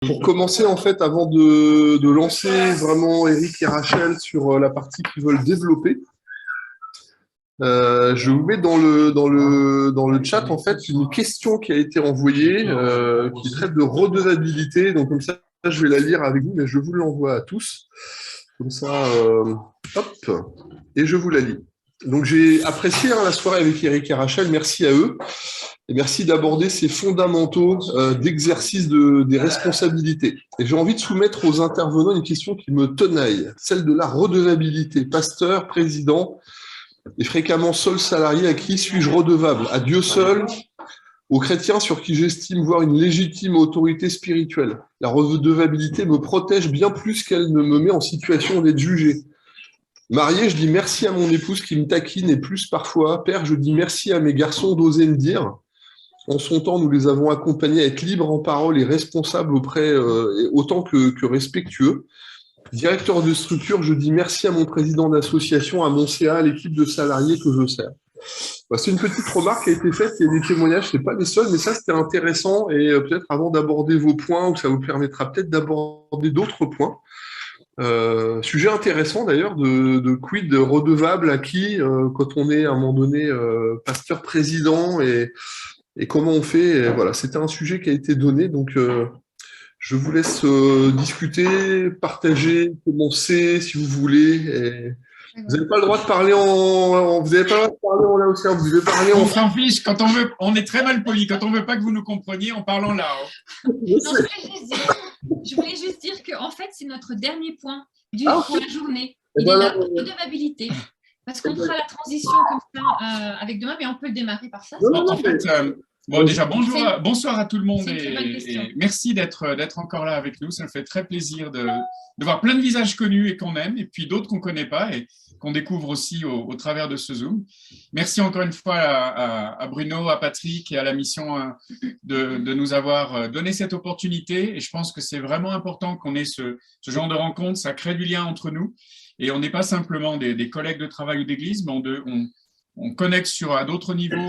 Pour commencer, en fait, avant de lancer vraiment Eric et Rachel sur la partie qu'ils veulent développer, je vous mets dans le chat, en fait, une question qui a été envoyée, qui traite de redevabilité. Donc, comme ça, je vais la lire avec vous, mais je vous l'envoie à tous. Comme ça, hop, et je vous la lis. Donc, j'ai apprécié la soirée avec Eric et Rachel. Merci à eux. Et merci d'aborder ces fondamentaux d'exercice des responsabilités. Et j'ai envie de soumettre aux intervenants une question qui me tenaille, celle de la redevabilité. Pasteur, président et fréquemment seul salarié, à qui suis-je redevable? À Dieu seul, aux chrétiens sur qui j'estime voir une légitime autorité spirituelle. La redevabilité me protège bien plus qu'elle ne me met en situation d'être jugé. Marié, je dis merci à mon épouse qui me taquine et plus parfois. Père, je dis merci à mes garçons d'oser me dire. En son temps, nous les avons accompagnés à être libres en parole et responsables autant que respectueux. Directeur de structure, je dis merci à mon président d'association, à mon CA, à l'équipe de salariés que je sers. C'est une petite remarque qui a été faite, il y a des témoignages, c'est pas les seuls, mais ça c'était intéressant et peut-être avant d'aborder vos points, ou ça vous permettra peut-être d'aborder d'autres points. Sujet intéressant d'ailleurs de quid redevable à qui quand on est à un moment donné pasteur président et comment on fait. Et voilà, c'était un sujet qui a été donné, donc je vous laisse discuter, partager, commencer si vous voulez. Et vous n'avez pas le droit de parler vous n'avez pas le droit de parler en laotien, vous devez parler en... On s'en fiche, quand on veut, on est très mal poli. Quand on veut pas que vous nous compreniez, on parle en lao. Je voulais juste dire que en fait, c'est notre dernier point pour la journée. Il est la redevabilité. Parce qu'on fera la transition comme ça avec demain, mais on peut le démarrer par ça. En fait, déjà, bonsoir à tout le monde et merci d'être encore là avec nous. Ça me fait très plaisir de voir plein de visages connus et qu'on aime, et puis d'autres qu'on ne connaît pas et qu'on découvre aussi au travers de ce Zoom. Merci encore une fois à Bruno, à Patrick et à la mission de nous avoir donné cette opportunité. Et je pense que c'est vraiment important qu'on ait ce genre de rencontre. Ça crée du lien entre nous. Et on n'est pas simplement des collègues de travail ou d'église, mais on connecte à d'autres niveaux,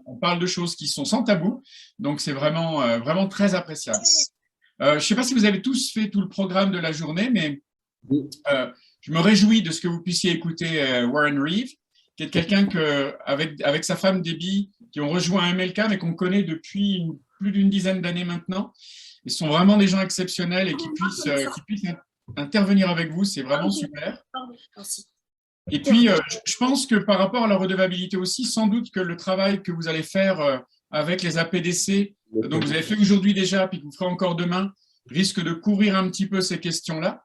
on parle de choses qui sont sans tabou. Donc, c'est vraiment très appréciable. Je ne sais pas si vous avez tous fait tout le programme de la journée, mais je me réjouis de ce que vous puissiez écouter Warren Reeve, qui est quelqu'un avec sa femme Debbie, qui ont rejoint MLK, mais qu'on connaît depuis plus d'une dizaine d'années maintenant. Ils sont vraiment des gens exceptionnels et qui puissent intervenir avec vous, c'est vraiment super. Et puis, je pense que par rapport à la redevabilité aussi, sans doute que le travail que vous allez faire avec les APDC, donc vous avez fait aujourd'hui déjà, puis que vous ferez encore demain, risque de couvrir un petit peu ces questions-là.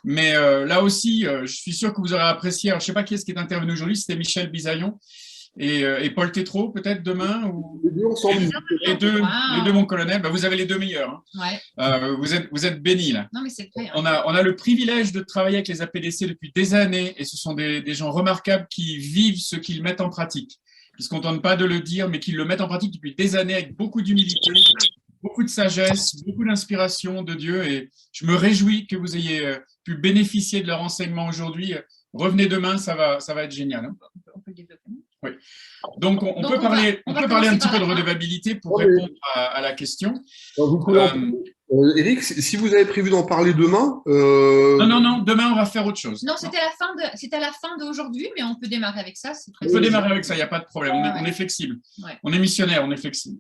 Mais là aussi, je suis sûr que vous aurez apprécié. Alors, je ne sais pas qui est-ce qui est intervenu aujourd'hui, c'était Michel Bisaillon et Paul Tétrault, peut-être demain ou... Les deux, mon colonel. Vous avez les deux meilleurs. Hein. Ouais. Vous êtes bénis, là. Non, mais c'est vrai. On a le privilège de travailler avec les APDC depuis des années et ce sont des gens remarquables qui vivent ce qu'ils mettent en pratique. Ils ne se contentent pas de le dire, mais qu'ils le mettent en pratique depuis des années avec beaucoup d'humilité, beaucoup de sagesse, beaucoup d'inspiration de Dieu. Et je me réjouis que vous ayez pu bénéficier de leur enseignement aujourd'hui. Revenez demain, ça va être génial. Hein. On peut le développer. Oui. Donc, on peut parler un petit peu de redevabilité pour répondre à la question. Eric, si vous avez prévu d'en parler demain… Non, demain, on va faire autre chose. Non, c'était à la fin d'aujourd'hui, mais on peut démarrer avec ça. On peut démarrer avec ça, il n'y a pas de problème. On est flexible. Ouais. On est missionnaire, on est flexible.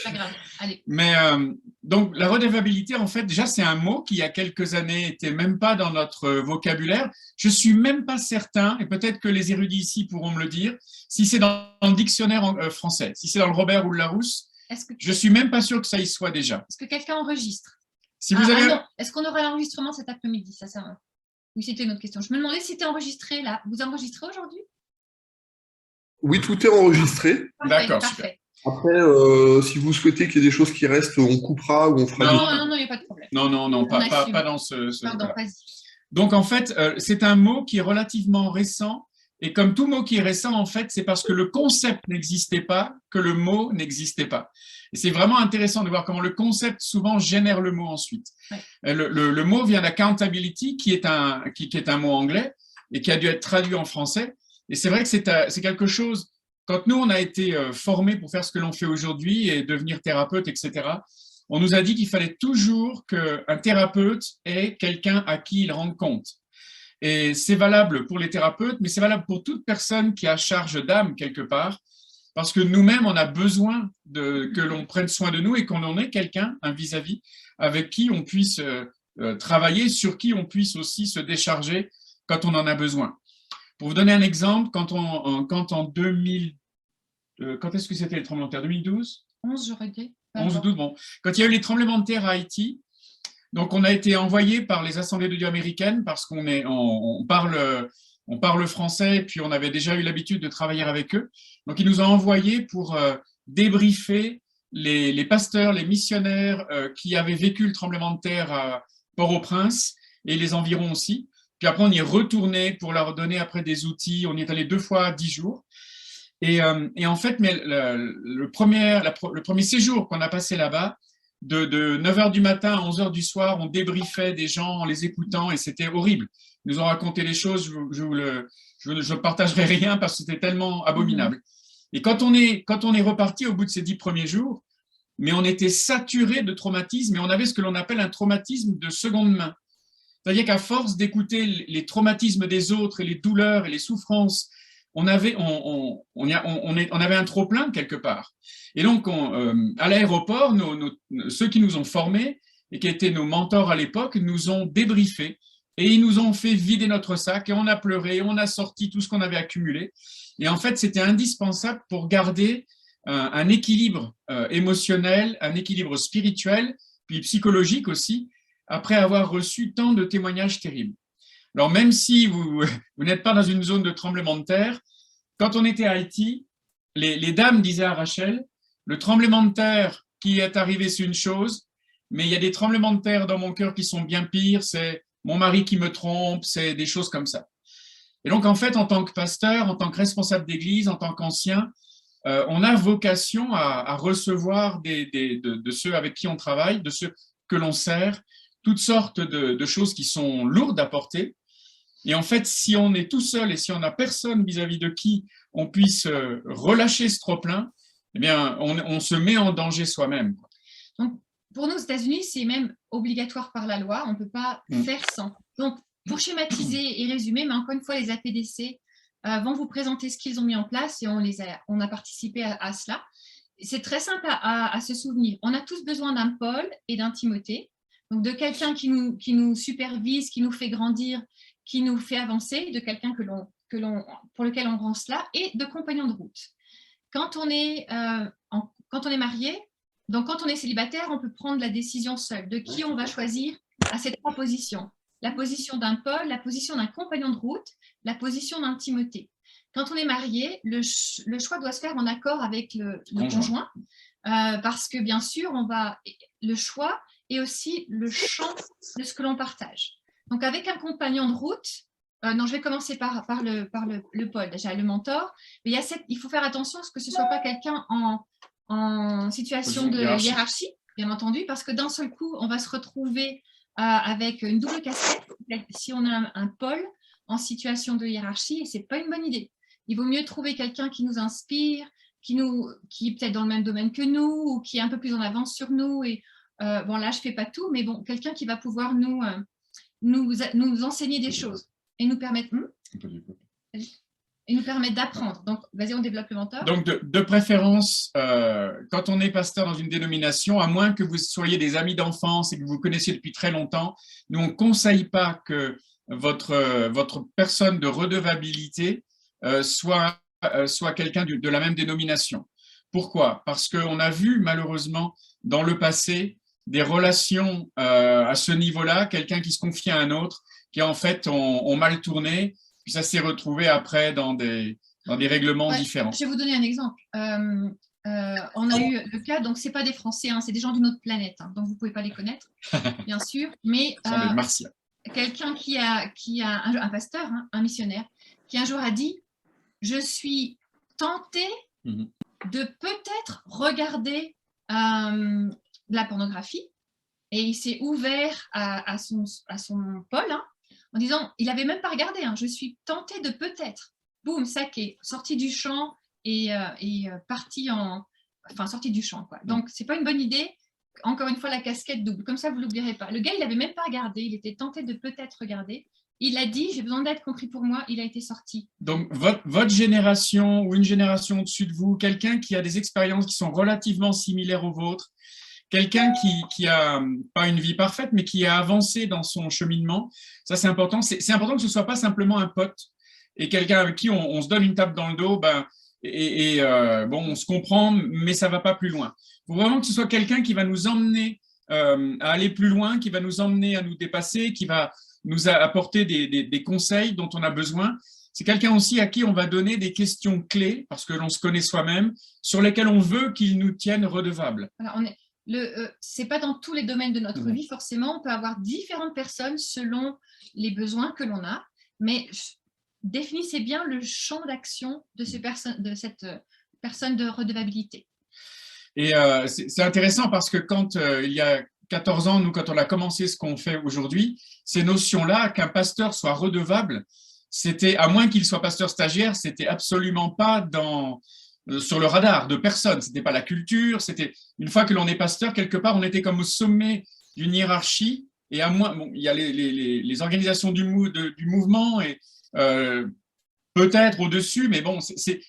Pas grave. Allez. Mais donc, la redevabilité, en fait, déjà, c'est un mot qui, il y a quelques années, n'était même pas dans notre vocabulaire. Je ne suis même pas certain, et peut-être que les érudits ici pourront me le dire, si c'est dans le dictionnaire français, si c'est dans le Robert ou le Larousse, je ne suis même pas sûr que ça y soit déjà. Est-ce que quelqu'un enregistre? Non. Est-ce qu'on aura l'enregistrement cet après-midi? Oui, c'était une autre question. Je me demandais si c'était enregistré, là. Vous enregistrez aujourd'hui? Oui, tout est enregistré. D'accord, parfait. Après, si vous souhaitez qu'il y ait des choses qui restent, on coupera ou on fera… Non, il n'y a pas de problème. Non, pas dans ce Pardon, vas-y. Donc, en fait, c'est un mot qui est relativement récent. Et comme tout mot qui est récent, en fait, c'est parce que le concept n'existait pas que le mot n'existait pas. Et c'est vraiment intéressant de voir comment le concept souvent génère le mot ensuite. Ouais. Le mot vient d'accountability, qui est un mot anglais et qui a dû être traduit en français. Et c'est vrai que c'est quelque chose… Quand nous, on a été formés pour faire ce que l'on fait aujourd'hui et devenir thérapeute, etc., on nous a dit qu'il fallait toujours qu'un thérapeute ait quelqu'un à qui il rende compte. Et c'est valable pour les thérapeutes, mais c'est valable pour toute personne qui a charge d'âme quelque part, parce que nous-mêmes, on a besoin que l'on prenne soin de nous et qu'on en ait quelqu'un, un vis-à-vis, avec qui on puisse travailler, sur qui on puisse aussi se décharger quand on en a besoin. Pour vous donner un exemple, quand en 2000, quand est-ce que c'était le tremblement de terre? 2012 11, j'aurais dit. 11 ou 12, bon. Quand il y a eu les tremblements de terre à Haïti, donc on a été envoyé par les Assemblées de Dieu américaines parce on parle français et puis on avait déjà eu l'habitude de travailler avec eux. Donc ils nous ont envoyés pour débriefer les pasteurs, les missionnaires qui avaient vécu le tremblement de terre à Port-au-Prince et les environs aussi. Puis après, on y est retourné pour leur donner après des outils. On y est allé 2 fois 10 jours. Et en fait, mais le premier séjour qu'on a passé là-bas, de 9h du matin à 11h du soir, on débriefait des gens en les écoutant et c'était horrible. Ils nous ont raconté des choses, je ne partagerai rien parce que c'était tellement abominable. Et quand on est reparti au bout de ces 10 premiers jours, mais on était saturé de traumatisme et on avait ce que l'on appelle un traumatisme de seconde main. C'est-à-dire qu'à force d'écouter les traumatismes des autres et les douleurs et les souffrances, on avait un trop-plein quelque part. Et donc, à l'aéroport, ceux qui nous ont formés et qui étaient nos mentors à l'époque nous ont débriefés et ils nous ont fait vider notre sac et on a pleuré, on a sorti tout ce qu'on avait accumulé. Et en fait, c'était indispensable pour garder un équilibre émotionnel, un équilibre spirituel, puis psychologique aussi, après avoir reçu tant de témoignages terribles. Alors, même si vous n'êtes pas dans une zone de tremblement de terre, quand on était à Haïti, les dames disaient à Rachel, le tremblement de terre qui est arrivé, c'est une chose, mais il y a des tremblements de terre dans mon cœur qui sont bien pires, c'est mon mari qui me trompe, c'est des choses comme ça. Et donc, en fait, en tant que pasteur, en tant que responsable d'église, en tant qu'ancien, on a vocation à recevoir de ceux avec qui on travaille, de ceux que l'on sert, toutes sortes de choses qui sont lourdes à porter. Et en fait, si on est tout seul et si on n'a personne vis-à-vis de qui on puisse relâcher ce trop-plein, eh bien, on se met en danger soi-même. Donc, pour nous, aux États-Unis, c'est même obligatoire par la loi. On ne peut pas faire sans. Donc, pour schématiser et résumer, mais encore une fois, les APDC vont vous présenter ce qu'ils ont mis en place et on a participé à cela. C'est très simple à se souvenir. On a tous besoin d'un Paul et d'un Timothée, donc de quelqu'un qui nous supervise, qui nous fait grandir, qui nous fait avancer, de quelqu'un pour lequel on rend cela, et de compagnons de route. Quand on est marié, donc quand on est célibataire, on peut prendre la décision seule de qui on va choisir à ces 3 positions. La position d'un Paul, la position d'un compagnon de route, la position d'un Timothée. Quand on est marié, le choix doit se faire en accord avec le conjoint, parce que bien sûr, le choix est aussi le champ de ce que l'on partage. Donc avec un compagnon de route, non, je vais commencer par le Paul, déjà le mentor, mais il faut faire attention à ce que ce ne soit pas quelqu'un en situation de hiérarchie, bien entendu, parce que d'un seul coup, on va se retrouver avec une double casquette si on a un Paul en situation de hiérarchie, et ce n'est pas une bonne idée. Il vaut mieux trouver quelqu'un qui nous inspire, qui est peut-être dans le même domaine que nous, ou qui est un peu plus en avance sur nous. Et bon, là, je ne fais pas tout, mais bon, quelqu'un qui va pouvoir nous enseigner des choses et nous permettre d'apprendre. Donc, vas-y, on développe le mentor. Donc, de préférence, quand on est pasteur dans une dénomination, à moins que vous soyez des amis d'enfance et que vous vous connaissiez depuis très longtemps, nous, on ne conseille pas que votre personne de redevabilité soit quelqu'un de la même dénomination. Pourquoi? Parce qu'on a vu malheureusement dans le passé des relations à ce niveau-là, quelqu'un qui se confie à un autre, qui en fait ont mal tourné, puis ça s'est retrouvé après dans des règlements différents. Je vais vous donner un exemple. On a eu le cas, donc ce n'est pas des Français, hein, c'est des gens d'une autre planète, hein, donc vous ne pouvez pas les connaître, bien sûr, mais ce sont des Martiens. Quelqu'un qui a un pasteur, hein, un missionnaire, qui un jour a dit « Je suis tenté de peut-être regarder de la pornographie ». Et il s'est ouvert à son Paul, hein, en disant, il n'avait même pas regardé, hein, « Je suis tenté de peut-être ». Boum, ça qui est sorti du champ et sorti du champ, quoi. Donc, ce n'est pas une bonne idée. encore une fois, la casquette double. Comme ça, vous ne l'oublierez pas. Le gars, il n'avait même pas regardé. Il était tenté de peut-être regarder. Il a dit, j'ai besoin d'être compris pour moi. Il a été sorti. Donc, votre génération ou une génération au-dessus de vous, quelqu'un qui a des expériences qui sont relativement similaires aux vôtres, quelqu'un qui a pas une vie parfaite, mais qui a avancé dans son cheminement, ça c'est important. C'est important que ce ne soit pas simplement un pote et quelqu'un avec qui on se donne une tape dans le dos, bon, on se comprend, mais ça ne va pas plus loin. Il faut vraiment que ce soit quelqu'un qui va nous emmener à aller plus loin, qui va nous emmener à nous dépasser, qui va nous apporter des conseils dont on a besoin. C'est quelqu'un aussi à qui on va donner des questions clés, parce que l'on se connaît soi-même, sur lesquelles on veut qu'il nous tienne redevables. C'est pas dans tous les domaines de notre vie, forcément. On peut avoir différentes personnes selon les besoins que l'on a, mais définissez bien le champ d'action de cette personne de redevabilité. Et c'est intéressant parce que quand il y a 14 ans, nous, quand on a commencé ce qu'on fait aujourd'hui, ces notions-là, qu'un pasteur soit redevable, c'était, à moins qu'il soit pasteur stagiaire, c'était absolument pas sur le radar de personne. C'était pas la culture. C'était une fois que l'on est pasteur, quelque part, on était comme au sommet d'une hiérarchie. Et à moins, bon, il y a les organisations du mouvement et peut-être au-dessus, mais bon,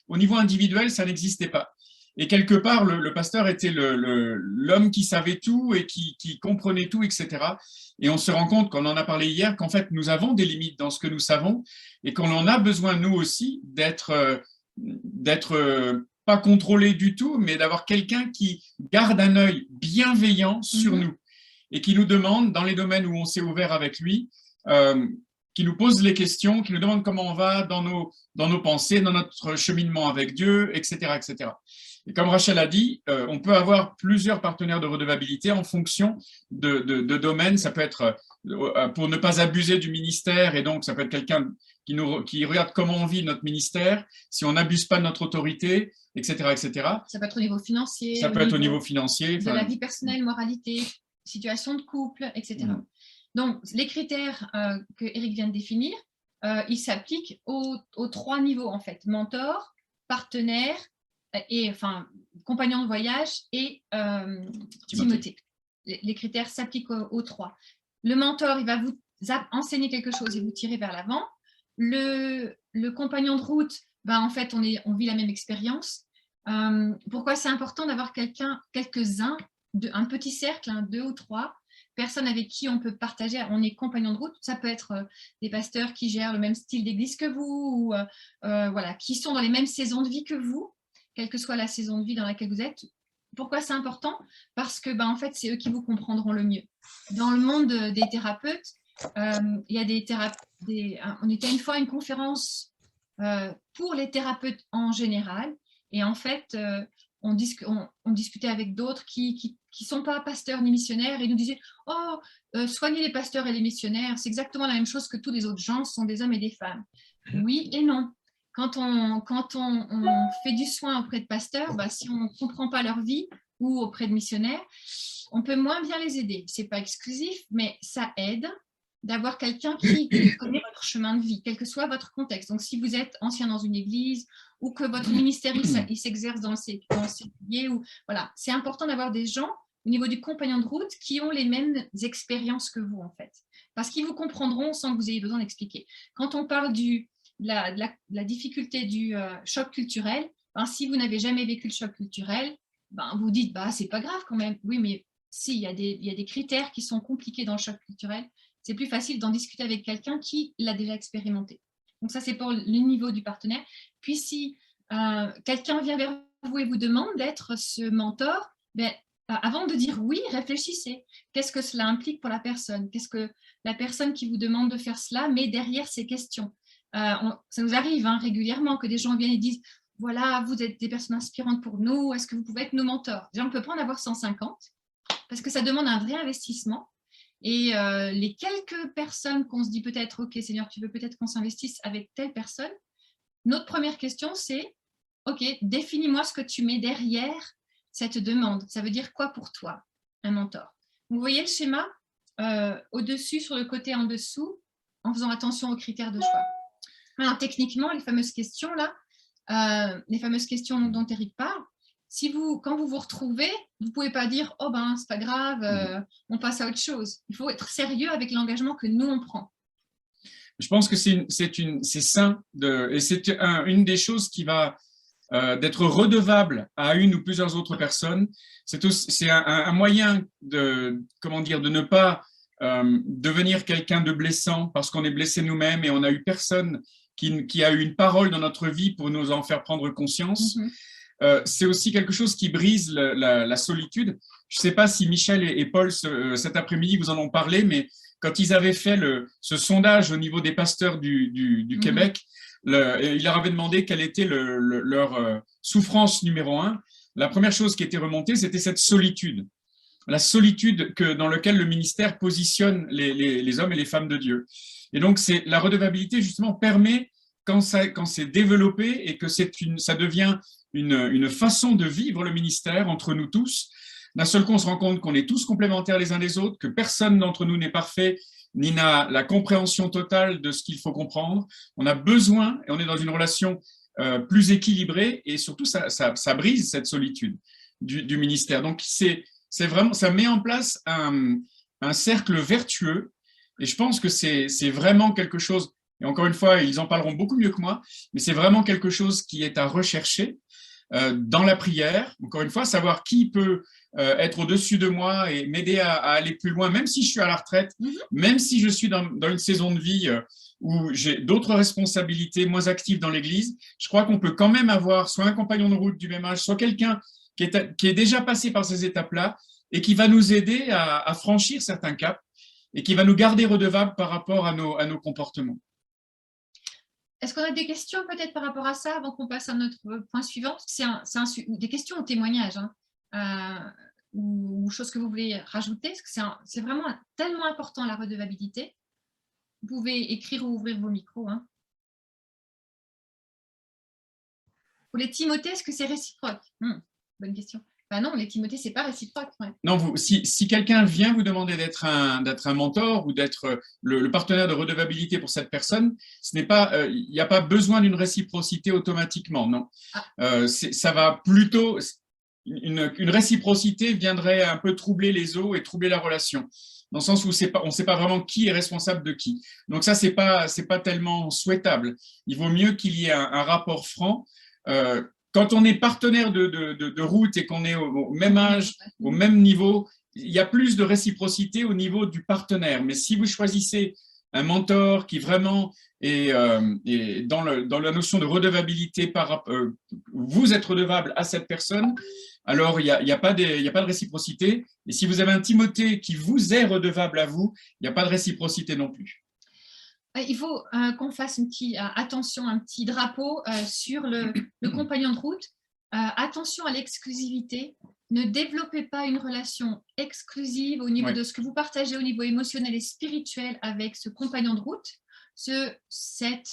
au niveau individuel, ça n'existait pas. Et quelque part, le pasteur était l'homme qui savait tout et qui comprenait tout, etc. Et on se rend compte, qu'on en a parlé hier, qu'en fait, nous avons des limites dans ce que nous savons et qu'on en a besoin, nous aussi, d'être pas contrôlé du tout, mais d'avoir quelqu'un qui garde un œil bienveillant sur nous et qui nous demande, dans les domaines où on s'est ouvert avec lui, qui nous pose les questions, qui nous demande comment on va dans nos pensées, dans notre cheminement avec Dieu, etc., etc. Et comme Rachel a dit, on peut avoir plusieurs partenaires de redevabilité en fonction de domaines. Ça peut être pour ne pas abuser du ministère, et donc ça peut être quelqu'un qui regarde comment on vit notre ministère, si on n'abuse pas de notre autorité, etc., etc. Ça peut être au niveau financier. Ça peut être au niveau financier. De la vie personnelle, moralité, situation de couple, etc. Donc, les critères que Eric vient de définir, ils s'appliquent aux 3 niveaux, en fait. Mentor, partenaire, et enfin compagnon de voyage et Timothée. Les critères s'appliquent aux 3. Le mentor, il va vous enseigner quelque chose et vous tirer vers l'avant. Le compagnon de route, en fait, on vit la même expérience. Pourquoi c'est important d'avoir quelques-uns, un petit cercle, 2 ou 3 personnes avec qui on peut partager, on est compagnon de route. Ça peut être des pasteurs qui gèrent le même style d'église que vous, ou voilà, qui sont dans les mêmes saisons de vie que vous, quelle que soit la saison de vie dans laquelle vous êtes. Pourquoi c'est important? Parce que en fait, c'est eux qui vous comprendront le mieux. Dans le monde des thérapeutes, il y a on était une fois à une conférence pour les thérapeutes en général, et en fait, on discutait avec d'autres qui sont pas pasteurs ni missionnaires, et ils nous disaient « Oh, soigner les pasteurs et les missionnaires, c'est exactement la même chose que tous les autres gens, ce sont des hommes et des femmes. » Oui et non. Quand on fait du soin auprès de pasteurs, si on ne comprend pas leur vie, ou auprès de missionnaires, on peut moins bien les aider. Ce n'est pas exclusif, mais ça aide d'avoir quelqu'un qui connaît votre chemin de vie, quel que soit votre contexte. Donc, si vous êtes ancien dans une église ou que votre ministère il s'exerce dans le séculier, voilà, c'est important d'avoir des gens au niveau du compagnon de route qui ont les mêmes expériences que vous, en fait, parce qu'ils vous comprendront sans que vous ayez besoin d'expliquer. Quand on parle la difficulté du choc culturel, si vous n'avez jamais vécu le choc culturel, vous dites c'est pas grave quand même. Oui, mais si, il y a des critères qui sont compliqués dans le choc culturel, c'est plus facile d'en discuter avec quelqu'un qui l'a déjà expérimenté. Donc ça, c'est pour le niveau du partenaire. Puis si quelqu'un vient vers vous et vous demande d'être ce mentor, avant de dire oui, réfléchissez. Qu'est-ce que cela implique pour la personne? Qu'est-ce que la personne qui vous demande de faire cela met derrière ces questions? Ça nous arrive régulièrement que des gens viennent et disent « Voilà, vous êtes des personnes inspirantes pour nous, est-ce que vous pouvez être nos mentors ?» Déjà, on ne peut pas en avoir 150 parce que ça demande un vrai investissement. Et les quelques personnes qu'on se dit peut-être « Ok, Seigneur, tu veux peut-être qu'on s'investisse avec telle personne ?» Notre première question, c'est « Ok, définis-moi ce que tu mets derrière cette demande. Ça veut dire quoi pour toi, un mentor ?» Vous voyez le schéma au-dessus, sur le côté, en dessous, en faisant attention aux critères de choix. Alors, techniquement, les fameuses questions là, les fameuses questions dont Eric parle, quand vous vous retrouvez, vous ne pouvez pas dire « Oh ben, c'est pas grave, on passe à autre chose ». Il faut être sérieux avec l'engagement que nous, on prend. Je pense que c'est sain, et c'est une des choses qui va d'être redevable à une ou plusieurs autres personnes. C'est un moyen de ne pas devenir quelqu'un de blessant parce qu'on est blessé nous-mêmes et on n'a eu personne qui a eu une parole dans notre vie pour nous en faire prendre conscience. C'est aussi quelque chose qui brise la solitude. Je ne sais pas si Michel et Paul, cet après-midi, vous en ont parlé, mais quand ils avaient fait ce sondage au niveau des pasteurs du Québec, ils leur avaient demandé quelle était leur souffrance numéro 1. La première chose qui était remontée, c'était cette solitude. La solitude dans laquelle le ministère positionne les hommes et les femmes de Dieu. Et donc, la redevabilité, justement, permet, quand c'est développé et que ça devient une façon de vivre le ministère entre nous tous, d'un seul coup, on se rend compte qu'on est tous complémentaires les uns des autres, que personne d'entre nous n'est parfait, ni n'a la compréhension totale de ce qu'il faut comprendre. On a besoin, et on est dans une relation plus équilibrée, et surtout, ça brise cette solitude du ministère. Donc, c'est vraiment, ça met en place un cercle vertueux, et je pense que c'est vraiment quelque chose, et encore une fois, ils en parleront beaucoup mieux que moi, mais c'est vraiment quelque chose qui est à rechercher dans la prière. Encore une fois, savoir qui peut être au-dessus de moi et m'aider à aller plus loin, même si je suis à la retraite, même si je suis dans une saison de vie où j'ai d'autres responsabilités moins actives dans l'Église. Je crois qu'on peut quand même avoir soit un compagnon de route du même âge, soit quelqu'un qui est déjà passé par ces étapes-là et qui va nous aider à franchir certains caps et qui va nous garder redevables par rapport à nos comportements. Est-ce qu'on a des questions peut-être par rapport à ça avant qu'on passe à notre point suivant? C'est des questions ou témoignages, ou choses que vous voulez rajouter, parce que c'est vraiment tellement important la redevabilité. Vous pouvez écrire ou ouvrir vos micros. Pour les Timothées, est-ce que c'est réciproque? Bonne question. Non, les Timothées, ce n'est pas réciproque. Ouais. Non, si quelqu'un vient vous demander d'être un mentor ou d'être le partenaire de redevabilité pour cette personne, il n'y a pas besoin d'une réciprocité automatiquement, non. Ça va plutôt, une réciprocité viendrait un peu troubler les eaux et troubler la relation, dans le sens où on ne sait pas vraiment qui est responsable de qui. Donc ça, c'est pas tellement souhaitable. Il vaut mieux qu'il y ait un rapport franc. Quand on est partenaire de route et qu'on est au même âge, au même niveau, il y a plus de réciprocité au niveau du partenaire. Mais si vous choisissez un mentor qui vraiment est dans la notion de redevabilité, vous êtes redevable à cette personne, alors il n'y a pas de réciprocité. Et si vous avez un Timothée qui vous est redevable à vous, il n'y a pas de réciprocité non plus. Il faut qu'on fasse attention, un petit drapeau sur le compagnon de route. Attention à l'exclusivité. Ne développez pas une relation exclusive au niveau de ce que vous partagez au niveau émotionnel et spirituel avec ce compagnon de route. Je ne sais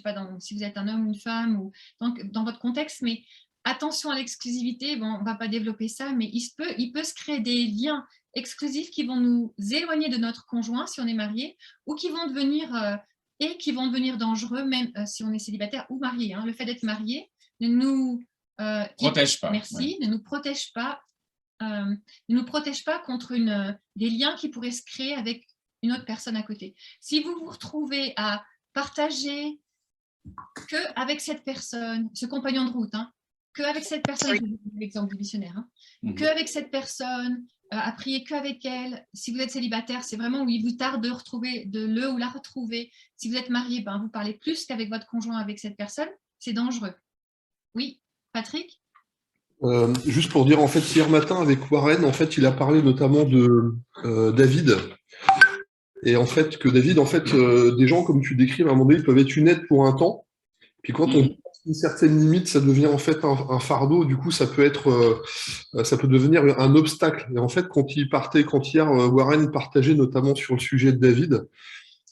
pas si vous êtes un homme ou une femme ou dans votre contexte, mais attention à l'exclusivité. Bon, on ne va pas développer ça, mais il peut se créer des liens exclusifs qui vont nous éloigner de notre conjoint si on est marié, ou qui vont devenir dangereux même si on est célibataire ou marié. Le fait d'être marié ne nous protège pas. Merci, ne nous protège pas contre des liens qui pourraient se créer avec une autre personne à côté. Si vous vous retrouvez à partager qu'avec cette personne, ce compagnon de route, qu'avec cette personne, je vais vous donner l'exemple du missionnaire, qu'avec cette personne, à prier qu'avec elle. Si vous êtes célibataire, c'est vraiment où il vous tarde de le ou la retrouver. Si vous êtes marié, vous parlez plus qu'avec votre conjoint avec cette personne, c'est dangereux. Oui, Patrick? Juste pour dire, en fait, hier matin avec Warren, en fait, il a parlé notamment de David. Et en fait, que David, en fait, des gens, comme tu décris, à un moment donné, ils peuvent être une aide pour un temps. Puis quand on passe une certaine limite, ça devient en fait un fardeau. Du coup, ça peut devenir un obstacle. Et en fait, quand hier Warren partageait notamment sur le sujet de David,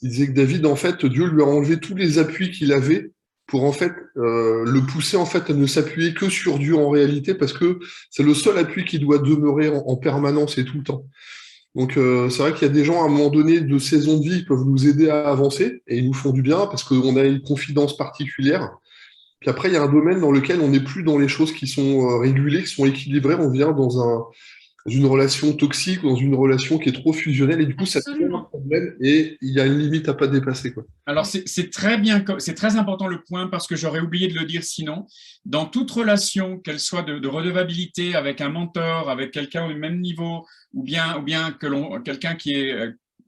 il disait que David, en fait, Dieu lui a enlevé tous les appuis qu'il avait pour en fait le pousser en fait à ne s'appuyer que sur Dieu en réalité, parce que c'est le seul appui qui doit demeurer en permanence et tout le temps. Donc c'est vrai qu'il y a des gens à un moment donné de saison de vie qui peuvent nous aider à avancer et ils nous font du bien parce qu'on a une confidence particulière. Puis après, il y a un domaine dans lequel on n'est plus dans les choses qui sont régulées, qui sont équilibrées. On vient dans une relation toxique, dans une relation qui est trop fusionnelle, et du coup, ça crée un problème, et il y a une limite à pas dépasser, quoi. Alors, c'est très bien, c'est très important le point, parce que j'aurais oublié de le dire sinon. Dans toute relation, qu'elle soit de redevabilité avec un mentor, avec quelqu'un au même niveau, ou bien quelqu'un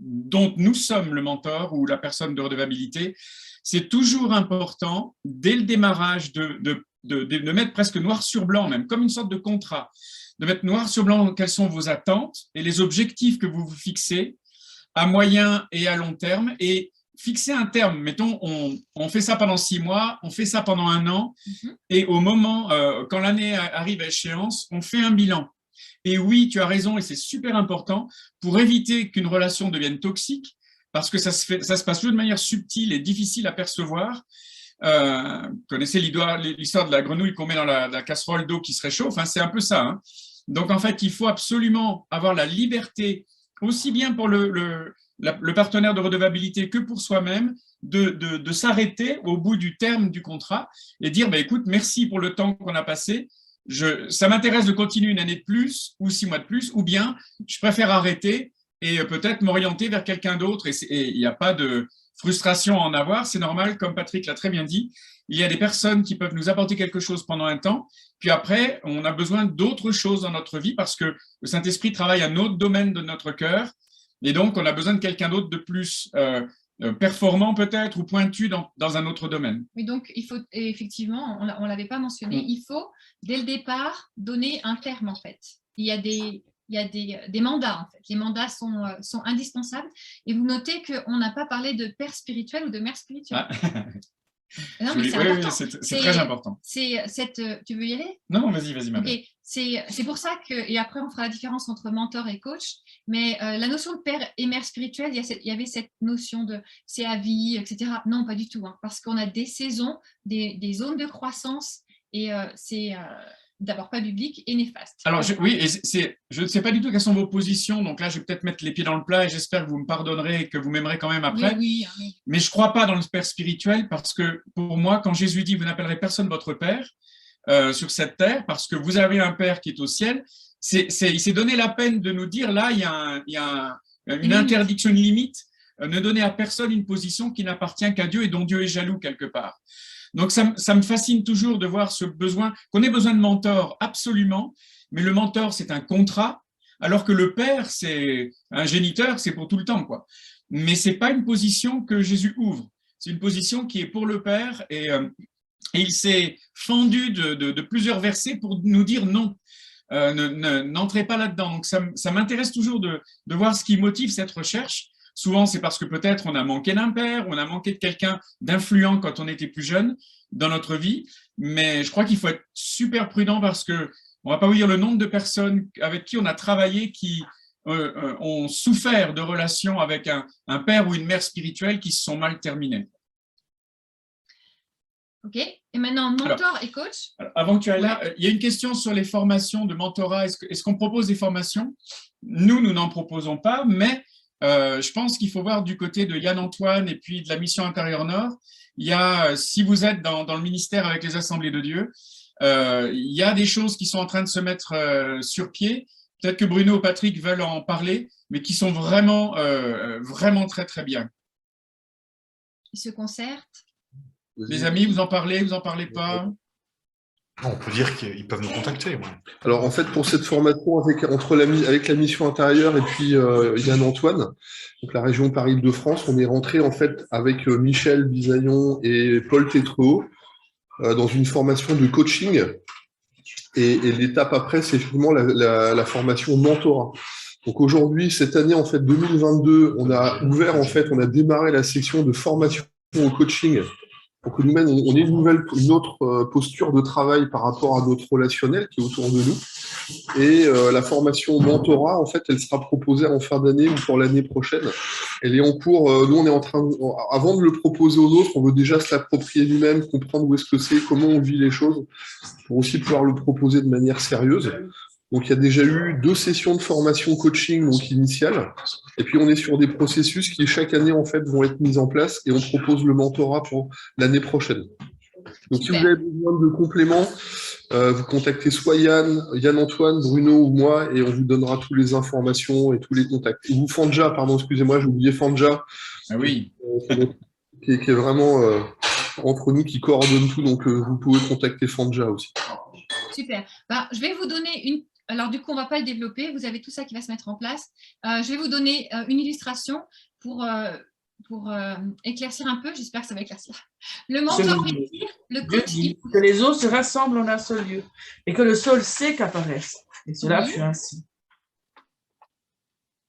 dont nous sommes le mentor ou la personne de redevabilité, c'est toujours important, dès le démarrage, de mettre presque noir sur blanc, même comme une sorte de contrat, de mettre noir sur blanc quelles sont vos attentes et les objectifs que vous vous fixez à moyen et à long terme, et fixer un terme. Mettons, on fait ça pendant 6 mois, on fait ça pendant 1 an, et au moment, quand l'année arrive à échéance, on fait un bilan. Et oui, tu as raison, et c'est super important, pour éviter qu'une relation devienne toxique, parce que ça se passe toujours de manière subtile et difficile à percevoir. Vous connaissez l'histoire de la grenouille qu'on met dans la casserole d'eau qui se réchauffe, hein, c'est un peu ça, hein. Donc, en fait, il faut absolument avoir la liberté, aussi bien pour le partenaire de redevabilité que pour soi-même, de s'arrêter au bout du terme du contrat et dire, écoute, merci pour le temps qu'on a passé, ça m'intéresse de continuer 1 année de plus ou 6 mois de plus, ou bien je préfère arrêter et peut-être m'orienter vers quelqu'un d'autre, et il n'y a pas de frustration à en avoir, c'est normal, comme Patrick l'a très bien dit, il y a des personnes qui peuvent nous apporter quelque chose pendant un temps, puis après, on a besoin d'autres choses dans notre vie parce que le Saint-Esprit travaille un autre domaine de notre cœur, et donc on a besoin de quelqu'un d'autre de plus performant peut-être ou pointu dans un autre domaine. Oui, donc il faut, effectivement, on ne l'avait pas mentionné, il faut dès le départ donner un terme en fait. Il y a des mandats, en fait. Les mandats sont indispensables. Et vous notez qu'on n'a pas parlé de père spirituel ou de mère spirituelle. Ah. Non, mais c'est très important. Tu veux y aller? Non, vas-y, Marie. Okay. C'est pour ça que, et après on fera la différence entre mentor et coach, mais la notion de père et mère spirituelle, il y avait cette notion de c'est à vie, etc. Non, pas du tout, hein, parce qu'on a des saisons, des zones de croissance, et c'est d'abord pas biblique et néfaste. Alors, je ne sais pas du tout quelles sont vos positions, donc là, je vais peut-être mettre les pieds dans le plat et j'espère que vous me pardonnerez et que vous m'aimerez quand même après. Oui. Mais je ne crois pas dans le père spirituel parce que pour moi, quand Jésus dit « vous n'appellerez personne votre père », sur cette terre, parce que vous avez un père qui est au ciel, il s'est donné la peine de nous dire, là, il y a une interdiction, une limite, ne donner à personne une position qui n'appartient qu'à Dieu et dont Dieu est jaloux quelque part. Donc, ça me fascine toujours de voir ce besoin, qu'on ait besoin de mentor, absolument, mais le mentor, c'est un contrat, alors que le père, c'est un géniteur, c'est pour tout le temps, quoi. Mais ce n'est pas une position que Jésus ouvre, c'est une position qui est pour le père, et il s'est fendu de plusieurs versets pour nous dire non, n'entrez pas là-dedans. Donc, ça m'intéresse toujours de voir ce qui motive cette recherche. Souvent, c'est parce que peut-être on a manqué d'un père, on a manqué de quelqu'un d'influent quand on était plus jeune dans notre vie, mais je crois qu'il faut être super prudent parce que on va pas vous dire le nombre de personnes avec qui on a travaillé qui ont souffert de relations avec un père ou une mère spirituelle qui se sont mal terminées. Ok, et maintenant, mentor et coach. Avant que tu ailles là, il y a une question sur les formations de mentorat. Est-ce qu'on propose des formations? Nous n'en proposons pas, mais je pense qu'il faut voir du côté de Yann-Antoine et puis de la Mission Intérieure Nord. Il y a, si vous êtes dans le ministère avec les Assemblées de Dieu, il y a des choses qui sont en train de se mettre sur pied. Peut-être que Bruno ou Patrick veulent en parler, mais qui sont vraiment, vraiment très, très bien. Ils se concertent. Les amis, vous en parlez pas? On peut dire qu'ils peuvent nous contacter. Ouais. Alors, en fait, pour cette formation avec la mission intérieure et puis Yann-Antoine, donc la région Paris-Île-de-France, on est rentré en fait avec Michel Bisaillon et Paul Tétreault dans une formation de coaching. Et l'étape après, c'est effectivement la formation mentorat. Donc aujourd'hui, cette année, en fait, 2022, on a démarré la section de formation au coaching pour que nous-mêmes, on ait une autre posture de travail par rapport à notre relationnel qui est autour de nous. Et la formation mentorat, en fait, elle sera proposée en fin d'année ou pour l'année prochaine. Elle est en cours. Nous, on est en train, avant de le proposer aux autres, on veut déjà se l'approprier nous-mêmes, comprendre où est-ce que c'est, comment on vit les choses, pour aussi pouvoir le proposer de manière sérieuse. Donc, il y a déjà eu 2 sessions de formation coaching donc initiales. Et puis, on est sur des processus qui, chaque année, en fait, vont être mis en place et on propose le mentorat pour l'année prochaine. Donc, si vous avez besoin de compléments, vous contactez soit Yann-Antoine, Bruno ou moi, et on vous donnera toutes les informations et tous les contacts. Ou Fanja, pardon, excusez-moi, j'ai oublié Fanja. Ah oui. Qui est vraiment entre nous, qui coordonne tout, donc vous pouvez contacter Fanja aussi. Super. Je vais vous donner une... Alors, du coup, on ne va pas le développer. Vous avez tout ça qui va se mettre en place. Je vais vous donner une illustration pour éclaircir un peu. J'espère que ça va éclaircir. Le mentor étire, le coach... Dieu dit que les eaux se rassemblent en un seul lieu et que le sol sec apparaisse. Et cela fut ainsi.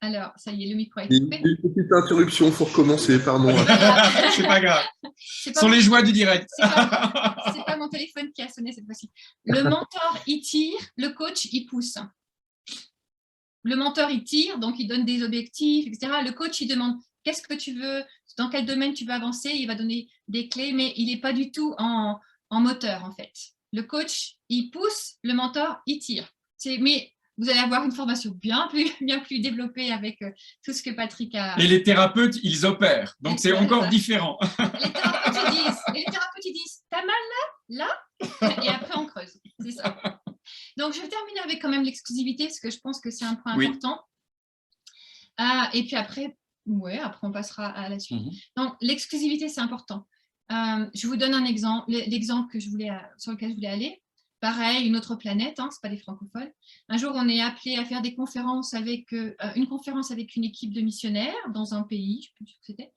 Alors, ça y est, le micro a été coupé. Une petite interruption, il faut recommencer, pardon. C'est pas grave. Ce sont les joies du direct. C'est pas mon téléphone qui a sonné cette fois-ci. Le mentor, il tire, le coach, il pousse. Le mentor, il tire, donc il donne des objectifs, etc. Le coach, il demande qu'est-ce que tu veux, dans quel domaine tu veux avancer, il va donner des clés, mais il n'est pas du tout en moteur, en fait. Le coach, il pousse, le mentor, il tire. Mais vous allez avoir une formation bien plus développée avec tout ce que Patrick a... Et les thérapeutes, ils opèrent. Donc, c'est encore différent. Les thérapeutes, ils disent, t'as mal là, et après, on creuse. C'est ça. Donc, je vais terminer avec quand même l'exclusivité, parce que je pense que c'est un point important. Et puis après, on passera à la suite. Donc, l'exclusivité, c'est important. Je vous donne un exemple, l'exemple sur lequel je voulais aller. Pareil, une autre planète, ce n'est pas des francophones. Un jour, on est appelé à faire des conférences avec une équipe de missionnaires dans un pays, je ne sais plus où c'était,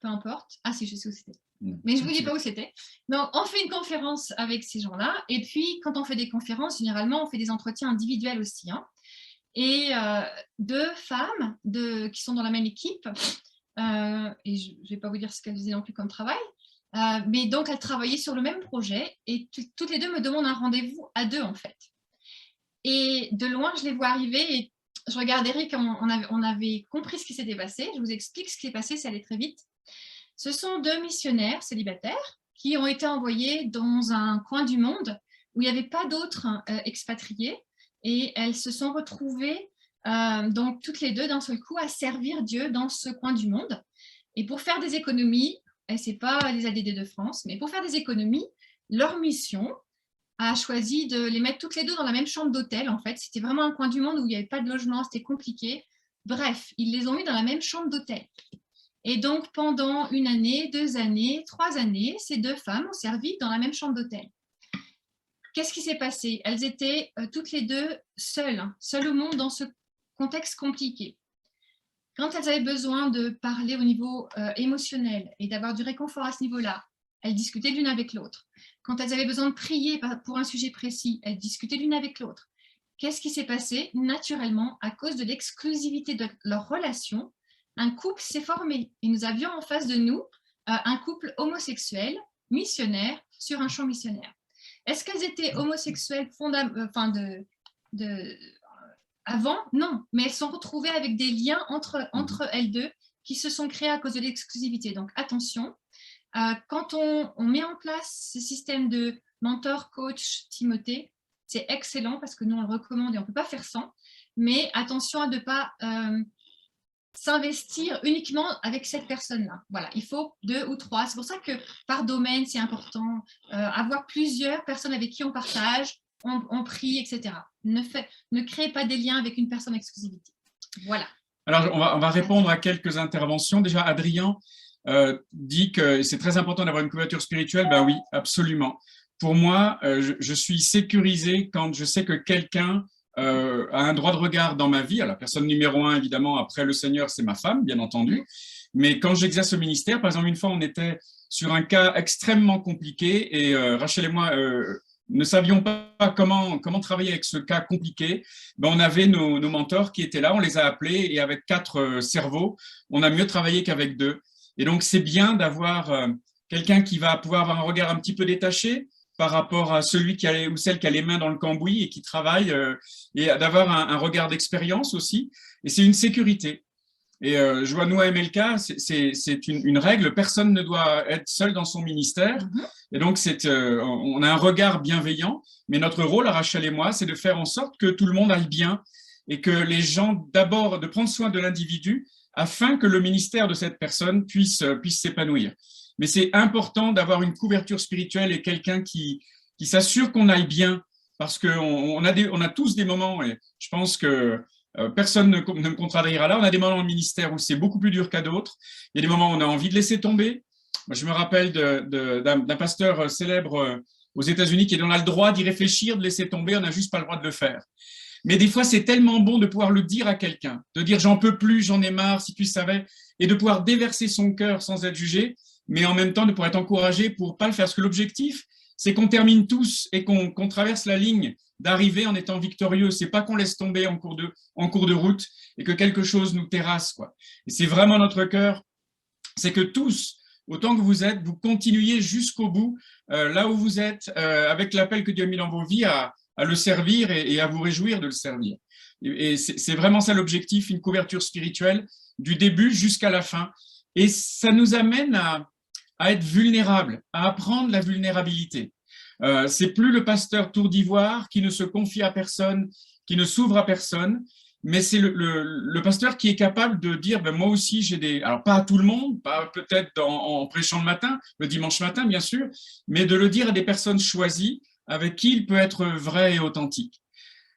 peu importe. Ah si, je sais où c'était. Mais je ne vous dis pas où c'était. Donc, on fait une conférence avec ces gens-là. Et puis, quand on fait des conférences, généralement, on fait des entretiens individuels aussi. Et deux femmes qui sont dans la même équipe, et je ne vais pas vous dire ce qu'elles faisaient non plus comme travail, mais donc, elles travaillaient sur le même projet et toutes les deux me demandent un rendez-vous à deux, en fait. Et de loin, je les vois arriver et je regarde Eric, on avait compris ce qui s'était passé. Je vous explique ce qui s'est passé, ça allait très vite. Ce sont deux missionnaires célibataires qui ont été envoyés dans un coin du monde où il n'y avait pas d'autres expatriés et elles se sont retrouvées, donc toutes les deux d'un seul coup, à servir Dieu dans ce coin du monde. Et pour faire des économies, et ce n'est pas les ADD de France, mais pour faire des économies, leur mission a choisi de les mettre toutes les deux dans la même chambre d'hôtel. En fait, c'était vraiment un coin du monde où il n'y avait pas de logement, c'était compliqué. Bref, ils les ont mis dans la même chambre d'hôtel. Et donc, pendant 1 année, 2 années, 3 années, ces deux femmes ont servi dans la même chambre d'hôtel. Qu'est-ce qui s'est passé? Elles étaient toutes les deux seules au monde dans ce contexte compliqué. Quand elles avaient besoin de parler au niveau émotionnel et d'avoir du réconfort à ce niveau-là, elles discutaient l'une avec l'autre. Quand elles avaient besoin de prier pour un sujet précis, elles discutaient l'une avec l'autre. Qu'est-ce qui s'est passé? Naturellement, à cause de l'exclusivité de leur relation, un couple s'est formé. Et nous avions en face de nous un couple homosexuel, missionnaire, sur un champ missionnaire. Est-ce qu'elles étaient homosexuelles avant? Non, mais elles sont retrouvées avec des liens entre elles deux qui se sont créés à cause de l'exclusivité. Donc, attention, quand on met en place ce système de mentor, coach, Timothée, c'est excellent parce que nous, on le recommande et on ne peut pas faire sans. Mais attention à ne pas s'investir uniquement avec cette personne-là. Voilà, il faut 2 ou 3. C'est pour ça que par domaine, c'est important. Avoir plusieurs personnes avec qui on partage, on prie, etc. Ne créez pas des liens avec une personne exclusivité. Voilà. Alors, on va répondre à quelques interventions. Déjà, Adrien dit que c'est très important d'avoir une couverture spirituelle. Ben oui, absolument. Pour moi, je suis sécurisé quand je sais que quelqu'un a un droit de regard dans ma vie. Alors, la personne numéro 1, évidemment, après le Seigneur, c'est ma femme, bien entendu. Mais quand j'exerce ce ministère, par exemple, une fois, on était sur un cas extrêmement compliqué et Rachel et moi ne savions pas comment travailler avec ce cas compliqué. Ben, on avait nos mentors qui étaient là, on les a appelés et avec 4 cerveaux, on a mieux travaillé qu'avec 2. Et donc, c'est bien d'avoir quelqu'un qui va pouvoir avoir un regard un petit peu détaché par rapport à celui ou celle qui a les mains dans le cambouis et qui travaille, et d'avoir un regard d'expérience aussi. Et c'est une sécurité. Et je vois, nous, à MLK, c'est une règle, personne ne doit être seul dans son ministère. Et donc, on a un regard bienveillant, mais notre rôle, à Rachel et moi, c'est de faire en sorte que tout le monde aille bien et que les gens, d'abord, de prendre soin de l'individu afin que le ministère de cette personne puisse s'épanouir. mais c'est important d'avoir une couverture spirituelle et quelqu'un qui s'assure qu'on aille bien, parce qu'on a tous des moments, et je pense que personne ne me contrariera là, on a des moments au ministère où c'est beaucoup plus dur qu'à d'autres, il y a des moments où on a envie de laisser tomber. Moi, je me rappelle d'un pasteur célèbre aux États-Unis qui est on a le droit d'y réfléchir, de laisser tomber, on n'a juste pas le droit de le faire. Mais des fois, c'est tellement bon de pouvoir le dire à quelqu'un, de dire j'en peux plus, j'en ai marre, si tu savais, et de pouvoir déverser son cœur sans être jugé, mais en même temps de pouvoir être encouragé pour pas le faire. Parce que l'objectif, c'est qu'on termine tous et qu'on traverse la ligne d'arriver en étant victorieux. C'est pas qu'on laisse tomber en cours de route et que quelque chose nous terrasse, quoi. Et c'est vraiment notre cœur, c'est que tous, autant que vous êtes, vous continuiez jusqu'au bout, là où vous êtes, avec l'appel que Dieu a mis dans vos vies à le servir et à vous réjouir de le servir. Et c'est vraiment ça l'objectif, une couverture spirituelle du début jusqu'à la fin. Et ça nous amène à être vulnérables, à apprendre la vulnérabilité. C'est plus le pasteur tour d'ivoire qui ne se confie à personne, qui ne s'ouvre à personne, mais c'est le pasteur qui est capable de dire ben moi aussi j'ai des, alors pas à tout le monde, pas peut-être en prêchant le matin, le dimanche matin bien sûr, mais de le dire à des personnes choisies avec qui il peut être vrai et authentique.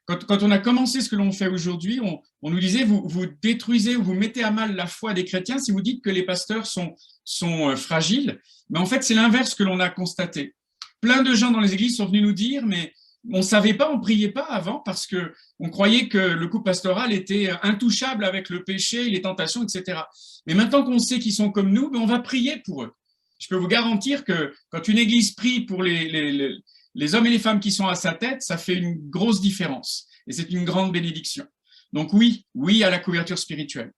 Quand on a commencé ce que l'on fait aujourd'hui, on nous disait vous détruisez ou vous mettez à mal la foi des chrétiens si vous dites que les pasteurs sont fragiles, mais en fait c'est l'inverse que l'on a constaté. Plein de gens dans les églises sont venus nous dire mais on ne savait pas, on ne priait pas avant parce qu'on croyait que le couple pastoral était intouchable avec le péché, les tentations, etc. Mais maintenant qu'on sait qu'ils sont comme nous, on va prier pour eux. Je peux vous garantir que quand une église prie pour les hommes et les femmes qui sont à sa tête, ça fait une grosse différence et c'est une grande bénédiction. Donc oui à la couverture spirituelle.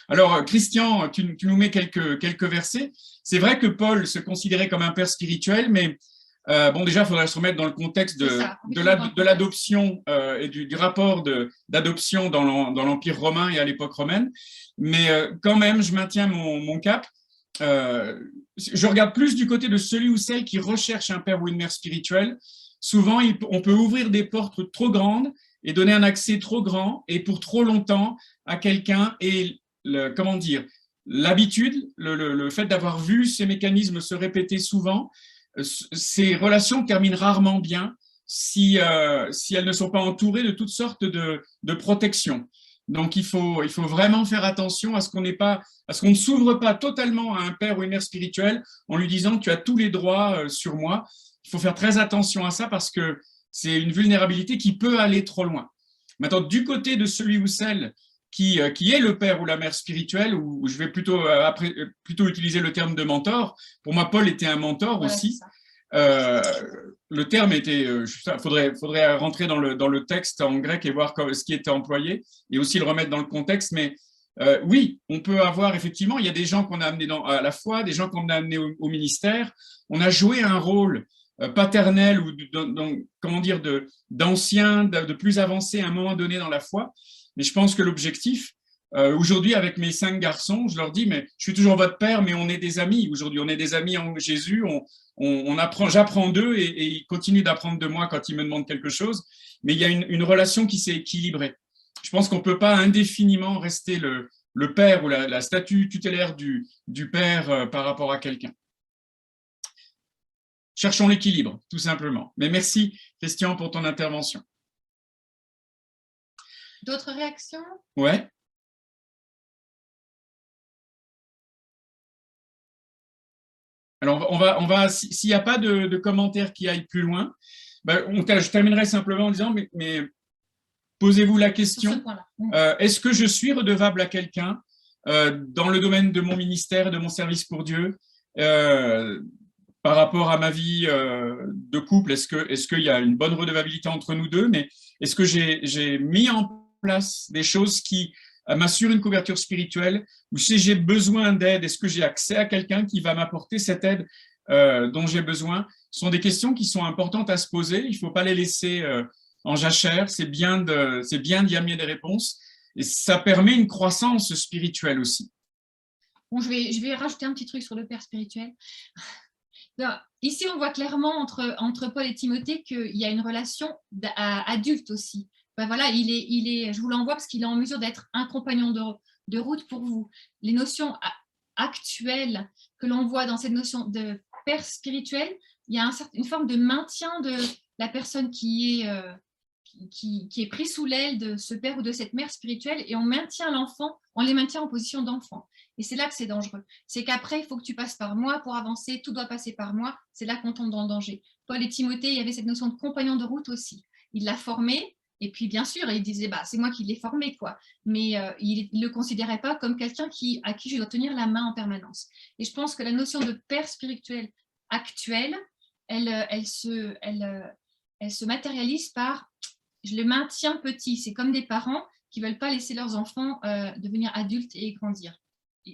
Alors Christian, tu nous mets quelques versets. C'est vrai que Paul se considérait comme un père spirituel, mais bon, déjà, il faudrait se remettre dans le contexte de l'adoption et du rapport d'adoption dans l'Empire romain et à l'époque romaine. Mais quand même, je maintiens mon cap. Je regarde plus du côté de celui ou celle qui recherche un père ou une mère spirituelle. Souvent, on peut ouvrir des portes trop grandes et donner un accès trop grand et pour trop longtemps à quelqu'un et comment dire, l'habitude, le fait d'avoir vu ces mécanismes se répéter souvent. Ces relations terminent rarement bien si elles ne sont pas entourées de toutes sortes de protections. Donc, il faut vraiment faire attention à ce qu'on ne s'ouvre pas totalement à un père ou une mère spirituelle en lui disant « tu as tous les droits sur moi ». Il faut faire très attention à ça parce que c'est une vulnérabilité qui peut aller trop loin. Maintenant, du côté de celui ou celle qui est le père ou la mère spirituelle, ou je vais plutôt utiliser le terme de mentor. Pour moi, Paul était un mentor aussi. Le terme était, faudrait rentrer dans le texte en grec et voir ce qui était employé et aussi le remettre dans le contexte. Mais oui, on peut avoir effectivement, il y a des gens qu'on a amenés à la foi, des gens qu'on a amenés au ministère. On a joué un rôle paternel ou comment dire d'ancien, de plus avancé à un moment donné dans la foi. Mais je pense que l'objectif, aujourd'hui, avec mes 5 garçons, je leur dis, mais je suis toujours votre père, mais on est des amis. Aujourd'hui, on est des amis en Jésus. J'apprends d'eux et ils continuent d'apprendre de moi quand ils me demandent quelque chose. Mais il y a une relation qui s'est équilibrée. Je pense qu'on ne peut pas indéfiniment rester le père ou la statue tutélaire du père par rapport à quelqu'un. Cherchons l'équilibre, tout simplement. Mais merci, Christian, pour ton intervention. D'autres réactions? Ouais. Alors, on va s'il n'y a pas de commentaires qui aillent plus loin, je terminerai simplement en disant, mais posez-vous la question, est-ce que je suis redevable à quelqu'un dans le domaine de mon ministère, de mon service pour Dieu, par rapport à ma vie de couple? Est-ce qu'il y a une bonne redevabilité entre nous deux? Mais est-ce que j'ai mis en place des choses qui m'assurent une couverture spirituelle, ou si j'ai besoin d'aide, est-ce que j'ai accès à quelqu'un qui va m'apporter cette aide dont j'ai besoin? Ce sont des questions qui sont importantes à se poser, il ne faut pas les laisser en jachère, c'est bien d'y amener des réponses, et ça permet une croissance spirituelle aussi. Bon, je vais rajouter un petit truc sur le père spirituel. Alors, ici, on voit clairement entre Paul et Timothée qu'il y a une relation adulte aussi. Voilà, je vous l'envoie parce qu'il est en mesure d'être un compagnon de route pour vous. Les notions actuel que l'on voit dans cette notion de père spirituel, il y a une forme de maintien de la personne qui est pris sous l'aile de ce père ou de cette mère spirituelle, et on maintient l'enfant, on les maintient en position d'enfant. Et c'est là que c'est dangereux. C'est qu'après, il faut que tu passes par moi pour avancer, tout doit passer par moi. C'est là qu'on tombe dans le danger. Paul et Timothée, il y avait cette notion de compagnon de route aussi. Il l'a formé, et puis bien sûr, il disait, bah, c'est moi qui l'ai formé, quoi. Mais il ne le considérait pas comme quelqu'un à qui je dois tenir la main en permanence. Et je pense que la notion de père spirituel actuel, elle se matérialise par je le maintiens petit. C'est comme des parents qui ne veulent pas laisser leurs enfants devenir adultes et grandir.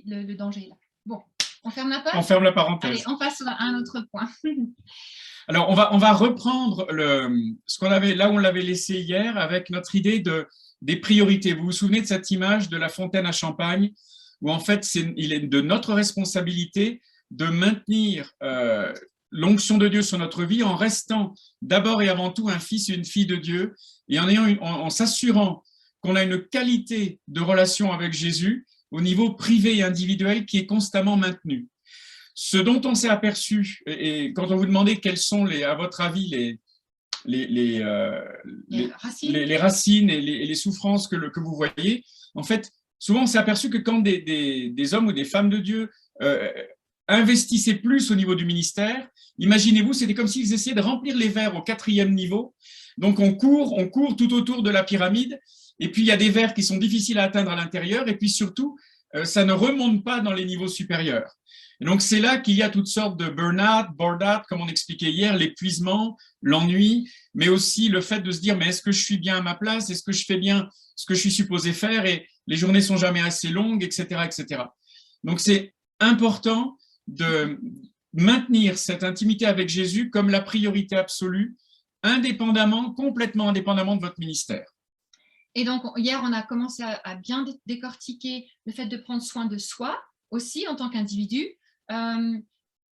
Le danger est là. Bon, on ferme la page. On ferme la parenthèse. Allez, on passe à un autre point. Alors, on va reprendre ce qu'on avait là où on l'avait laissé hier avec notre idée des priorités. Vous vous souvenez de cette image de la fontaine à champagne où en fait, il est de notre responsabilité de maintenir l'onction de Dieu sur notre vie en restant d'abord et avant tout un fils et une fille de Dieu et en s'assurant qu'on a une qualité de relation avec Jésus au niveau privé et individuel qui est constamment maintenue. Ce dont on s'est aperçu, et quand on vous demandait quelles sont, à votre avis, les racines et les souffrances que vous voyez, en fait, souvent on s'est aperçu que quand des hommes ou des femmes de Dieu investissaient plus au niveau du ministère, imaginez-vous, c'était comme s'ils essayaient de remplir les verres au 4e niveau. Donc on court tout autour de la pyramide, et puis il y a des verres qui sont difficiles à atteindre à l'intérieur, et puis surtout, ça ne remonte pas dans les niveaux supérieurs. Et donc c'est là qu'il y a toutes sortes de burn-out, board-out, comme on expliquait hier, l'épuisement, l'ennui, mais aussi le fait de se dire, mais est-ce que je suis bien à ma place? Est-ce que je fais bien ce que je suis supposé faire? Et les journées sont jamais assez longues, etc., etc. Donc c'est important de maintenir cette intimité avec Jésus comme la priorité absolue, complètement indépendamment de votre ministère. Et donc, hier, on a commencé à bien décortiquer le fait de prendre soin de soi aussi en tant qu'individu.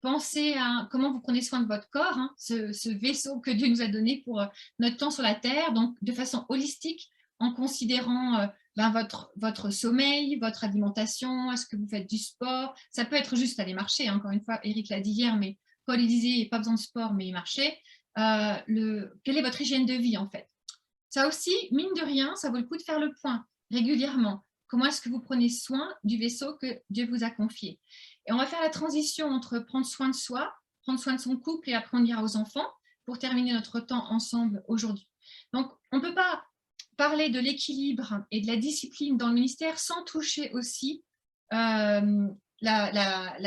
Pensez à comment vous prenez soin de votre corps, hein, ce vaisseau que Dieu nous a donné pour notre temps sur la terre, donc de façon holistique, en considérant votre sommeil, votre alimentation, est-ce que vous faites du sport? Ça peut être juste aller marcher, hein, encore une fois, Eric l'a dit hier, mais Paul il disait pas besoin de sport, mais marcher. Quelle est votre hygiène de vie en fait? Ça aussi, mine de rien, ça vaut le coup de faire le point régulièrement. Comment est-ce que vous prenez soin du vaisseau que Dieu vous a confié? Et on va faire la transition entre prendre soin de soi, prendre soin de son couple et après on ira aux enfants pour terminer notre temps ensemble aujourd'hui. Donc, on ne peut pas parler de l'équilibre et de la discipline dans le ministère sans toucher aussi la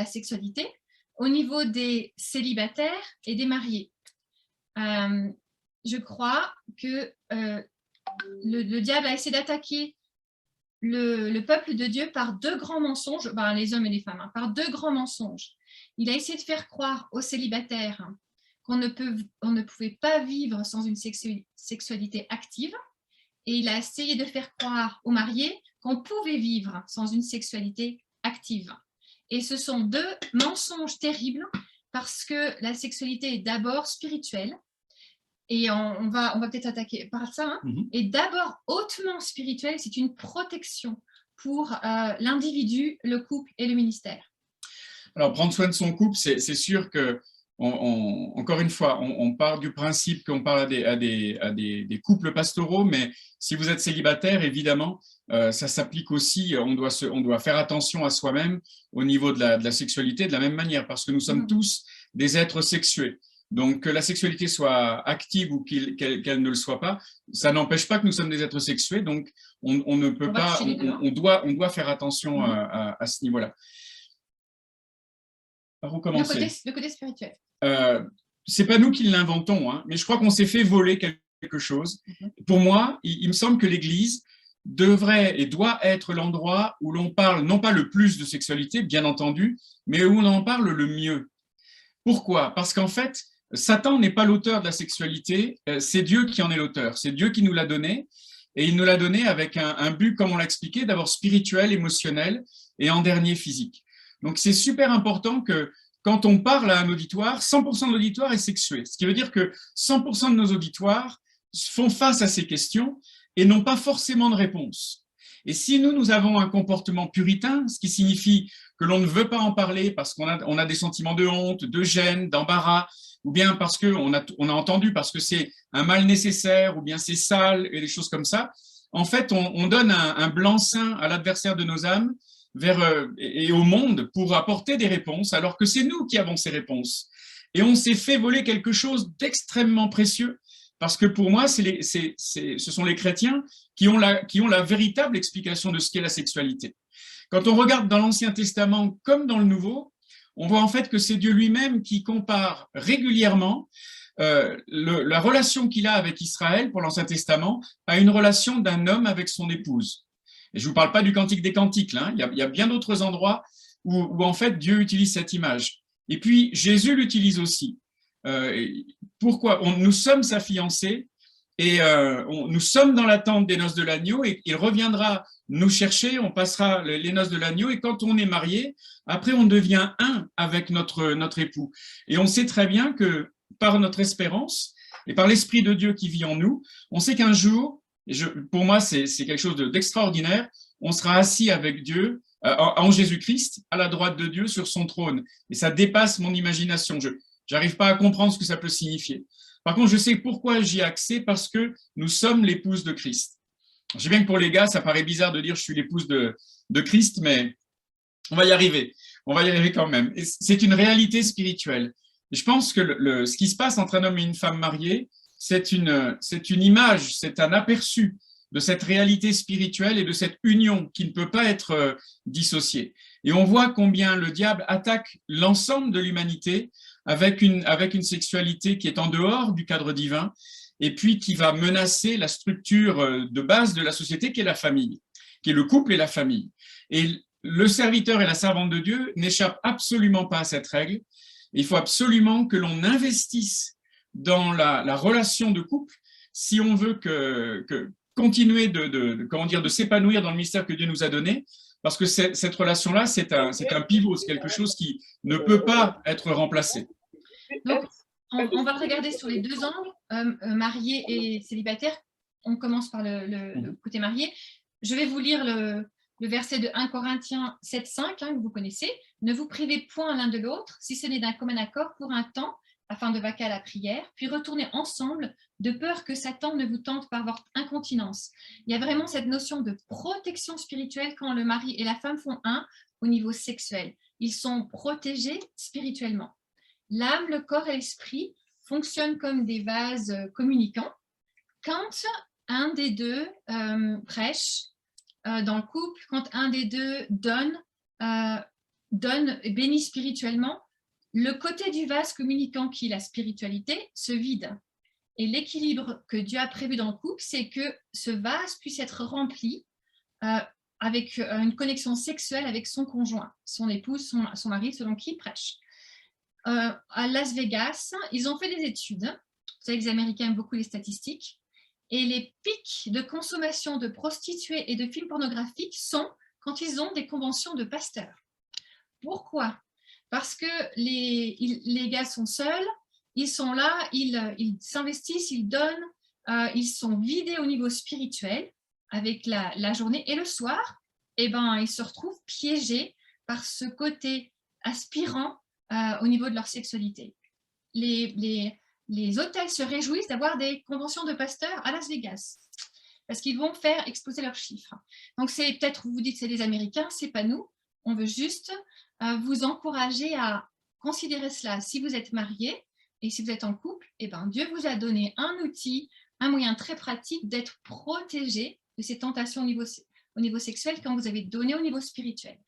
sexualité au niveau des célibataires et des mariés. Je crois que le diable a essayé d'attaquer le peuple de Dieu par 2 grands mensonges, les hommes et les femmes, par 2 grands mensonges. Il a essayé de faire croire aux célibataires qu'on ne pouvait pas vivre sans une sexualité active, et il a essayé de faire croire aux mariés qu'on pouvait vivre sans une sexualité active. Et ce sont 2 mensonges terribles parce que la sexualité est d'abord spirituelle, et on va peut-être attaquer par ça, hein, et d'abord hautement spirituelle, c'est une protection pour l'individu, le couple et le ministère. Alors, prendre soin de son couple, c'est sûr que, encore une fois, on part du principe qu'on parle à des couples pastoraux, mais si vous êtes célibataire, évidemment, ça s'applique aussi, on doit faire attention à soi-même au niveau de la sexualité de la même manière, parce que nous sommes tous des êtres sexués. Donc, que la sexualité soit active ou qu'elle ne le soit pas, ça n'empêche pas que nous sommes des êtres sexués, donc on ne peut pas, on doit faire attention à ce niveau-là. Par où commencer? Le côté spirituel. C'est pas nous qui l'inventons, hein, mais je crois qu'on s'est fait voler quelque chose. Pour moi, il me semble que l'Église devrait et doit être l'endroit où l'on parle, non pas le plus de sexualité, bien entendu, mais où on en parle le mieux. Pourquoi? Parce qu'en fait, Satan n'est pas l'auteur de la sexualité, c'est Dieu qui en est l'auteur, c'est Dieu qui nous l'a donné, et il nous l'a donné avec un but, comme on l'a expliqué, d'abord spirituel, émotionnel, et en dernier physique. Donc c'est super important que quand on parle à un auditoire, 100% de l'auditoire est sexué, ce qui veut dire que 100% de nos auditoires font face à ces questions et n'ont pas forcément de réponse. Et si nous avons un comportement puritain, ce qui signifie que l'on ne veut pas en parler parce qu'on a des sentiments de honte, de gêne, d'embarras, ou bien parce qu'on a entendu, parce que c'est un mal nécessaire, ou bien c'est sale, et des choses comme ça, en fait, on donne un blanc-seing à l'adversaire de nos âmes et au monde pour apporter des réponses, alors que c'est nous qui avons ces réponses. Et on s'est fait voler quelque chose d'extrêmement précieux, parce que pour moi, ce sont les chrétiens qui ont la véritable explication de ce qu'est la sexualité. Quand on regarde dans l'Ancien Testament comme dans le Nouveau, on voit en fait que c'est Dieu lui-même qui compare régulièrement la relation qu'il a avec Israël pour l'Ancien Testament à une relation d'un homme avec son épouse. Et je ne vous parle pas du Cantique des Cantiques, là, il y a bien d'autres endroits où en fait Dieu utilise cette image. Et puis Jésus l'utilise aussi. Pourquoi? Nous sommes sa fiancée et nous sommes dans l'attente des noces de l'agneau et il reviendra nous chercher, on passera les noces de l'agneau et quand on est marié, après on devient un avec notre époux. Et on sait très bien que par notre espérance et par l'Esprit de Dieu qui vit en nous, on sait qu'un jour, pour moi c'est quelque chose d'extraordinaire, on sera assis avec Dieu en Jésus-Christ, à la droite de Dieu sur son trône. Et ça dépasse mon imagination. Je n'arrive pas à comprendre ce que ça peut signifier. Par contre, je sais pourquoi j'y ai accès, parce que nous sommes l'épouse de Christ. Je sais bien que pour les gars, ça paraît bizarre de dire je suis l'épouse de Christ, mais on va y arriver. On va y arriver quand même. C'est une réalité spirituelle. Et je pense que ce qui se passe entre un homme et une femme mariés, c'est une image, c'est un aperçu de cette réalité spirituelle et de cette union qui ne peut pas être dissociée. Et on voit combien le diable attaque l'ensemble de l'humanité avec une sexualité qui est en dehors du cadre divin et puis qui va menacer la structure de base de la société qui est la famille, qui est le couple et la famille. Et le serviteur et la servante de Dieu n'échappent absolument pas à cette règle. Il faut absolument que l'on investisse dans la relation de couple si on veut continuer de s'épanouir dans le mystère que Dieu nous a donné, parce que cette relation-là, c'est un pivot, c'est quelque chose qui ne peut pas être remplacé. Donc, on va regarder sur les deux angles, marié et célibataire. On commence par le côté marié. Je vais vous lire le verset de 1 Corinthiens 7,5, que vous connaissez. « Ne vous privez point l'un de l'autre, si ce n'est d'un commun accord pour un temps, afin de vaquer à la prière, puis retournez ensemble, de peur que Satan ne vous tente par votre incontinence. » Il y a vraiment cette notion de protection spirituelle quand le mari et la femme font un au niveau sexuel. Ils sont protégés spirituellement. L'âme, le corps et l'esprit fonctionnent comme des vases communicants. Quand un des deux prêche dans le couple, quand un des deux donne et bénit spirituellement, le côté du vase communicant qui est la spiritualité se vide. Et l'équilibre que Dieu a prévu dans le couple, c'est que ce vase puisse être rempli avec une connexion sexuelle avec son conjoint, son épouse, son mari, selon qui il prêche. À Las Vegas, ils ont fait des études. Vous savez que les Américains aiment beaucoup les statistiques. Et les pics de consommation de prostituées et de films pornographiques sont quand ils ont des conventions de pasteurs. Pourquoi ? Parce que les gars sont seuls, ils sont là, ils s'investissent, ils donnent, ils sont vidés au niveau spirituel avec la journée. Et le soir, ils se retrouvent piégés par ce côté aspirant au niveau de leur sexualité. Les hôtels se réjouissent d'avoir des conventions de pasteurs à Las Vegas parce qu'ils vont faire exploser leurs chiffres. Donc, c'est peut-être, vous dites que c'est les Américains, c'est pas nous. On veut juste vous encourager à considérer cela. Si vous êtes marié et si vous êtes en couple, Dieu vous a donné un outil, un moyen très pratique d'être protégé de ces tentations au niveau sexuel quand vous avez donné au niveau spirituel.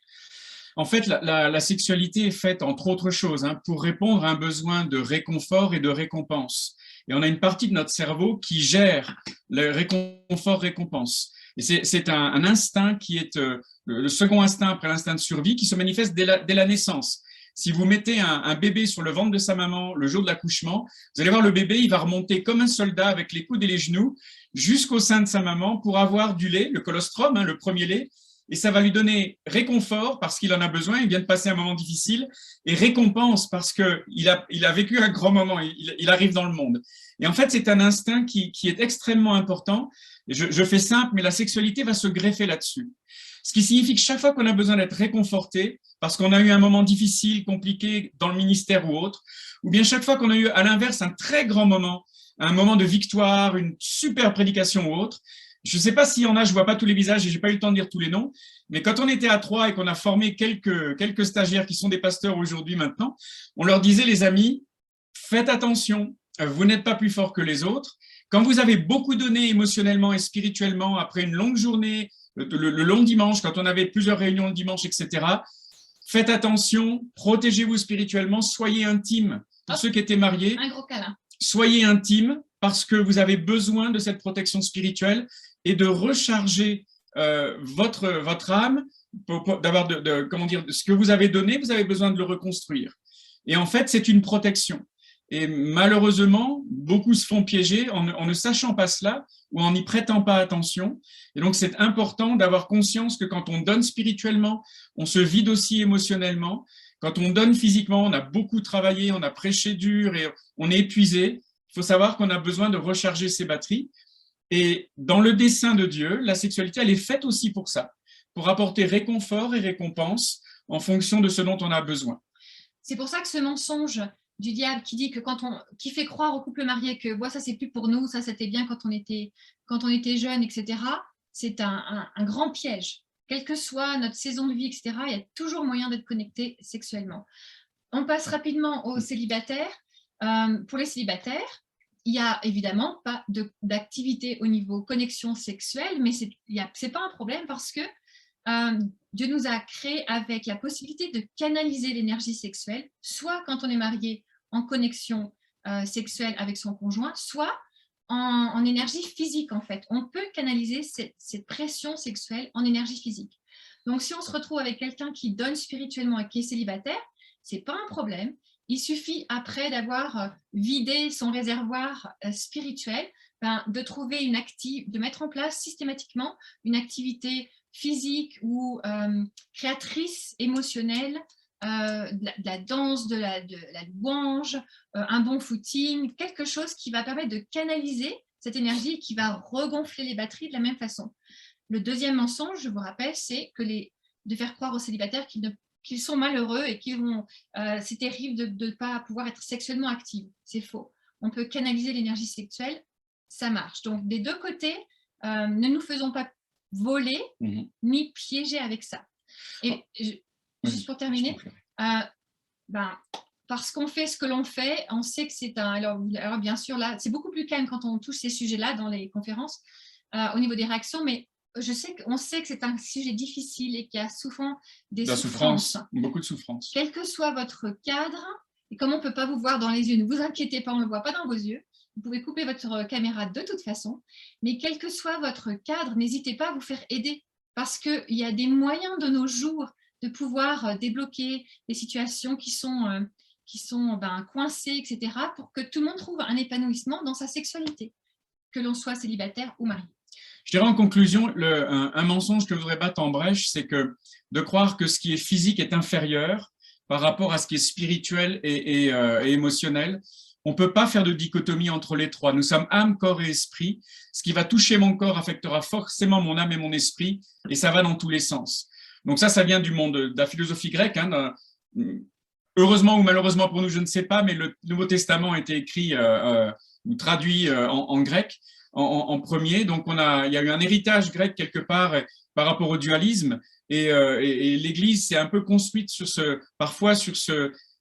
En fait, la sexualité est faite, entre autres choses, pour répondre à un besoin de réconfort et de récompense. Et on a une partie de notre cerveau qui gère le réconfort-récompense. Et c'est un instinct qui est le second instinct après l'instinct de survie qui se manifeste dès la naissance. Si vous mettez un bébé sur le ventre de sa maman le jour de l'accouchement, vous allez voir le bébé, il va remonter comme un soldat avec les coudes et les genoux jusqu'au sein de sa maman pour avoir du lait, le colostrum, le premier lait. et ça va lui donner réconfort parce qu'il en a besoin, il vient de passer un moment difficile, et récompense parce qu'il a vécu un grand moment, il arrive dans le monde. Et en fait, c'est un instinct qui est extrêmement important. Je fais simple, mais la sexualité va se greffer là-dessus. Ce qui signifie que chaque fois qu'on a besoin d'être réconforté, parce qu'on a eu un moment difficile, compliqué dans le ministère ou autre, ou bien chaque fois qu'on a eu à l'inverse un très grand moment, un moment de victoire, une super prédication ou autre. Je ne sais pas s'il y en a, je ne vois pas tous les visages et je n'ai pas eu le temps de dire tous les noms, mais quand on était à Troyes et qu'on a formé quelques stagiaires qui sont des pasteurs aujourd'hui maintenant, on leur disait, les amis, faites attention, vous n'êtes pas plus forts que les autres. Quand vous avez beaucoup donné émotionnellement et spirituellement après une longue journée, le long dimanche, quand on avait plusieurs réunions le dimanche, etc., faites attention, protégez-vous spirituellement, soyez intimes. Pour ceux qui étaient mariés, un gros câlin. Soyez intimes parce que vous avez besoin de cette protection spirituelle et de recharger votre âme, d'avoir comment dire, ce que vous avez donné, vous avez besoin de le reconstruire. Et en fait, c'est une protection. Et malheureusement, beaucoup se font piéger en ne sachant pas cela ou en n'y prêtant pas attention. Et donc, c'est important d'avoir conscience que quand on donne spirituellement, on se vide aussi émotionnellement. Quand on donne physiquement, on a beaucoup travaillé, on a prêché dur et on est épuisé. Il faut savoir qu'on a besoin de recharger ses batteries. Et dans le dessein de Dieu, la sexualité, elle est faite aussi pour ça, pour apporter réconfort et récompense en fonction de ce dont on a besoin. C'est pour ça que ce mensonge du diable qui dit que qui fait croire au couple marié que ça c'est plus pour nous, ça c'était bien quand on était jeune, etc. C'est un grand piège. Quelle que soit notre saison de vie, etc., il y a toujours moyen d'être connecté sexuellement. On passe rapidement aux célibataires. Pour les célibataires, il n'y a évidemment pas d'activité au niveau connexion sexuelle, mais ce n'est pas un problème parce que Dieu nous a créés avec la possibilité de canaliser l'énergie sexuelle, soit quand on est marié en connexion sexuelle avec son conjoint, soit en énergie physique, en fait. On peut canaliser cette pression sexuelle en énergie physique. Donc, si on se retrouve avec quelqu'un qui donne spirituellement et qui est célibataire, ce n'est pas un problème. Il suffit, après d'avoir vidé son réservoir spirituel, de trouver de mettre en place systématiquement une activité physique ou créatrice émotionnelle, de la danse, de la louange, un bon footing, quelque chose qui va permettre de canaliser cette énergie et qui va regonfler les batteries de la même façon. Le deuxième mensonge, je vous rappelle, c'est de faire croire aux célibataires qu'ils sont malheureux et c'est terrible de ne pas pouvoir être sexuellement actifs. C'est faux. On peut canaliser l'énergie sexuelle, ça marche. Donc, des deux côtés, ne nous faisons pas voler ni piéger avec ça. Et juste pour terminer, parce qu'on fait ce que l'on fait, on sait que c'est alors bien sûr, là, c'est beaucoup plus calme quand on touche ces sujets-là dans les conférences au niveau des réactions, mais on sait que c'est un sujet difficile et qu'il y a souvent des souffrances. Beaucoup de souffrances. Quel que soit votre cadre, et comme on ne peut pas vous voir dans les yeux, ne vous inquiétez pas, on ne le voit pas dans vos yeux. Vous pouvez couper votre caméra de toute façon, mais quel que soit votre cadre, n'hésitez pas à vous faire aider parce qu'il y a des moyens de nos jours de pouvoir débloquer des situations qui sont coincées, etc., pour que tout le monde trouve un épanouissement dans sa sexualité, que l'on soit célibataire ou marié. Je dirais en conclusion, un mensonge que je voudrais battre en brèche, c'est que de croire que ce qui est physique est inférieur par rapport à ce qui est spirituel et émotionnel. On ne peut pas faire de dichotomie entre les trois. Nous sommes âme, corps et esprit. Ce qui va toucher mon corps affectera forcément mon âme et mon esprit, et ça va dans tous les sens. Donc ça vient du monde de la philosophie grecque. Heureusement ou malheureusement pour nous, je ne sais pas, mais le Nouveau Testament a été écrit ou traduit en grec en premier. Donc il y a eu un héritage grec quelque part par rapport au dualisme, et l'Église s'est un peu construite parfois sur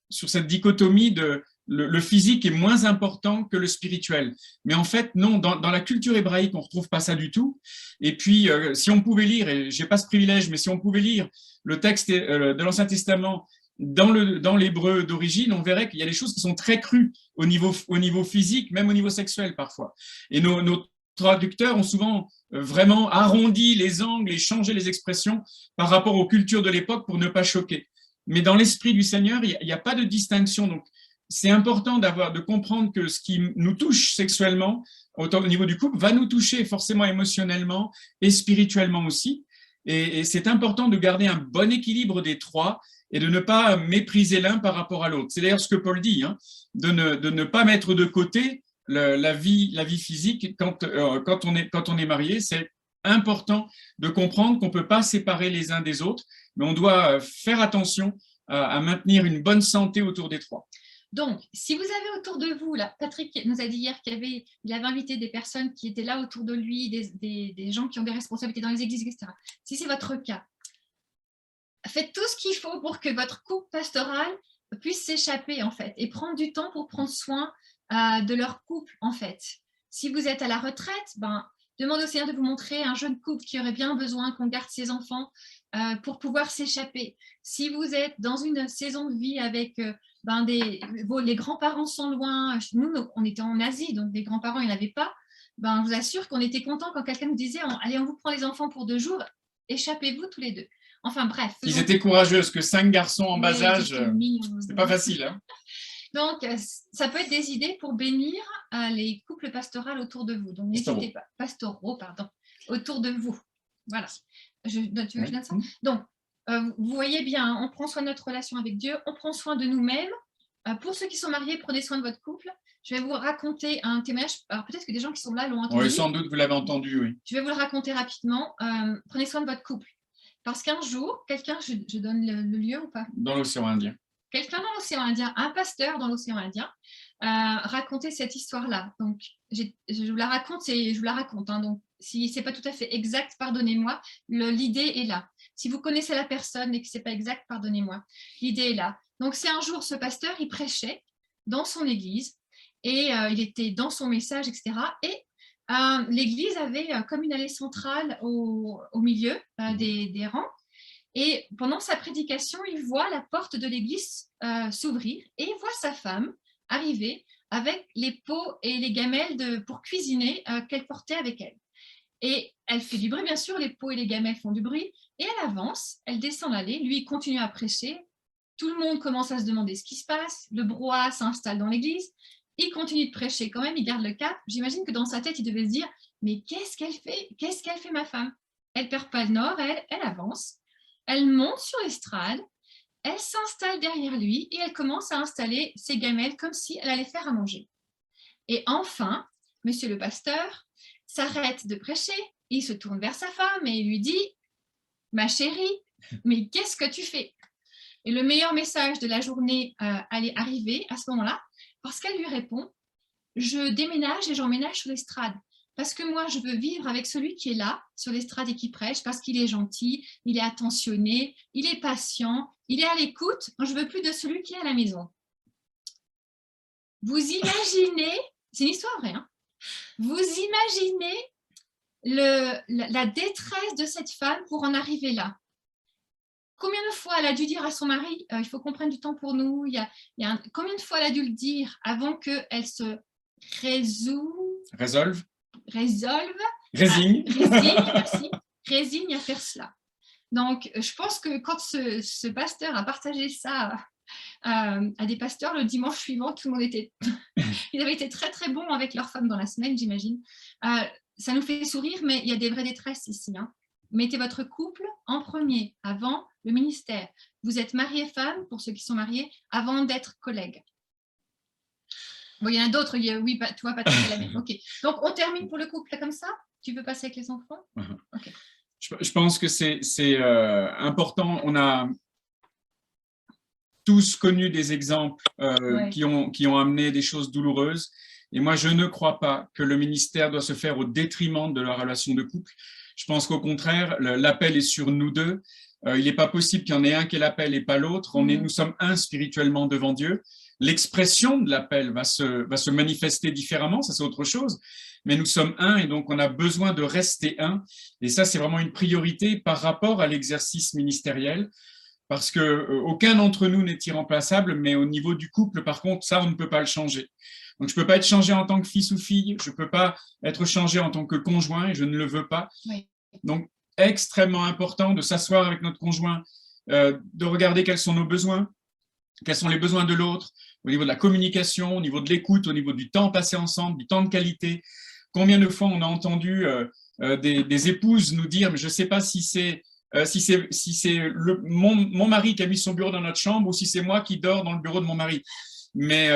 cette dichotomie de le physique est moins important que le spirituel. Mais en fait, non, dans la culture hébraïque, on ne retrouve pas ça du tout. Et puis, si on pouvait lire, et je n'ai pas ce privilège, mais si on pouvait lire le texte de l'Ancien Testament dans l'hébreu d'origine, on verrait qu'il y a des choses qui sont très crues au niveau physique, même au niveau sexuel parfois. Et nos traducteurs ont souvent vraiment arrondi les angles et changé les expressions par rapport aux cultures de l'époque pour ne pas choquer. Mais dans l'esprit du Seigneur, il n'y a pas de distinction. Donc, c'est important de comprendre que ce qui nous touche sexuellement, au niveau du couple, va nous toucher forcément émotionnellement et spirituellement aussi. Et c'est important de garder un bon équilibre des trois et de ne pas mépriser l'un par rapport à l'autre. C'est d'ailleurs ce que Paul dit, hein, de ne pas mettre de côté la vie physique quand on est marié. C'est important de comprendre qu'on ne peut pas séparer les uns des autres, mais on doit faire attention à maintenir une bonne santé autour des trois. Donc, si vous avez autour de vous, là, Patrick nous a dit hier qu'il avait invité des personnes qui étaient là autour de lui, des gens qui ont des responsabilités dans les églises, etc. Si c'est votre cas, faites tout ce qu'il faut pour que votre couple pastoral puisse s'échapper, en fait, et prendre du temps pour prendre soin de leur couple, en fait. Si vous êtes à la retraite, demandez au Seigneur de vous montrer un jeune couple qui aurait bien besoin qu'on garde ses enfants pour pouvoir s'échapper. Si vous êtes dans une saison de vie avec les grands-parents sont loin, nous, on était en Asie, donc les grands-parents, ils n'avaient pas, je vous assure qu'on était contents quand quelqu'un nous disait « Allez, on vous prend les enfants pour 2 jours, échappez-vous tous les 2 ». Enfin bref. Ils étaient courageux, parce que 5 garçons en bas âge, c'était pas facile. Hein. Donc, ça peut être des idées pour bénir les couples pastoraux autour de vous. Donc, n'hésitez pas. Pastoraux, pardon. Autour de vous. Voilà. Tu veux que je donne ça? Donc, vous voyez bien, on prend soin de notre relation avec Dieu, on prend soin de nous-mêmes. Pour ceux qui sont mariés, prenez soin de votre couple. Je vais vous raconter un témoignage. Alors, peut-être que des gens qui sont là l'ont entendu. Oui, sans doute, vous l'avez entendu, oui. Je vais vous le raconter rapidement. Prenez soin de votre couple. Parce qu'un jour, quelqu'un, je donne le lieu ou pas? Dans l'océan Indien. Quelqu'un dans l'océan Indien, un pasteur dans l'océan Indien, racontait cette histoire-là. Donc, je vous la raconte, hein, donc si ce n'est pas tout à fait exact, pardonnez-moi, l'idée est là. Si vous connaissez la personne et que ce n'est pas exact, pardonnez-moi, l'idée est là. Donc, c'est un jour, ce pasteur, il prêchait dans son église et il était dans son message, etc. Et l'église avait comme une allée centrale au milieu des rangs. Et pendant sa prédication, il voit la porte de l'église s'ouvrir et il voit sa femme arriver avec les pots et les gamelles pour cuisiner qu'elle portait avec elle. Et elle fait du bruit, bien sûr, les pots et les gamelles font du bruit. Et elle avance, elle descend l'allée, lui il continue à prêcher. Tout le monde commence à se demander ce qui se passe. Le brouhaha s'installe dans l'église. Il continue de prêcher quand même, il garde le cap. J'imagine que dans sa tête, il devait se dire « Mais qu'est-ce qu'elle fait? Qu'est-ce qu'elle fait, ma femme ?» Elle ne perd pas le nord, elle avance. Elle monte sur l'estrade, elle s'installe derrière lui et elle commence à installer ses gamelles comme si elle allait faire à manger. Et enfin, monsieur le pasteur s'arrête de prêcher, il se tourne vers sa femme et il lui dit « Ma chérie, mais qu'est-ce que tu fais ?» Et le meilleur message de la journée allait arriver à ce moment-là, parce qu'elle lui répond « Je déménage et j'emménage sur l'estrade. Parce que moi, je veux vivre avec celui qui est là, sur l'estrade et qui prêche, parce qu'il est gentil, il est attentionné, il est patient, il est à l'écoute. Moi, je ne veux plus de celui qui est à la maison. » Vous imaginez, c'est une histoire vraie, hein, vous imaginez la détresse de cette femme pour en arriver là. Combien de fois elle a dû dire à son mari, il faut qu'on prenne du temps pour nous, combien de fois elle a dû le dire avant qu'elle se résigne à faire cela. Donc, je pense que quand ce pasteur a partagé ça à des pasteurs le dimanche suivant, tout le monde ils avaient été très très bons avec leurs femmes dans la semaine, j'imagine. Ça nous fait sourire, mais il y a des vraies détresses ici. Hein. Mettez votre couple en premier, avant le ministère. Vous êtes mari et femme, pour ceux qui sont mariés, avant d'être collègues. Bon, il y en a d'autres, oui, tu vois, Patrick, c'est la même. Ok. Donc, on termine pour le couple comme ça? Tu veux passer avec les enfants? Okay. Je pense que c'est important. On a tous connu des exemples qui ont amené des choses douloureuses. Et moi, je ne crois pas que le ministère doit se faire au détriment de la relation de couple. Je pense qu'au contraire, l'appel est sur nous deux. Il n'est pas possible qu'il y en ait un qui ait l'appel et pas l'autre. Nous sommes un spirituellement devant Dieu. L'expression de l'appel va se manifester différemment, ça c'est autre chose. Mais nous sommes un et donc on a besoin de rester un. Et ça, c'est vraiment une priorité par rapport à l'exercice ministériel. Parce qu'aucun d'entre nous n'est irremplaçable, mais au niveau du couple, par contre, ça, on ne peut pas le changer. Donc, je ne peux pas être changé en tant que fils ou fille, je ne peux pas être changé en tant que conjoint, et je ne le veux pas. Oui. Donc, extrêmement important de s'asseoir avec notre conjoint, de regarder quels sont nos besoins, quels sont les besoins de l'autre, au niveau de la communication, au niveau de l'écoute, au niveau du temps passé ensemble, du temps de qualité. Combien de fois on a entendu des épouses nous dire « mais je ne sais pas si c'est si c'est mon mari qui a mis son bureau dans notre chambre ou si c'est moi qui dors dans le bureau de mon mari. Mais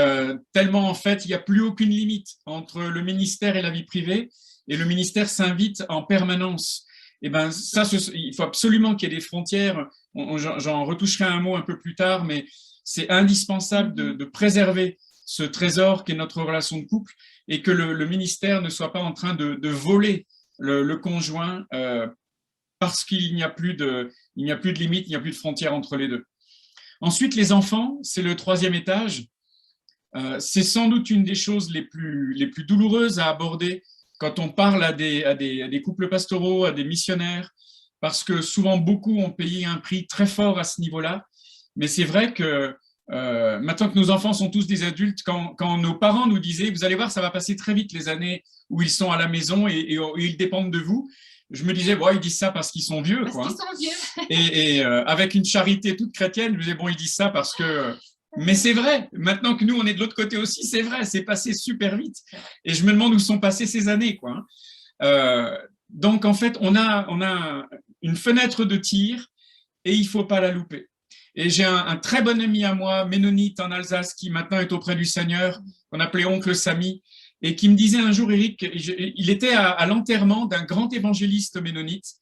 tellement, en fait, il n'y a plus aucune limite entre le ministère et la vie privée, et le ministère s'invite en permanence. Et ben ça, il faut absolument qu'il y ait des frontières. J'en retoucherai un mot un peu plus tard, mais c'est indispensable de préserver ce trésor qu'est notre relation de couple et que le ministère ne soit pas en train de voler le conjoint parce qu'il n'y a plus de limite, il n'y a plus de frontières entre les deux. Ensuite, les enfants, c'est le troisième étage. C'est sans doute une des choses les plus douloureuses à aborder quand on parle à des couples pastoraux, à des missionnaires, parce que souvent beaucoup ont payé un prix très fort à ce niveau-là. Mais c'est vrai que maintenant que nos enfants sont tous des adultes, quand nos parents nous disaient « vous allez voir, ça va passer très vite les années où ils sont à la maison et ils dépendent de vous », je me disais, bon, ils disent ça parce qu'ils sont vieux. Parce qu'ils sont vieux. Et avec une charité toute chrétienne, je me disais, bon, ils disent ça parce que… Mais c'est vrai, maintenant que nous, on est de l'autre côté aussi, c'est vrai, c'est passé super vite. Et je me demande où sont passées ces années, quoi. Donc, en fait, on a une fenêtre de tir et il ne faut pas la louper. Et j'ai un très bon ami à moi, ménonite en Alsace, qui maintenant est auprès du Seigneur, qu'on appelait oncle Samy, et qui me disait un jour, Eric, il était à l'enterrement d'un grand évangéliste ménonite,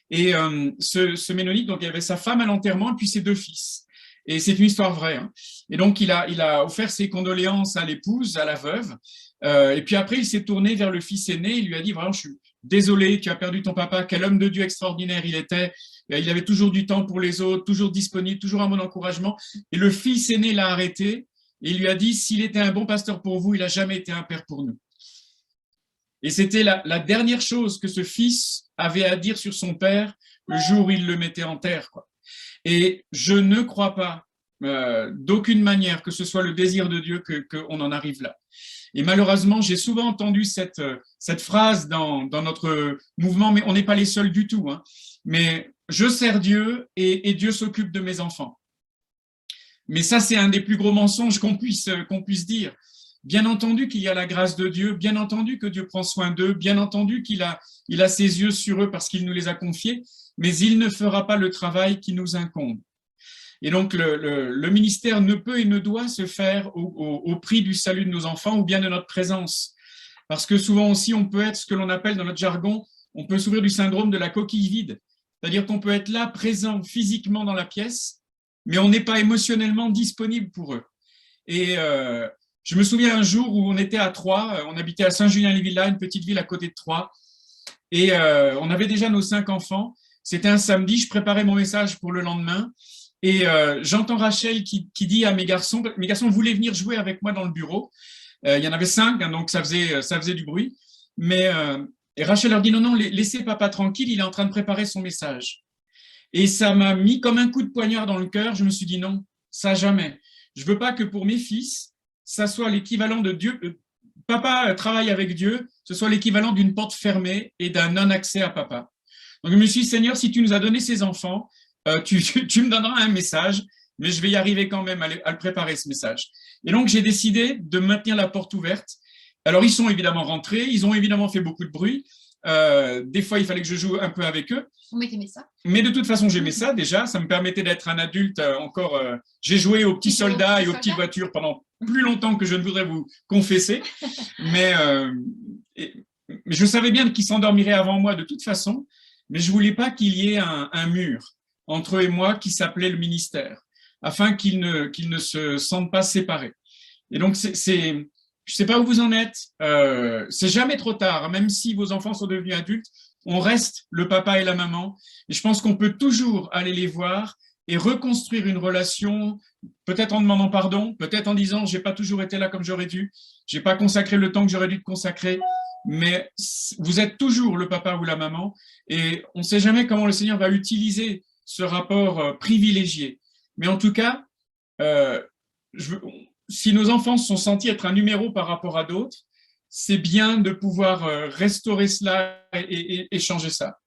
et ce ménonite, donc il avait sa femme à l'enterrement, et puis ses deux fils. Et c'est une histoire vraie. Hein. Et donc, il a offert ses condoléances à l'épouse, à la veuve, et puis après, il s'est tourné vers le fils aîné, il lui a dit, vraiment, je suis désolé, tu as perdu ton papa, quel homme de Dieu extraordinaire il était, il avait toujours du temps pour les autres, toujours disponible, toujours un bon encouragement, et le fils aîné l'a arrêté, et il lui a dit, s'il était un bon pasteur pour vous, il n'a jamais été un père pour nous. Et c'était la dernière chose que ce fils avait à dire sur son père le jour où il le mettait en terre, quoi. Et je ne crois pas d'aucune manière que ce soit le désir de Dieu qu'on en arrive là. Et malheureusement, j'ai souvent entendu cette phrase dans notre mouvement, mais on n'est pas les seuls du tout. Hein. Mais je sers Dieu et Dieu s'occupe de mes enfants. Mais ça, c'est un des plus gros mensonges qu'on puisse dire. Bien entendu qu'il y a la grâce de Dieu, bien entendu que Dieu prend soin d'eux, bien entendu qu'il a ses yeux sur eux parce qu'il nous les a confiés, mais il ne fera pas le travail qui nous incombe. Et donc, le ministère ne peut et ne doit se faire au prix du salut de nos enfants ou bien de notre présence. Parce que souvent aussi, on peut être ce que l'on appelle dans notre jargon, on peut souffrir du syndrome de la coquille vide. C'est-à-dire qu'on peut être là, présent physiquement dans la pièce, mais on n'est pas émotionnellement disponible pour eux. Et je me souviens un jour où on était à Troyes, on habitait à Saint-Julien-les-Villas, une petite ville à côté de Troyes, et on avait déjà nos 5 enfants. C'était un samedi, je préparais mon message pour le lendemain, et j'entends Rachel qui dit à mes garçons, vous voulez venir jouer avec moi dans le bureau. Il y en avait 5, hein, donc ça faisait du bruit. Mais et Rachel leur dit, non, laissez papa tranquille, il est en train de préparer son message. Et ça m'a mis comme un coup de poignard dans le cœur. Je me suis dit non, ça jamais. Je veux pas que pour mes fils, ça soit l'équivalent de Dieu. Papa travaille avec Dieu, ce soit l'équivalent d'une porte fermée et d'un non-accès à papa. Donc je me suis dit, Seigneur, si tu nous as donné ces enfants, tu me donneras un message, mais je vais y arriver quand même à le préparer, ce message. Et donc j'ai décidé de maintenir la porte ouverte. Alors ils sont évidemment rentrés, ils ont évidemment fait beaucoup de bruit. Des fois, il fallait que je joue un peu avec eux. Mais de toute façon, j'aimais ça déjà. Ça me permettait d'être un adulte encore. J'ai joué aux petits soldats et aux petites voitures pendant plus longtemps que je ne voudrais vous confesser. Mais je savais bien qu'ils s'endormiraient avant moi de toute façon. Mais je ne voulais pas qu'il y ait un mur entre eux et moi qui s'appelait le ministère, afin qu'ils ne se sentent pas séparés. Et donc, je ne sais pas où vous en êtes, c'est jamais trop tard, même si vos enfants sont devenus adultes, on reste le papa et la maman, et je pense qu'on peut toujours aller les voir et reconstruire une relation, peut-être en demandant pardon, peut-être en disant « j'ai pas toujours été là comme j'aurais dû, j'ai pas consacré le temps que j'aurais dû te consacrer », mais vous êtes toujours le papa ou la maman, et on ne sait jamais comment le Seigneur va utiliser ce rapport privilégié. Mais en tout cas, si nos enfants se sont sentis être un numéro par rapport à d'autres, c'est bien de pouvoir restaurer cela et changer ça.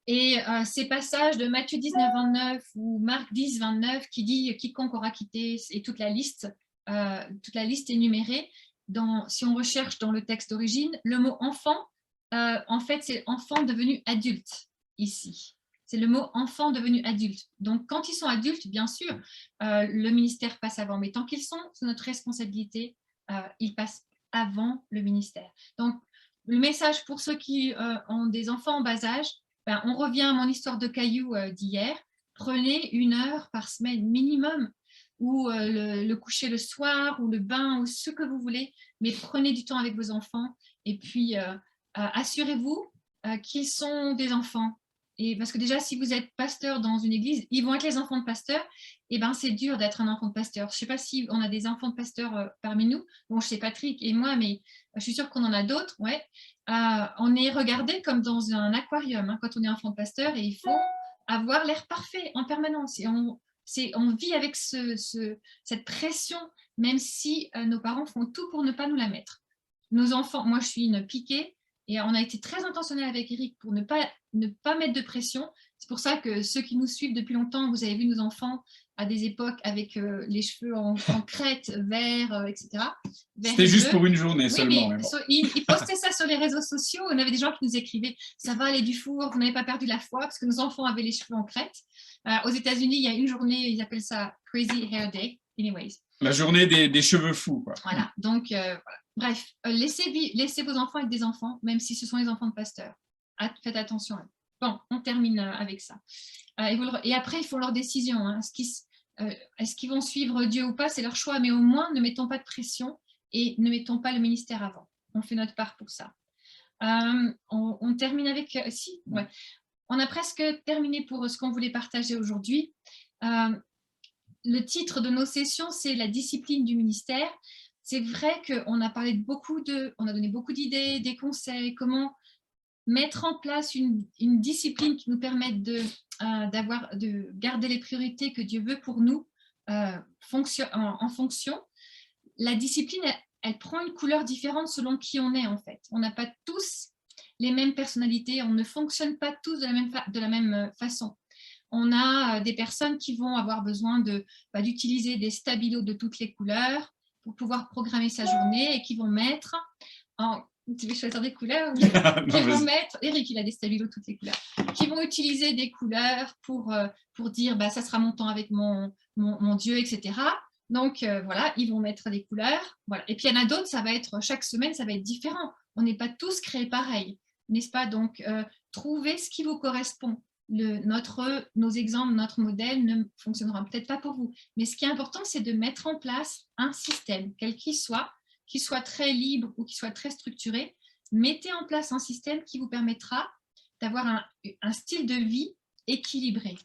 Et ces passages de Matthieu 19, 29 ou Marc 10, 29 qui dit « quiconque aura quitté » et toute la liste énumérée, si on recherche dans le texte d'origine, le mot « enfant », en fait, c'est « enfant devenu adulte » ici. c'est le mot enfant devenu adulte. Donc, quand ils sont adultes, bien sûr, le ministère passe avant, mais tant qu'ils sont sous notre responsabilité, ils passent avant le ministère. Donc, le message pour ceux qui ont des enfants en bas âge, ben, on revient à mon histoire de caillou d'hier. Prenez 1 heure par semaine minimum, ou le coucher le soir, ou le bain, ou ce que vous voulez, mais prenez du temps avec vos enfants, et puis assurez-vous qu'ils sont des enfants. Et parce que déjà, si vous êtes pasteur dans une église, ils vont être les enfants de pasteur, et ben c'est dur d'être un enfant de pasteur. Je ne sais pas si on a des enfants de pasteur parmi nous. Bon, je sais Patrick et moi, mais je suis sûre qu'on en a d'autres. Ouais. On est regardé comme dans un aquarium hein, quand on est enfant de pasteur, et il faut avoir l'air parfait en permanence. Et on vit avec cette pression, même si nos parents font tout pour ne pas nous la mettre. Nos enfants, moi je suis une piquée, et on a été très intentionnel avec Eric pour ne pas mettre de pression. C'est pour ça que ceux qui nous suivent depuis longtemps, vous avez vu nos enfants à des époques avec les cheveux en crête, vert, etc. C'était juste pour une journée seulement. Mais bon. Ils postaient ça sur les réseaux sociaux. On avait des gens qui nous écrivaient « Ça va aller du four, vous n'avez pas perdu la foi » parce que nos enfants avaient les cheveux en crête. Aux États-Unis, il y a une journée, ils appellent ça « Crazy Hair Day ». Anyways. La journée des cheveux fous. Quoi. Voilà, donc voilà. Bref, laissez vos enfants être des enfants, même si ce sont les enfants de pasteur. Faites attention. Bon, on termine avec ça. Et après, ils font leur décision. Hein. Est-ce qu'ils vont suivre Dieu ou pas? C'est leur choix, mais au moins, ne mettons pas de pression et ne mettons pas le ministère avant. On fait notre part pour ça. On termine avec... ouais. On a presque terminé pour ce qu'on voulait partager aujourd'hui. Le titre de nos sessions, c'est la discipline du ministère. C'est vrai qu'on a parlé on a donné beaucoup d'idées, des conseils, comment mettre en place une discipline qui nous permette de garder les priorités que Dieu veut pour nous en fonction. La discipline, elle prend une couleur différente selon qui on est en fait. On n'a pas tous les mêmes personnalités, on ne fonctionne pas tous de la même façon. On a des personnes qui vont avoir besoin d'utiliser des stabilos de toutes les couleurs pour pouvoir programmer sa journée et qui vont mettre tu veux choisir des couleurs? Eric, il a des stabilos de toutes les couleurs. Qui vont utiliser des couleurs pour dire ça sera mon temps avec mon Dieu, etc. Donc voilà, ils vont mettre des couleurs. Voilà. Et puis il y en a d'autres, chaque semaine, ça va être différent. On n'est pas tous créés pareil, n'est-ce pas? Donc trouvez ce qui vous correspond. Nos exemples, notre modèle ne fonctionnera peut-être pas pour vous. Mais ce qui est important, c'est de mettre en place un système, quel qu'il soit très libre ou qui soit très structuré. Mettez en place un système qui vous permettra d'avoir un style de vie équilibré.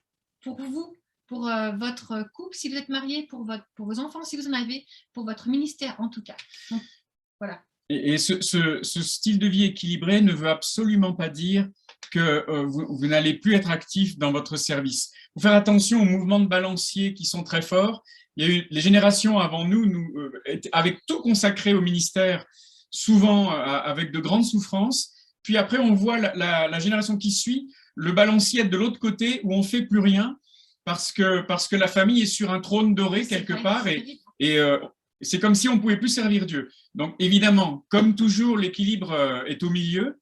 Pour vous, pour votre couple, si vous êtes marié, pour vos enfants, si vous en avez, pour votre ministère en tout cas. Donc, voilà. Et ce style de vie équilibré ne veut absolument pas dire que vous n'allez plus être actif dans votre service. Il faut faire attention aux mouvements de balancier qui sont très forts. Il y a eu les générations avant nous avaient tout consacré au ministère, souvent avec de grandes souffrances. Puis après, on voit la génération qui suit, le balancier être de l'autre côté où on ne fait plus rien parce que la famille est sur un trône doré quelque part et c'est comme si on ne pouvait plus servir Dieu. Donc évidemment, comme toujours, l'équilibre est au milieu.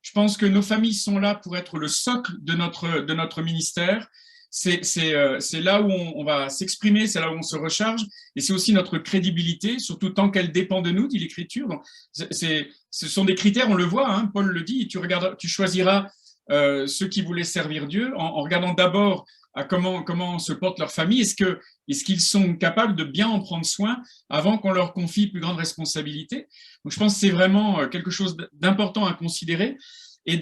Je pense que nos familles sont là pour être le socle de notre ministère. C'est là où on va s'exprimer, c'est là où on se recharge, et c'est aussi notre crédibilité, surtout tant qu'elle dépend de nous, dit l'Écriture. Donc, ce sont des critères, on le voit, hein, Paul le dit, tu choisiras ceux qui voulaient servir Dieu en regardant d'abord à comment se porte leur famille, est-ce qu'ils sont capables de bien en prendre soin avant qu'on leur confie plus grande responsabilité. Donc, je pense que c'est vraiment quelque chose d'important à considérer, et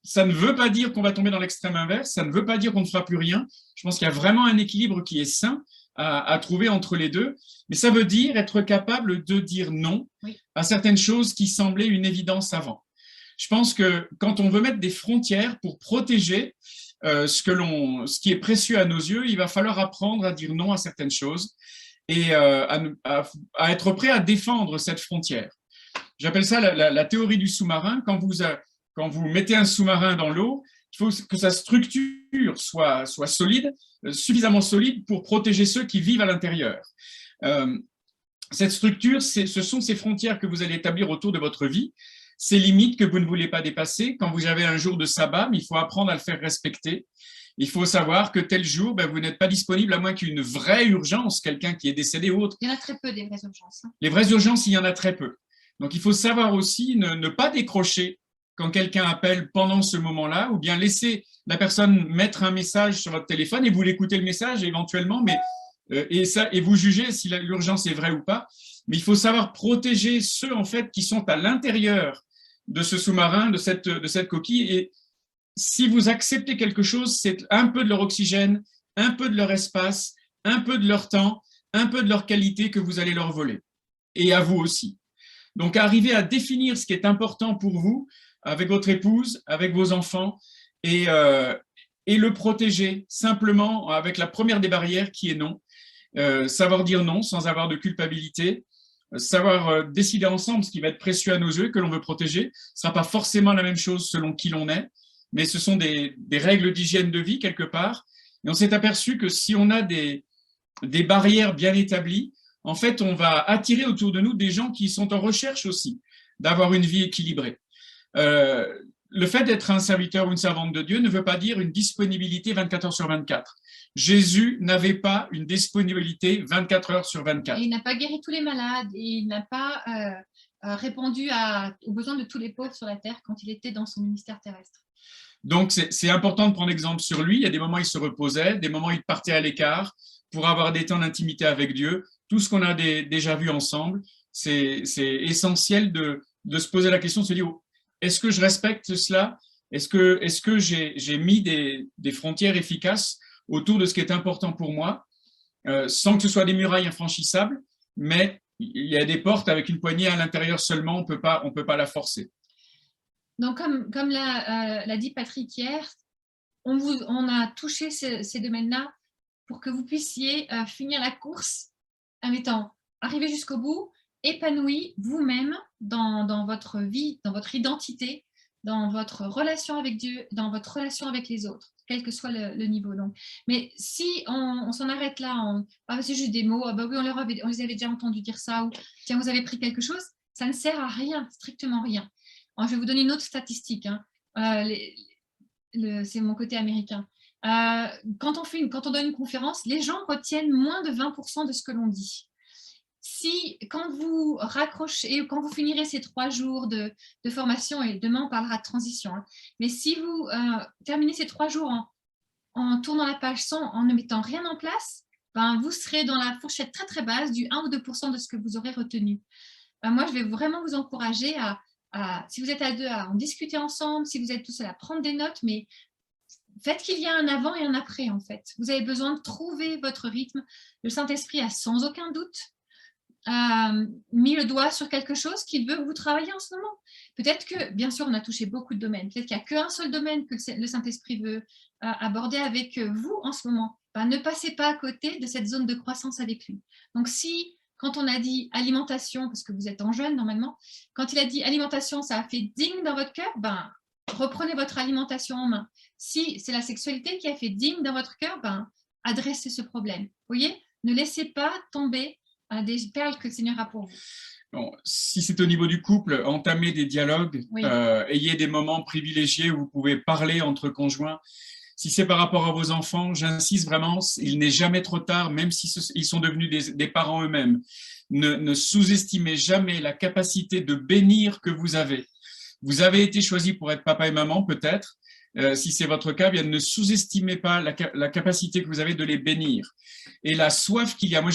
ça ne veut pas dire qu'on va tomber dans l'extrême inverse, ça ne veut pas dire qu'on ne fera plus rien. Je pense qu'il y a vraiment un équilibre qui est sain à trouver entre les deux, mais ça veut dire être capable de dire non à certaines choses qui semblaient une évidence avant. Je pense que quand on veut mettre des frontières pour protéger ce qui est précieux à nos yeux, il va falloir apprendre à dire non à certaines choses et à être prêt à défendre cette frontière. J'appelle ça la théorie du sous-marin. Quand vous mettez un sous-marin dans l'eau, il faut que sa structure soit solide, suffisamment solide pour protéger ceux qui vivent à l'intérieur. Cette structure, ce sont ces frontières que vous allez établir autour de votre vie. ces limites que vous ne voulez pas dépasser. Quand vous avez un jour de sabbat, il faut apprendre à le faire respecter. Il faut savoir que tel jour, vous n'êtes pas disponible à moins qu'il y ait une vraie urgence, quelqu'un qui est décédé ou autre. Il y en a très peu des vraies urgences. Les vraies urgences, il y en a très peu. Donc, il faut savoir aussi ne pas décrocher quand quelqu'un appelle pendant ce moment-là, ou bien laisser la personne mettre un message sur votre téléphone et vous l'écoutez le message éventuellement, mais, et vous jugez si l'urgence est vraie ou pas. Mais il faut savoir protéger ceux en fait qui sont à l'intérieur de ce sous-marin, de cette coquille. Et si vous acceptez quelque chose, c'est un peu de leur oxygène, un peu de leur espace, un peu de leur temps, un peu de leur qualité que vous allez leur voler. Et à vous aussi. Donc, arriver à définir ce qui est important pour vous, avec votre épouse, avec vos enfants, et le protéger simplement avec la première des barrières qui est non. Savoir dire non sans avoir de culpabilité, savoir décider ensemble ce qui va être précieux à nos yeux, que l'on veut protéger. Ce ne sera pas forcément la même chose selon qui l'on est, mais ce sont des règles d'hygiène de vie quelque part. Et on s'est aperçu que si on a des barrières bien établies, en fait, on va attirer autour de nous des gens qui sont en recherche aussi d'avoir une vie équilibrée. Le fait d'être un serviteur ou une servante de Dieu ne veut pas dire une disponibilité 24 heures sur 24. Jésus n'avait pas une disponibilité 24 heures sur 24. Et il n'a pas guéri tous les malades, et il n'a pas répondu aux besoins de tous les pauvres sur la terre quand il était dans son ministère terrestre. Donc, c'est important de prendre exemple sur lui. Il y a des moments où il se reposait, des moments où il partait à l'écart pour avoir des temps d'intimité avec Dieu. Tout ce qu'on a déjà vu ensemble, c'est essentiel de se poser la question, de se dire, est-ce que je respecte cela? Est-ce que j'ai mis des frontières efficaces autour de ce qui est important pour moi, sans que ce soit des murailles infranchissables, mais il y a des portes avec une poignée à l'intérieur seulement, on peut pas la forcer. Donc, comme l'a dit Patrick hier, on a touché ces domaines-là pour que vous puissiez finir la course en étant arrivé jusqu'au bout, épanoui vous-même dans votre vie, dans votre identité, dans votre relation avec Dieu, dans votre relation avec les autres, quel que soit le niveau. Donc. Mais si on s'en arrête là, c'est juste des mots, oui, on les avait déjà entendus dire ça, ou tiens, vous avez pris quelque chose, ça ne sert à rien, strictement rien. Alors, je vais vous donner une autre statistique. C'est mon côté américain. Quand on donne une conférence, les gens retiennent moins de 20% de ce que l'on dit. Quand vous raccrochez, quand vous finirez ces 3 jours de formation, et demain on parlera de transition, mais si vous terminez ces 3 jours en tournant la page 100, en ne mettant rien en place, vous serez dans la fourchette très très basse du 1 ou 2% de ce que vous aurez retenu. Moi, je vais vraiment vous encourager si vous êtes à 2, à en discuter ensemble, si vous êtes tout seul, à prendre des notes, mais faites qu'il y a un avant et un après, en fait. Vous avez besoin de trouver votre rythme. Le Saint-Esprit a sans aucun doute mis le doigt sur quelque chose qu'il veut vous travailler en ce moment. Peut-être que, bien sûr, on a touché beaucoup de domaines. Peut-être qu'il n'y a qu'un seul domaine que le Saint-Esprit veut aborder avec vous en ce moment. Ne passez pas à côté de cette zone de croissance avec lui. Donc, quand on a dit alimentation, parce que vous êtes en jeûne normalement, quand il a dit alimentation, ça a fait ding dans votre cœur, reprenez votre alimentation en main. Si c'est la sexualité qui a fait ding dans votre cœur, adressez ce problème. Vous voyez, ne laissez pas tomber des perles que le Seigneur a pour vous. Bon, si c'est au niveau du couple, entamez des dialogues, oui. Ayez des moments privilégiés où vous pouvez parler entre conjoints. Si c'est par rapport à vos enfants, j'insiste vraiment, il n'est jamais trop tard, même s'ils sont devenus des parents eux-mêmes. Ne sous-estimez jamais la capacité de bénir que vous avez. Vous avez été choisi pour être papa et maman, peut-être. Si c'est votre cas, bien, ne sous-estimez pas la capacité que vous avez de les bénir. Et la soif qu'il y a. Moi,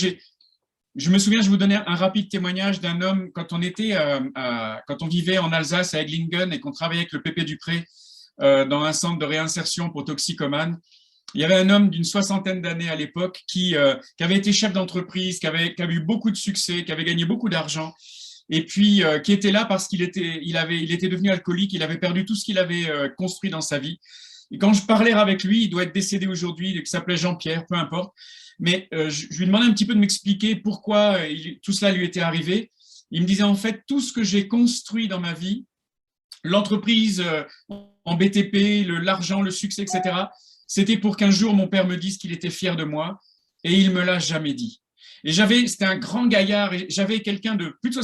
je me souviens, je vous donnais un rapide témoignage d'un homme, quand on vivait en Alsace à Eglingen et qu'on travaillait avec le Pépé Dupré, dans un centre de réinsertion pour toxicomanes. Il y avait un homme d'une 60aine d'années à l'époque qui avait été chef d'entreprise, qui avait eu beaucoup de succès, qui avait gagné beaucoup d'argent, et puis qui était là parce qu'il était devenu alcoolique, il avait perdu tout ce qu'il avait construit dans sa vie. Et quand je parlais avec lui, il doit être décédé aujourd'hui, il s'appelait Jean-Pierre, peu importe, mais je lui demandais un petit peu de m'expliquer pourquoi tout cela lui était arrivé. Il me disait en fait, tout ce que j'ai construit dans ma vie, l'entreprise en BTP, l'argent, le succès, etc., c'était pour qu'un jour mon père me dise qu'il était fier de moi, et il ne me l'a jamais dit. Et c'était un grand gaillard, et j'avais quelqu'un de plus de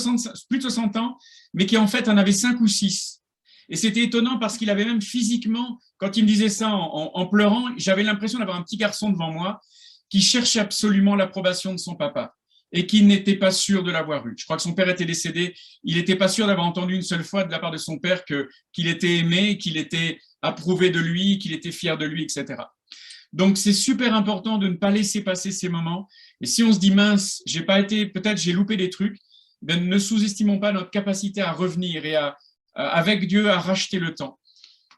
60 ans, mais qui en fait en avait 5 ou 6. Et c'était étonnant parce qu'il avait même physiquement, quand il me disait ça en pleurant, j'avais l'impression d'avoir un petit garçon devant moi qui cherchait absolument l'approbation de son papa et qui n'était pas sûr de l'avoir eu. Je crois que son père était décédé, il n'était pas sûr d'avoir entendu une seule fois de la part de son père qu'il était aimé, qu'il était approuvé de lui, qu'il était fier de lui, etc. Donc, c'est super important de ne pas laisser passer ces moments. Et si on se dit, mince, peut-être j'ai loupé des trucs, ben, ne sous-estimons pas notre capacité à revenir et avec Dieu, à racheter le temps.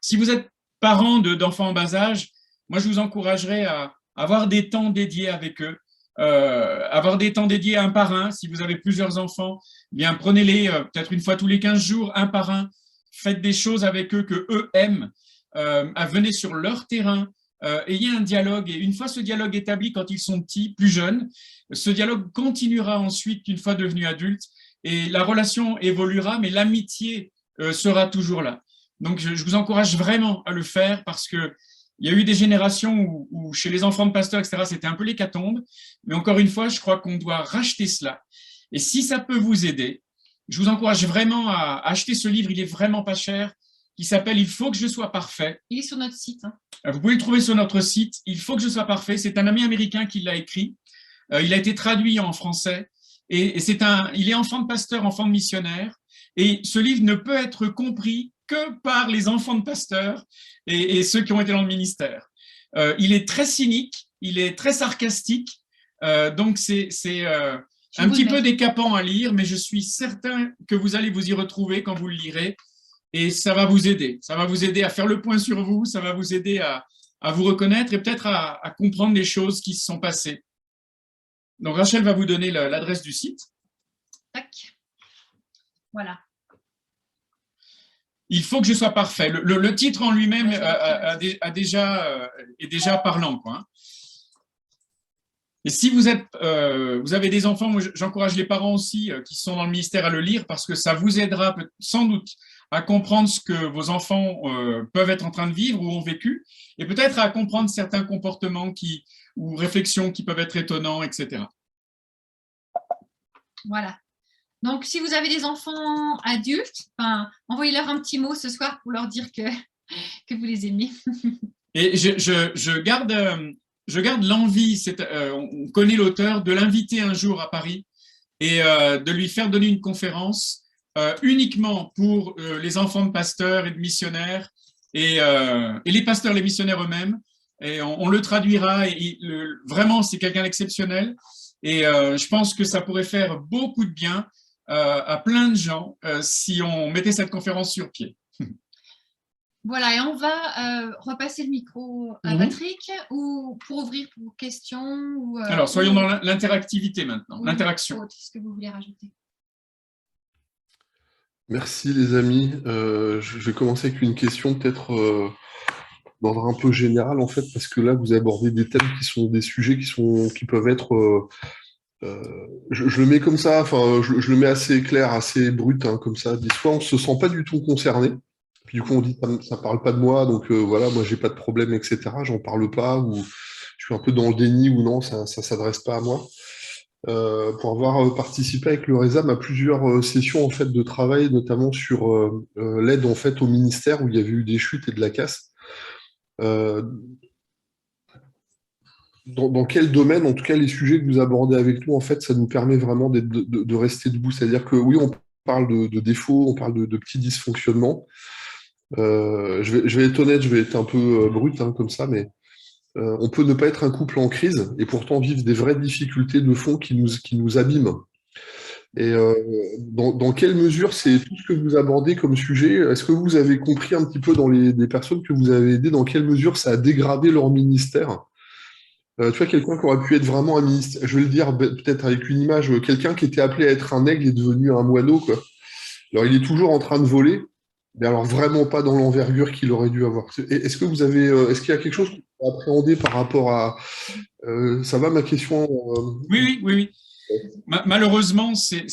Si vous êtes parents d'enfants en bas âge, moi, je vous encouragerais à avoir des temps dédiés avec eux, avoir des temps dédiés un par un. Si vous avez plusieurs enfants, bien prenez-les peut-être une fois tous les 15 jours, un par un. Faites des choses avec eux que eux aiment. Venez sur leur terrain. Ayez un dialogue. Et une fois ce dialogue établi quand ils sont petits, plus jeunes, ce dialogue continuera ensuite une fois devenus adultes. Et la relation évoluera, mais l'amitié sera toujours là. Donc, je vous encourage vraiment à le faire parce que il y a eu des générations où chez les enfants de pasteurs, etc., c'était un peu l'hécatombe. Mais encore une fois, je crois qu'on doit racheter cela. Et si ça peut vous aider, je vous encourage vraiment à acheter ce livre. Il est vraiment pas cher, qui s'appelle « Il faut que je sois parfait ». Il est sur notre site. Vous pouvez le trouver sur notre site. « Il faut que je sois parfait ». C'est un ami américain qui l'a écrit. Il a été traduit en français. Et il est enfant de pasteur, enfant de missionnaire. Et ce livre ne peut être compris que par les enfants de pasteurs et ceux qui ont été dans le ministère. Il est très cynique, il est très sarcastique, donc c'est un petit peu décapant à lire, mais je suis certain que vous allez vous y retrouver quand vous le lirez et ça va vous aider. Ça va vous aider à faire le point sur vous, ça va vous aider à vous reconnaître et peut-être à comprendre les choses qui se sont passées. Donc Rachel va vous donner l'adresse du site. Tac. Voilà. Il faut que je sois parfait. Le titre en lui-même est déjà parlant, quoi. Et si vous avez des enfants, moi j'encourage les parents aussi qui sont dans le ministère à le lire parce que ça vous aidera sans doute à comprendre ce que vos enfants peuvent être en train de vivre ou ont vécu et peut-être à comprendre certains comportements ou réflexions qui peuvent être étonnants, etc. Voilà. Donc, si vous avez des enfants adultes, envoyez-leur un petit mot ce soir pour leur dire que vous les aimez. Et je garde l'envie, on connaît l'auteur, de l'inviter un jour à Paris et de lui faire donner une conférence uniquement pour les enfants de pasteurs et de missionnaires et les pasteurs, les missionnaires eux-mêmes. Et on le traduira. Et vraiment, c'est quelqu'un d'exceptionnel. Et je pense que ça pourrait faire beaucoup de bien à plein de gens si on mettait cette conférence sur pied. Voilà, et on va repasser le micro à Patrick ou pour ouvrir pour questions. Alors, soyons dans l'interactivité maintenant, l'interaction. Est-ce que vous voulez rajouter? Merci les amis. Je vais commencer avec une question peut-être d'ordre un peu général en fait, parce que là vous abordez des thèmes qui sont des sujets qui peuvent être je le mets comme ça, enfin je le mets assez clair, assez brut, hein, comme ça. Des fois on se sent pas du tout concerné, puis du coup on dit ça parle pas de moi, donc voilà, moi j'ai pas de problème, etc. J'en parle pas, ou je suis un peu dans le déni, ou non, ça s'adresse pas à moi. Pour avoir participé avec le Résam à plusieurs sessions en fait de travail, notamment sur l'aide en fait au ministère où il y avait eu des chutes et de la casse. Dans quel domaine, en tout cas, les sujets que vous abordez avec nous, en fait, ça nous permet vraiment de rester debout. C'est-à-dire que oui, on parle de défauts, on parle de petits dysfonctionnements. Je vais être honnête, je vais être un peu brut hein, comme ça, mais on peut ne pas être un couple en crise et pourtant vivre des vraies difficultés de fond qui nous abîment. Et dans quelle mesure c'est tout ce que vous abordez comme sujet? Est-ce que vous avez compris un petit peu dans les personnes que vous avez aidées, dans quelle mesure ça a dégradé leur ministère? Tu vois, quelqu'un qui aurait pu être vraiment un ministre, je vais le dire peut-être avec une image, quelqu'un qui était appelé à être un aigle est devenu un moineau, quoi. Alors, il est toujours en train de voler, mais alors vraiment pas dans l'envergure qu'il aurait dû avoir. Est-ce que vous avez, est-ce qu'il y a quelque chose que vous avez appréhendé par rapport à... ça va, ma question Oui. Malheureusement, c'est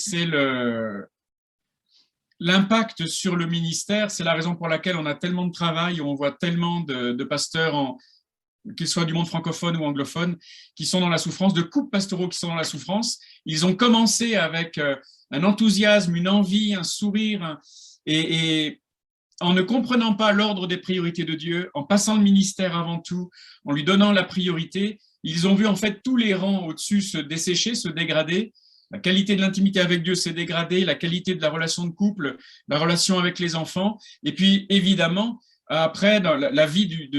l'impact sur le ministère. C'est la raison pour laquelle on a tellement de travail, on voit tellement de pasteurs qu'ils soient du monde francophone ou anglophone, qui sont dans la souffrance, de couples pastoraux qui sont dans la souffrance. Ils ont commencé avec un enthousiasme, une envie, un sourire, et en ne comprenant pas l'ordre des priorités de Dieu, en passant le ministère avant tout, en lui donnant la priorité, ils ont vu en fait tous les rangs au-dessus se dessécher, se dégrader. La qualité de l'intimité avec Dieu s'est dégradée, la qualité de la relation de couple, la relation avec les enfants, et puis évidemment, après, dans la vie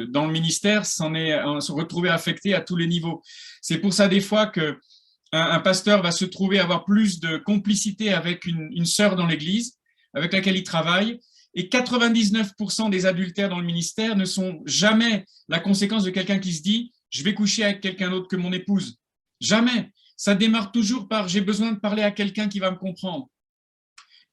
dans le ministère, se retrouver affecté à tous les niveaux. C'est pour ça des fois qu'un pasteur va se trouver avoir plus de complicité avec une sœur dans l'église, avec laquelle il travaille, et 99% des adultères dans le ministère ne sont jamais la conséquence de quelqu'un qui se dit « je vais coucher avec quelqu'un d'autre que mon épouse ». Jamais. Ça démarre toujours par « j'ai besoin de parler à quelqu'un qui va me comprendre ».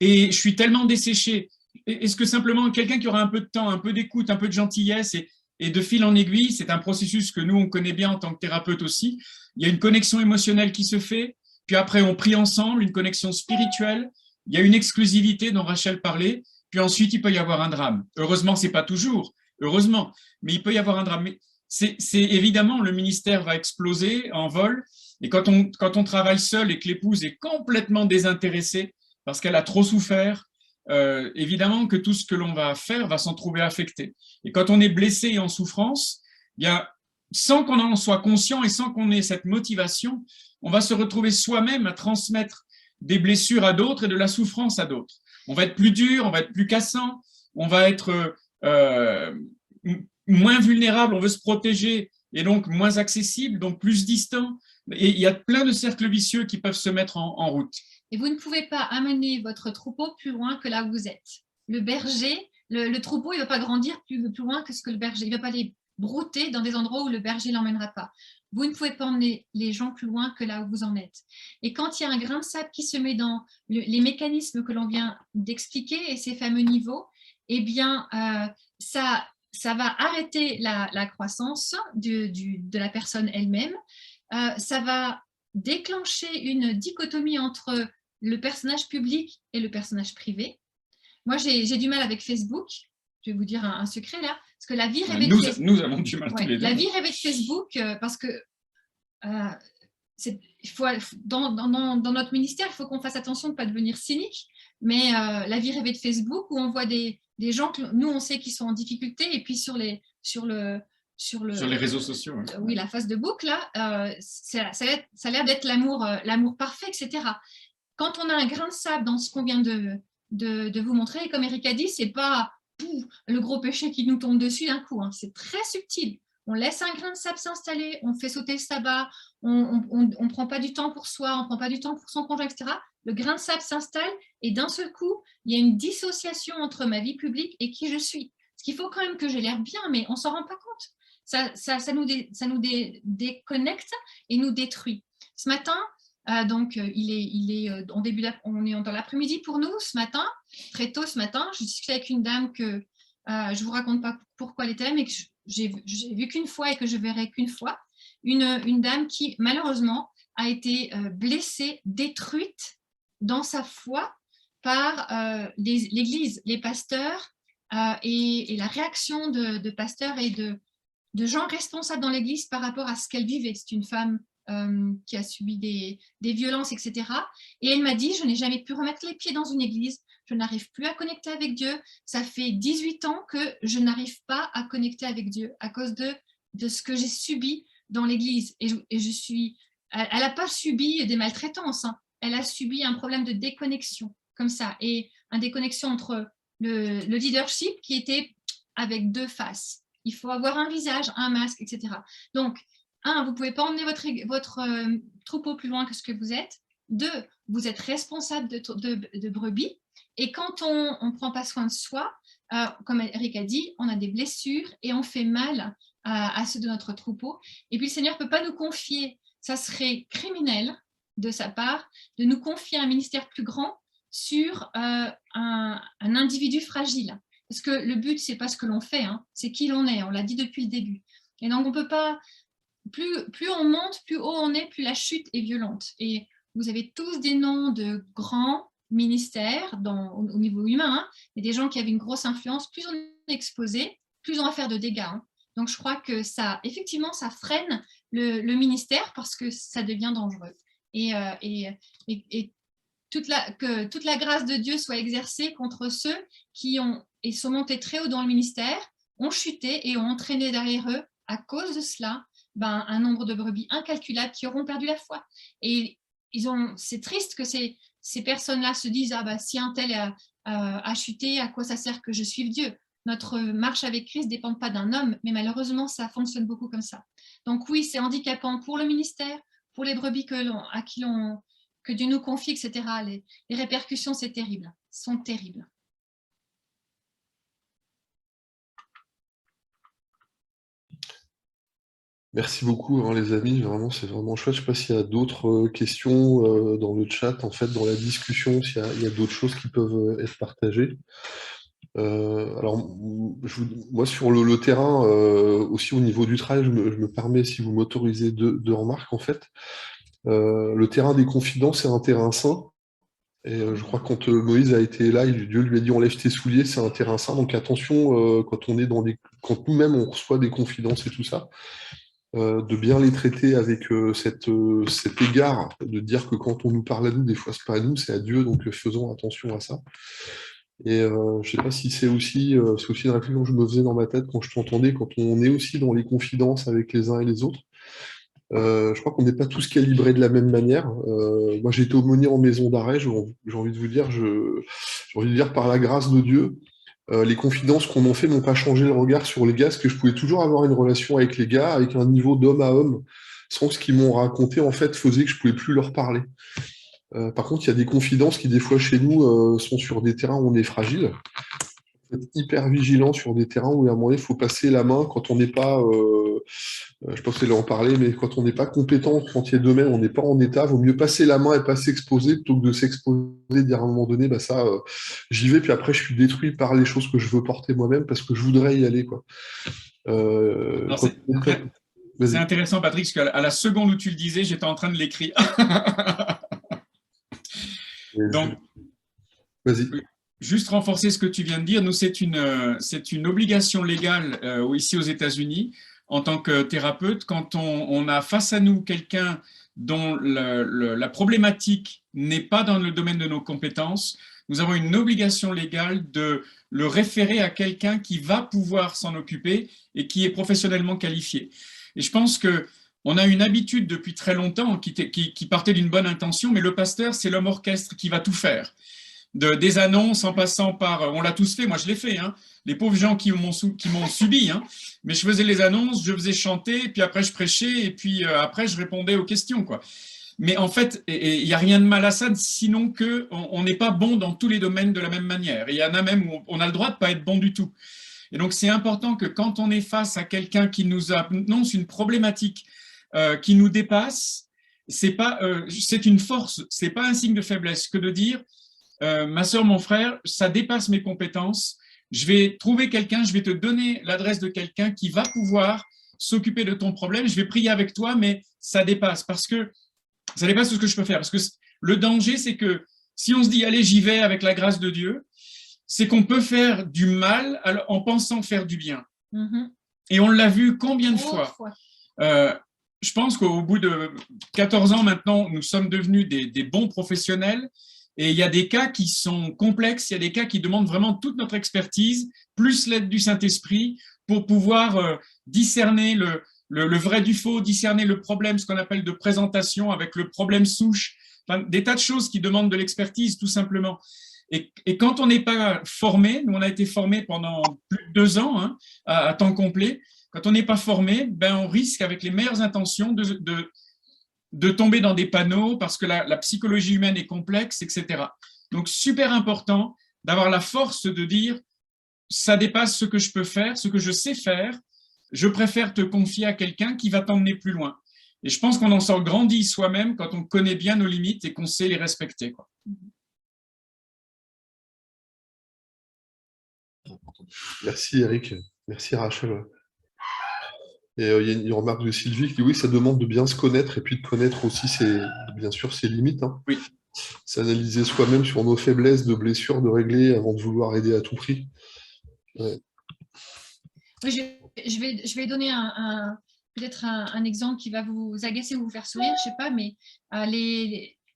Et je suis tellement desséché. Est-ce que simplement quelqu'un qui aura un peu de temps, un peu d'écoute, un peu de gentillesse et de fil en aiguille, c'est un processus que nous, on connaît bien en tant que thérapeute aussi. Il y a une connexion émotionnelle qui se fait, puis après, on prie ensemble, une connexion spirituelle. Il y a une exclusivité dont Rachel parlait. Puis ensuite, il peut y avoir un drame. Heureusement, ce n'est pas toujours, heureusement, mais il peut y avoir un drame. Mais c'est évidemment, le ministère va exploser en vol, et quand on travaille seul et que l'épouse est complètement désintéressée parce qu'elle a trop souffert, évidemment que tout ce que l'on va faire va s'en trouver affecté. Et quand on est blessé et en souffrance, sans qu'on en soit conscient et sans qu'on ait cette motivation, on va se retrouver soi-même à transmettre des blessures à d'autres et de la souffrance à d'autres. On va être plus dur, on va être plus cassant, on va être moins vulnérable, on veut se protéger et donc moins accessible, donc plus distant. Et il y a plein de cercles vicieux qui peuvent se mettre en route. Et vous ne pouvez pas amener votre troupeau plus loin que là où vous êtes. Le berger, le troupeau, il ne va pas grandir plus loin que ce que le berger. Il ne va pas les brouter dans des endroits où le berger ne l'emmènera pas. Vous ne pouvez pas emmener les gens plus loin que là où vous en êtes. Et quand il y a un grain de sable qui se met dans les mécanismes que l'on vient d'expliquer et ces fameux niveaux, eh bien, ça va arrêter la croissance de la personne elle-même. Ça va déclencher une dichotomie entre le personnage public et le personnage privé. Moi, j'ai du mal avec Facebook. Je vais vous dire un secret là, parce que la vie rêvée de Facebook, nous avons du mal tous les deux. La vie rêvée de Facebook, parce que dans notre ministère, il faut qu'on fasse attention de ne pas devenir cynique, mais la vie rêvée de Facebook, où on voit des gens que nous, on sait qu'ils sont en difficulté, et puis sur les réseaux sociaux. Ouais. Oui, la face de boucle, là, ça a l'air d'être l'amour parfait, etc. Quand on a un grain de sable dans ce qu'on vient de vous montrer, et comme Eric a dit, ce n'est pas le gros péché qui nous tombe dessus d'un coup, hein. C'est très subtil. On laisse un grain de sable s'installer, on fait sauter le sabbat, on ne prend pas du temps pour soi, on ne prend pas du temps pour son conjoint, etc. Le grain de sable s'installe et d'un seul coup, il y a une dissociation entre ma vie publique et qui je suis. Ce qu'il faut quand même que j'ai l'air bien, mais on ne s'en rend pas compte. Ça nous déconnecte et nous détruit. Ce matin, donc on est dans l'après-midi pour nous. Ce matin, très tôt ce matin, je discutais avec une dame que je ne vous raconte pas pourquoi elle était là, mais que j'ai vu qu'une fois et que je verrai qu'une fois. Une dame qui, malheureusement, a été blessée, détruite dans sa foi par l'Église, les pasteurs et la réaction de pasteurs et de gens responsables dans l'Église par rapport à ce qu'elle vivait. C'est une femme qui a subi des violences, etc. Et elle m'a dit, je n'ai jamais pu remettre les pieds dans une église, je n'arrive plus à connecter avec Dieu, ça fait 18 ans que je n'arrive pas à connecter avec Dieu à cause de ce que j'ai subi dans l'église. Et elle n'a pas subi des maltraitances, hein. Elle a subi un problème de déconnexion, comme ça, et une déconnexion entre le leadership qui était avec deux faces. Il faut avoir un visage, un masque, etc. Donc, vous ne pouvez pas emmener votre troupeau plus loin que ce que vous êtes. 2, vous êtes responsable de brebis. Et quand on ne prend pas soin de soi, comme Eric a dit, on a des blessures et on fait mal à ceux de notre troupeau. Et puis le Seigneur ne peut pas nous confier, ça serait criminel de sa part, de nous confier un ministère plus grand sur un individu fragile. Parce que le but, ce n'est pas ce que l'on fait, hein, c'est qui l'on est, on l'a dit depuis le début. Et donc on ne peut pas... Plus on monte, plus haut on est, plus la chute est violente. Et vous avez tous des noms de grands ministères au niveau humain, hein, et des gens qui avaient une grosse influence. Plus on est exposé, plus on va faire de dégâts. Hein. Donc, je crois que ça, effectivement, ça freine le ministère parce que ça devient dangereux. Et que toute la grâce de Dieu soit exercée contre ceux qui sont montés très haut dans le ministère, ont chuté et ont entraîné derrière eux, à cause de cela, un nombre de brebis incalculable qui auront perdu la foi. Et c'est triste que ces personnes-là se disent « Ah bah, si un tel a chuté, à quoi ça sert que je suive Dieu ?» Notre marche avec Christ ne dépend pas d'un homme, mais malheureusement, ça fonctionne beaucoup comme ça. Donc oui, c'est handicapant pour le ministère, pour les brebis que Dieu nous confie, etc. Les répercussions, c'est terrible, sont terribles. Merci beaucoup, hein, les amis. Vraiment, c'est vraiment chouette. Je ne sais pas s'il y a d'autres questions dans le chat, en fait, dans la discussion, s'il y a d'autres choses qui peuvent être partagées. Alors, moi, sur le terrain, aussi au niveau du travail, je me permets, si vous m'autorisez, deux remarques, en fait. Le terrain des confidences, c'est un terrain sain. Et je crois que quand Moïse a été là, Dieu lui a dit « enlève tes souliers », c'est un terrain sain. Donc attention, quand quand nous-mêmes on reçoit des confidences et tout ça, de bien les traiter avec cet égard, de dire que quand on nous parle à nous, des fois c'est pas à nous, c'est à Dieu, donc faisons attention à ça. Et je sais pas si c'est aussi une réflexion que je me faisais dans ma tête quand je t'entendais, quand on est aussi dans les confidences avec les uns et les autres. Je crois qu'on n'est pas tous calibrés de la même manière. Moi, j'ai été aumônier en maison d'arrêt, j'ai envie de vous dire, j'ai envie de dire par la grâce de Dieu, les confidences qu'on m'en fait n'ont pas changé le regard sur les gars, parce que je pouvais toujours avoir une relation avec les gars, avec un niveau d'homme à homme, sans que ce qu'ils m'ont raconté, en fait, faisait que je pouvais plus leur parler. Par contre, il y a des confidences qui, des fois, chez nous, sont sur des terrains où on est fragile. Il faut être hyper vigilant sur des terrains où, à un moment donné, il faut passer la main quand on n'est pas... je pense qu'elle en parler, mais quand on n'est pas compétent, quand il y a domaine, on n'est pas en état, il vaut mieux passer la main et pas s'exposer plutôt que de s'exposer, dire à un moment donné, j'y vais, puis après je suis détruit par les choses que je veux porter moi-même parce que je voudrais y aller, quoi. C'est intéressant, Patrick, parce qu'à la seconde où tu le disais, j'étais en train de l'écrire. Donc, vas-y. Juste renforcer ce que tu viens de dire, nous, c'est une obligation légale ici aux États-Unis en tant que thérapeute, quand on a face à nous quelqu'un dont la problématique n'est pas dans le domaine de nos compétences, nous avons une obligation légale de le référer à quelqu'un qui va pouvoir s'en occuper et qui est professionnellement qualifié. Et je pense qu'on a une habitude depuis très longtemps qui partait d'une bonne intention, mais le pasteur, c'est l'homme orchestre qui va tout faire. Des annonces en passant par... On l'a tous fait, moi je l'ai fait, hein, les pauvres gens qui m'ont subi, hein, mais je faisais les annonces, je faisais chanter, puis après je prêchais, et puis après je répondais aux questions, quoi. Mais en fait, il n'y a rien de mal à ça, sinon qu'on n'est pas bon dans tous les domaines de la même manière. Et il y en a même où on a le droit de ne pas être bon du tout. Et donc c'est important que quand on est face à quelqu'un qui nous annonce une problématique qui nous dépasse, c'est une force, ce n'est pas un signe de faiblesse que de dire ma soeur, mon frère, ça dépasse mes compétences, je vais trouver quelqu'un, je vais te donner l'adresse de quelqu'un qui va pouvoir s'occuper de ton problème, je vais prier avec toi, mais ça dépasse, parce que ça dépasse tout ce que je peux faire. Parce que le danger, c'est que si on se dit, allez, j'y vais avec la grâce de Dieu, c'est qu'on peut faire du mal en pensant faire du bien. Mm-hmm. Et on l'a vu combien de fois. Je pense qu'au bout de 14 ans maintenant, nous sommes devenus des bons professionnels. Et il y a des cas qui sont complexes, il y a des cas qui demandent vraiment toute notre expertise, plus l'aide du Saint-Esprit, pour pouvoir discerner le vrai du faux, discerner le problème, ce qu'on appelle de présentation avec le problème souche, enfin, des tas de choses qui demandent de l'expertise, tout simplement. Et quand on n'est pas formé, nous on a été formés pendant plus de 2 ans, hein, à temps complet, quand on n'est pas formé, on risque avec les meilleures intentions de tomber dans des panneaux parce que la psychologie humaine est complexe, etc. Donc, super important d'avoir la force de dire ça dépasse ce que je peux faire, ce que je sais faire, je préfère te confier à quelqu'un qui va t'emmener plus loin. Et je pense qu'on en sort grandi soi-même quand on connaît bien nos limites et qu'on sait les respecter, quoi. Merci Eric, merci Rachel. Et il y a une remarque de Sylvie qui dit oui, ça demande de bien se connaître et puis de connaître aussi bien sûr ses limites. Hein. Oui. S'analyser soi-même sur nos faiblesses, de blessures, de régler avant de vouloir aider à tout prix. Ouais. Oui, je vais donner peut-être un exemple qui va vous agacer ou vous faire sourire, je ne sais pas, mais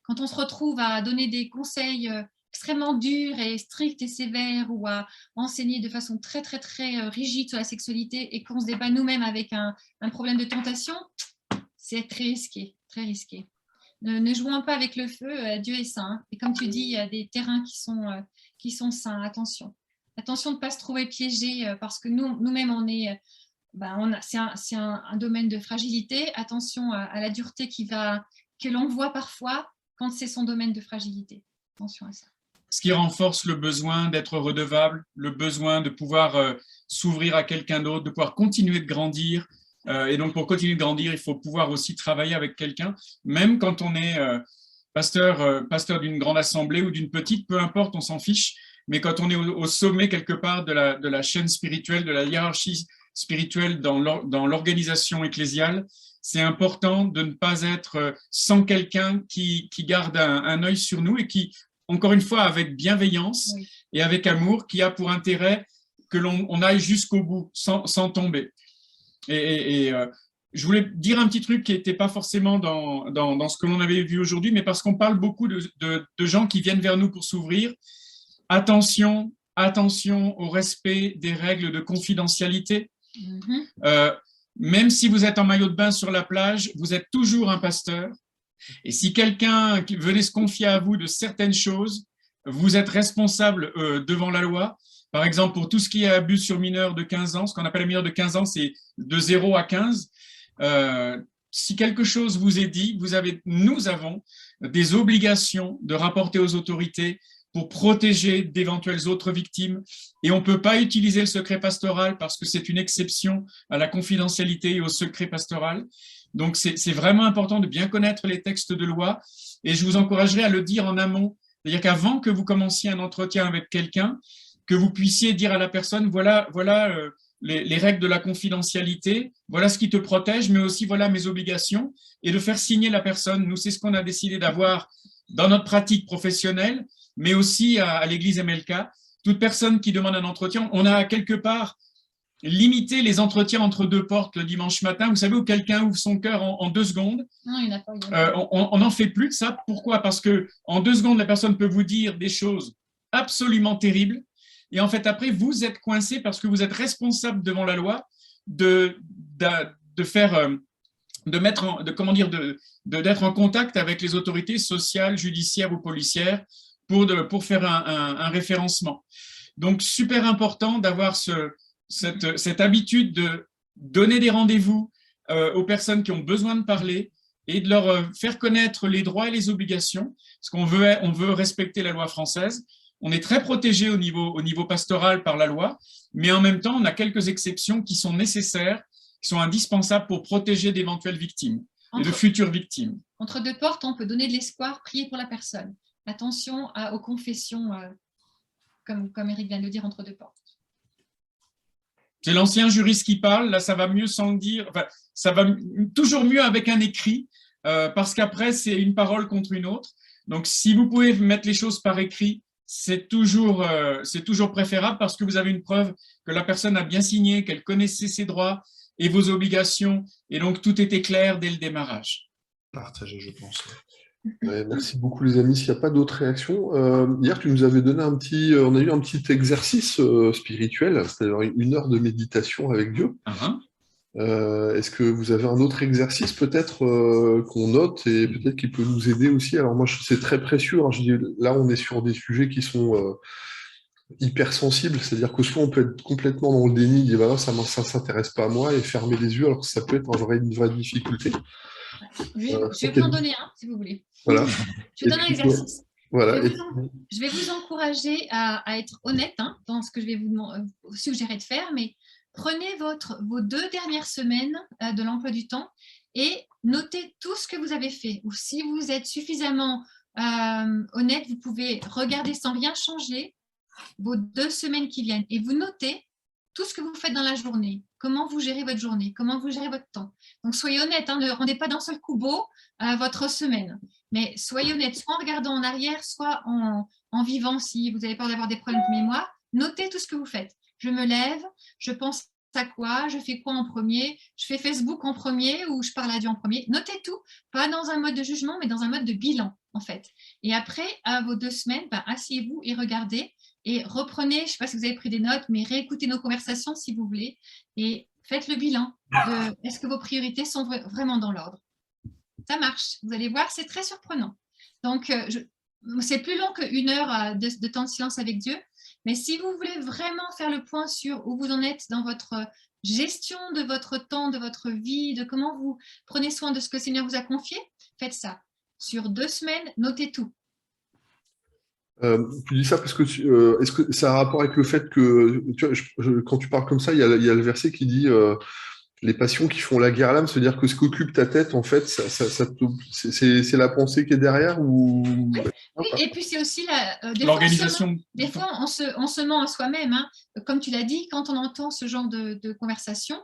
quand on se retrouve à donner des conseils extrêmement durs et stricts et sévères ou à enseigner de façon très, très, très rigide sur la sexualité et qu'on se débat nous-mêmes avec un problème de tentation, c'est très risqué, très risqué. Ne jouons pas avec le feu, Dieu est saint. Hein. Et comme tu dis, il y a des terrains qui sont saints, attention. Attention de ne pas se trouver piégé parce que nous-mêmes, c'est un domaine de fragilité. Attention à la dureté que l'on voit parfois quand c'est son domaine de fragilité. Attention à ça. Ce qui renforce le besoin d'être redevable, le besoin de pouvoir s'ouvrir à quelqu'un d'autre, de pouvoir continuer de grandir. Et donc, pour continuer de grandir, il faut pouvoir aussi travailler avec quelqu'un, même quand on est pasteur d'une grande assemblée ou d'une petite, peu importe, on s'en fiche. Mais quand on est au sommet quelque part de la chaîne spirituelle, de la hiérarchie spirituelle dans l'organisation ecclésiale, c'est important de ne pas être sans quelqu'un qui garde un œil sur nous et qui, encore une fois, avec bienveillance et avec amour, qui a pour intérêt que l'on aille jusqu'au bout sans tomber. Et je voulais dire un petit truc qui n'était pas forcément dans ce que l'on avait vu aujourd'hui, mais parce qu'on parle beaucoup de gens qui viennent vers nous pour s'ouvrir. Attention au respect des règles de confidentialité. Même si vous êtes en maillot de bain sur la plage, vous êtes toujours un pasteur. Et si quelqu'un venait se confier à vous de certaines choses, vous êtes responsable devant la loi. Par exemple, pour tout ce qui est abus sur mineurs de 15 ans, ce qu'on appelle les mineurs de 15 ans, c'est de 0 à 15. Si quelque chose vous est dit, nous avons des obligations de rapporter aux autorités pour protéger d'éventuelles autres victimes. Et on ne peut pas utiliser le secret pastoral parce que c'est une exception à la confidentialité et au secret pastoral. Donc, c'est vraiment important de bien connaître les textes de loi. Et je vous encouragerai à le dire en amont. C'est-à-dire qu'avant que vous commenciez un entretien avec quelqu'un, que vous puissiez dire à la personne, voilà les règles de la confidentialité, voilà ce qui te protège, mais aussi voilà mes obligations, et de faire signer la personne. Nous, c'est ce qu'on a décidé d'avoir dans notre pratique professionnelle, mais aussi à l'église MLK. Toute personne qui demande un entretien, on a quelque part limité les entretiens entre deux portes le dimanche matin. Vous savez, où quelqu'un ouvre son cœur en 2 secondes. Non, il n'y en a pas. On n'en fait plus de ça. Pourquoi? Parce qu'en 2 secondes, la personne peut vous dire des choses absolument terribles. Et en fait, après, vous êtes coincé parce que vous êtes responsable devant la loi d'être en contact avec les autorités sociales, judiciaires ou policières pour faire un référencement. Donc, super important d'avoir cette habitude de donner des rendez-vous aux personnes qui ont besoin de parler et de leur faire connaître les droits et les obligations, parce qu'on veut respecter la loi française. On est très protégé au niveau pastoral par la loi, mais en même temps, on a quelques exceptions qui sont nécessaires, qui sont indispensables pour protéger d'éventuelles victimes et de futures victimes. Entre deux portes, on peut donner de l'espoir, prier pour la personne. Attention aux confessions, comme Eric vient de le dire, entre deux portes. C'est l'ancien juriste qui parle, là ça va mieux sans le dire, enfin, ça va toujours mieux avec un écrit, parce qu'après c'est une parole contre une autre. Donc si vous pouvez mettre les choses par écrit, c'est toujours préférable parce que vous avez une preuve que la personne a bien signé, qu'elle connaissait ses droits et vos obligations, et donc tout était clair dès le démarrage. Partagé, je pense. Ouais, merci beaucoup les amis. S'il n'y a pas d'autres réactions, hier tu nous avais donné on a eu un petit exercice spirituel, c'est-à-dire 1 heure de méditation avec Dieu. Est-ce que vous avez un autre exercice peut-être qu'on note et peut-être qui peut nous aider aussi? Alors moi c'est très précieux, hein. Je dis, là on est sur des sujets qui sont hypersensible, c'est-à-dire que soit on peut être complètement dans le déni, dire bah, ça ne s'intéresse pas à moi et fermer les yeux, alors que ça peut être une vraie difficulté. Je vais vous en donner un, si vous voulez. Voilà. Je vous donne un exercice. Voilà. Je vais vous encourager à être honnête dans ce que je vais vous suggérer de faire, mais prenez vos 2 dernières semaines de l'emploi du temps et notez tout ce que vous avez fait. Ou si vous êtes suffisamment honnête, vous pouvez regarder sans rien changer vos 2 semaines qui viennent et vous notez tout ce que vous faites dans la journée, comment vous gérez votre journée, comment vous gérez votre temps. Donc, soyez honnête, ne rendez pas d'un seul coup beau votre semaine, mais soyez honnête, soit en regardant en arrière, soit en vivant si vous avez peur d'avoir des problèmes de mémoire. Notez tout ce que vous faites. Je me lève, je pense à quoi, je fais quoi en premier, je fais Facebook en premier ou je parle à Dieu en premier. Notez tout, pas dans un mode de jugement, mais dans un mode de bilan, en fait. Et après, à vos 2 semaines, asseyez-vous et regardez et reprenez, je ne sais pas si vous avez pris des notes, mais réécoutez nos conversations si vous voulez et faites le bilan de est-ce que vos priorités sont vraiment dans l'ordre. Ça marche, vous allez voir, c'est très surprenant. Donc, c'est plus long qu'1 heure de temps de silence avec Dieu. Mais si vous voulez vraiment faire le point sur où vous en êtes dans votre gestion de votre temps, de votre vie, de comment vous prenez soin de ce que le Seigneur vous a confié, faites ça. Sur 2 semaines, notez tout. Tu dis ça parce que est-ce que ça a un rapport avec le fait que quand tu parles comme ça, il y a le verset qui dit les passions qui font la guerre à l'âme, c'est-à-dire que ce qu'occupe ta tête, en fait, c'est la pensée qui est derrière ou... Oui, et puis c'est aussi l'organisation. Des fois, on se ment à soi-même. Hein. Comme tu l'as dit, quand on entend ce genre de conversation,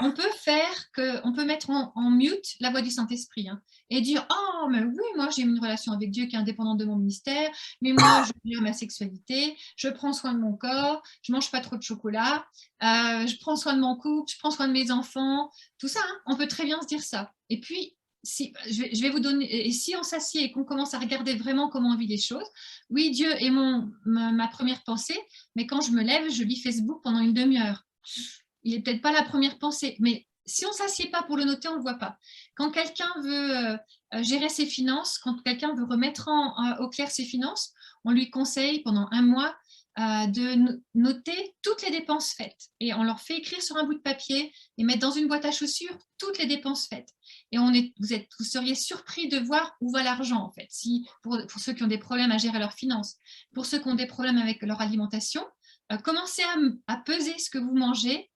on peut mettre en mute la voix du Saint-Esprit et dire « Oh, mais oui, moi j'ai une relation avec Dieu qui est indépendante de mon ministère, mais moi je gère ma sexualité, je prends soin de mon corps, je mange pas trop de chocolat, je prends soin de mon couple, je prends soin de mes enfants. » Tout ça, on peut très bien se dire ça. Et puis, je vais vous donner, et si on s'assied et qu'on commence à regarder vraiment comment on vit les choses, oui, Dieu est ma première pensée, mais quand je me lève, je lis Facebook pendant une demi-heure. Il n'est peut-être pas la première pensée, mais si on ne s'assied pas pour le noter, on ne le voit pas. Quand quelqu'un veut gérer ses finances, quand quelqu'un veut remettre au clair ses finances, on lui conseille pendant 1 mois de noter toutes les dépenses faites. Et on leur fait écrire sur un bout de papier et mettre dans une boîte à chaussures toutes les dépenses faites. Et vous seriez surpris de voir où va l'argent, en fait. Pour ceux qui ont des problèmes à gérer leurs finances, pour ceux qui ont des problèmes avec leur alimentation, commencez à peser ce que vous mangez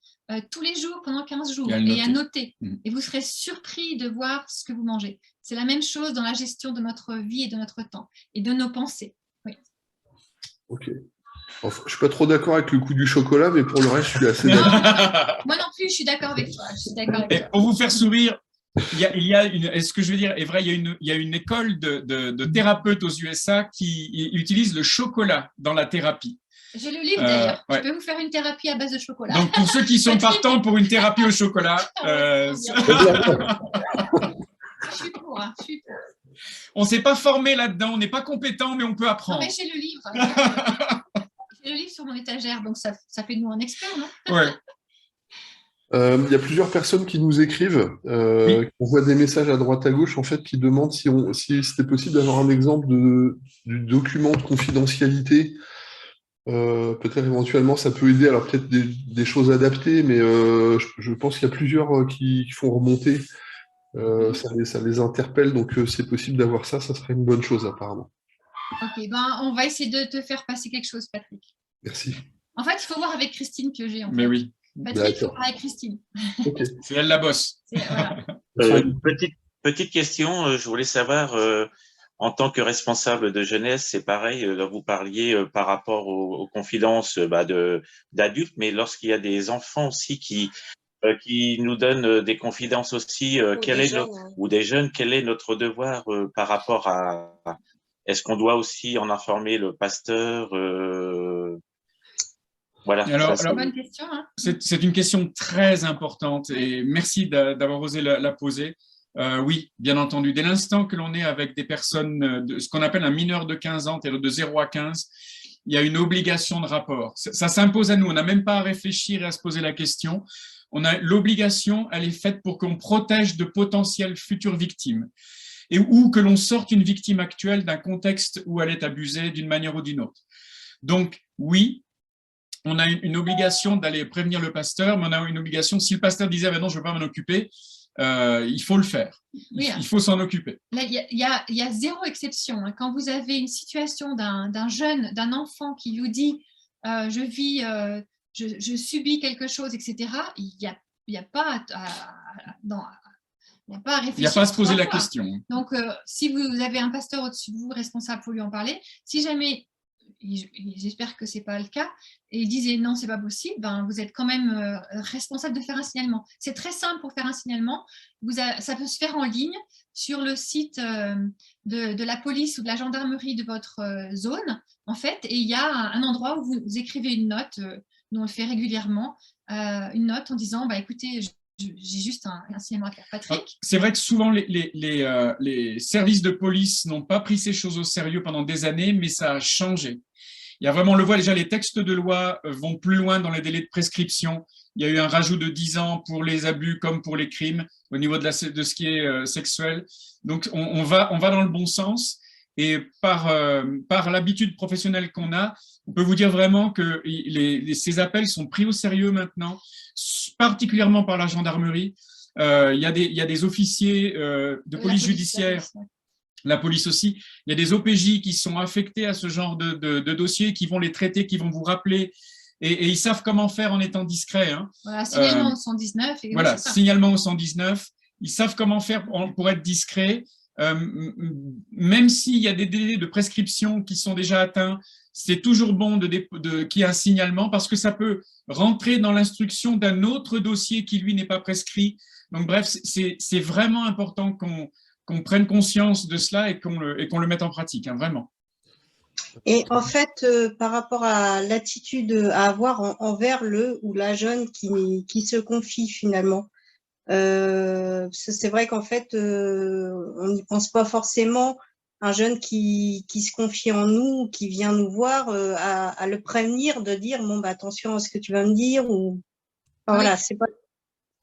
tous les jours pendant 15 jours et à noter. Et vous serez surpris de voir ce que vous mangez. C'est la même chose dans la gestion de notre vie et de notre temps et de nos pensées. Oui. Ok. Enfin, je ne suis pas trop d'accord avec le coup du chocolat, mais pour le reste, je suis assez d'accord. Moi non plus, je suis d'accord avec toi. Pour vous faire sourire, est-ce que je veux dire est vrai, il y a une école de thérapeutes aux USA qui utilise le chocolat dans la thérapie. J'ai le livre d'ailleurs. Ouais. Je peux vous faire une thérapie à base de chocolat. Donc pour ceux qui sont partants pour une thérapie au chocolat, je suis pour. On ne s'est pas formé là-dedans, on n'est pas compétent, mais on peut apprendre. Non, mais j'ai le livre. J'ai le livre sur mon étagère, donc ça fait de nous un expert, non? Ouais. Il y a plusieurs personnes qui nous écrivent, Oui. qui envoient des messages à droite à gauche, en fait, qui demandent si c'était possible d'avoir un exemple du document de confidentialité. Peut-être éventuellement ça peut aider, alors peut-être des choses adaptées, mais je pense qu'il y a plusieurs qui font remonter, ça les interpelle, donc c'est possible d'avoir ça serait une bonne chose apparemment. Ok, on va essayer de te faire passer quelque chose, Patrick. Merci. En fait, il faut voir avec Christine Pieuget. Mais oui. Patrick, il faut voir avec Christine. Okay. C'est elle la bosse. Voilà. Petite question, je voulais savoir, en tant que responsable de jeunesse, c'est pareil, vous parliez par rapport aux confidences d'adultes, mais lorsqu'il y a des enfants aussi qui nous donnent des confidences aussi, ou des jeunes, quel est notre devoir par rapport à... Est-ce qu'on doit aussi en informer le pasteur Voilà. Alors, bonne question. Hein. C'est une question très importante et merci d'avoir osé la poser. Oui, bien entendu. Dès l'instant que l'on est avec des personnes, ce qu'on appelle un mineur de 15 ans, c'est-à-dire de 0 à 15, il y a une obligation de rapport. Ça s'impose à nous. On n'a même pas à réfléchir et à se poser la question. On a l'obligation, elle est faite pour qu'on protège de potentielles futures victimes ou que l'on sorte une victime actuelle d'un contexte où elle est abusée d'une manière ou d'une autre. Donc, oui, on a une obligation d'aller prévenir le pasteur, mais on a une obligation, si le pasteur disait « non, je ne veux pas m'en occuper », il faut le faire, il faut s'en occuper. Là, il y a zéro exception. Hein. Quand vous avez une situation d'un jeune, d'un enfant qui vous dit je subis quelque chose, etc., il n'y a pas à réfléchir. Il n'y a pas à se poser la question. Donc, si vous avez un pasteur au-dessus de vous, responsable, il faut lui en parler. Si jamais, j'espère que ce n'est pas le cas, et il disait non, ce n'est pas possible, vous êtes quand même responsable de faire un signalement. C'est très simple pour faire un signalement. Ça peut se faire en ligne sur le site de la police ou de la gendarmerie de votre zone, en fait, et il y a un endroit où vous écrivez une note nous on le fait régulièrement, une note en disant écoutez, j'ai juste un signalement à faire. Patrick? C'est vrai que souvent les services de police n'ont pas pris ces choses au sérieux pendant des années, mais ça a changé. Il y a vraiment, on le voit déjà, les textes de loi vont plus loin dans les délais de prescription. Il y a eu un rajout de 10 ans pour les abus comme pour les crimes au niveau de ce qui est sexuel. Donc, on va dans le bon sens. Et par l'habitude professionnelle qu'on a, on peut vous dire vraiment que ces appels sont pris au sérieux maintenant, particulièrement par la gendarmerie. Il y a des officiers de police judiciaire, la police aussi. Il y a des OPJ qui sont affectés à ce genre de dossiers, qui vont les traiter, qui vont vous rappeler. Et ils savent comment faire en étant discrets. Hein. Voilà, signalement au 119. Voilà, signalement au 119. Ils savent comment faire pour être discrets. Même s'il y a des délais de prescription qui sont déjà atteints, c'est toujours bon qu'il y ait un signalement parce que ça peut rentrer dans l'instruction d'un autre dossier qui, lui, n'est pas prescrit. Donc, bref, c'est vraiment important qu'on prenne conscience de cela et qu'on le mette en pratique, hein, vraiment. Et en fait, par rapport à l'attitude à avoir envers le ou la jeune qui se confie finalement, c'est vrai qu'en fait, on n'y pense pas forcément. Un jeune qui se confie en nous, qui vient nous voir, à le prévenir, de dire bon attention à ce que tu vas me dire ou voilà, c'est pas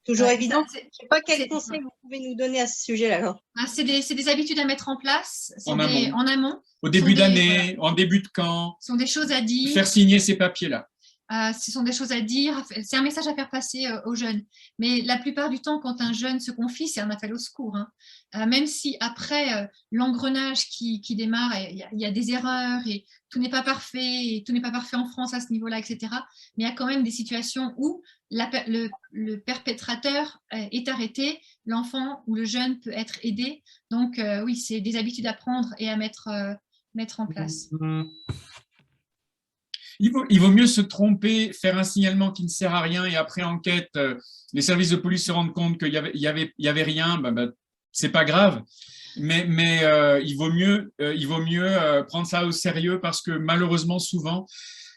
toujours évident. Je sais pas quels conseils vous pouvez nous donner à ce sujet-là. Alors. C'est des habitudes à mettre en place en amont. Au début d'année, en début de camp. Ce sont des choses à dire. Faire signer ces papiers-là. Ce sont des choses à dire, c'est un message à faire passer aux jeunes. Mais la plupart du temps, quand un jeune se confie, c'est un appel au secours. Hein. Même si après l'engrenage qui démarre, il y a des erreurs et tout n'est pas parfait, et tout n'est pas parfait en France à ce niveau-là, etc. Mais il y a quand même des situations où le perpétrateur est arrêté, l'enfant ou le jeune peut être aidé. Donc oui, c'est des habitudes à prendre et à mettre en place. Il vaut mieux se tromper, faire un signalement qui ne sert à rien et après enquête, les services de police se rendent compte qu'il y avait rien, c'est pas grave. Mais il vaut mieux prendre ça au sérieux parce que malheureusement souvent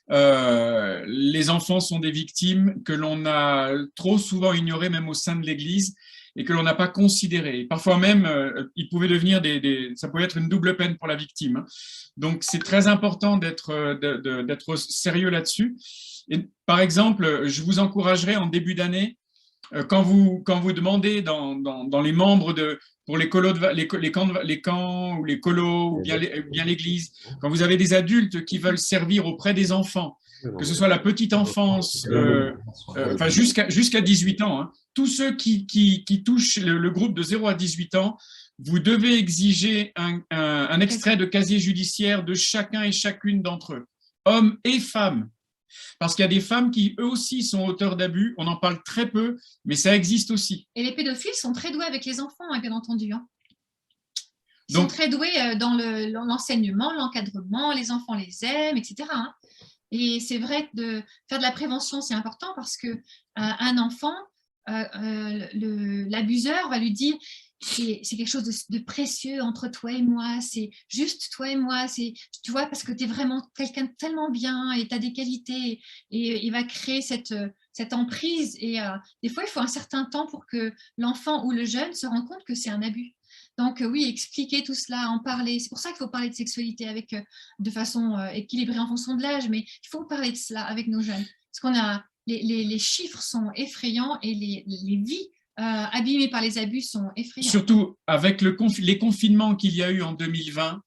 les enfants sont des victimes que l'on a trop souvent ignorées même au sein de l'Église et que l'on n'a pas considéré. Parfois même, il pouvait devenir ça pouvait être une double peine pour la victime. Hein. Donc, c'est très important d'être sérieux là-dessus. Et par exemple, je vous encouragerais en début d'année, quand vous demandez dans les membres pour les camps ou les colos ou bien l'église, quand vous avez des adultes qui veulent servir auprès des enfants, que ce soit la petite enfance, jusqu'à 18 ans, hein, tous ceux qui touchent le groupe de 0 à 18 ans, vous devez exiger un extrait de casier judiciaire de chacun et chacune d'entre eux, hommes et femmes. Parce qu'il y a des femmes qui, eux aussi, sont auteurs d'abus. On en parle très peu, mais ça existe aussi. Et les pédophiles sont très doués avec les enfants, hein, bien entendu. Hein. Ils sont très doués dans l'enseignement, l'encadrement, les enfants les aiment, etc. Hein. Et c'est vrai que de faire de la prévention, c'est important parce qu'un enfant, l'abuseur va lui dire c'est quelque chose de précieux entre toi et moi, c'est juste toi et moi, tu vois, parce que tu es vraiment quelqu'un de tellement bien et tu as des qualités et il va créer cette emprise et des fois il faut un certain temps pour que l'enfant ou le jeune se rende compte que c'est un abus. Donc oui, expliquer tout cela, en parler, c'est pour ça qu'il faut parler de sexualité de façon équilibrée en fonction de l'âge, mais il faut parler de cela avec nos jeunes, parce qu'on a les chiffres sont effrayants et les vies abîmés par les abus sont effrayants. Surtout avec les confinements qu'il y a eu en 2020,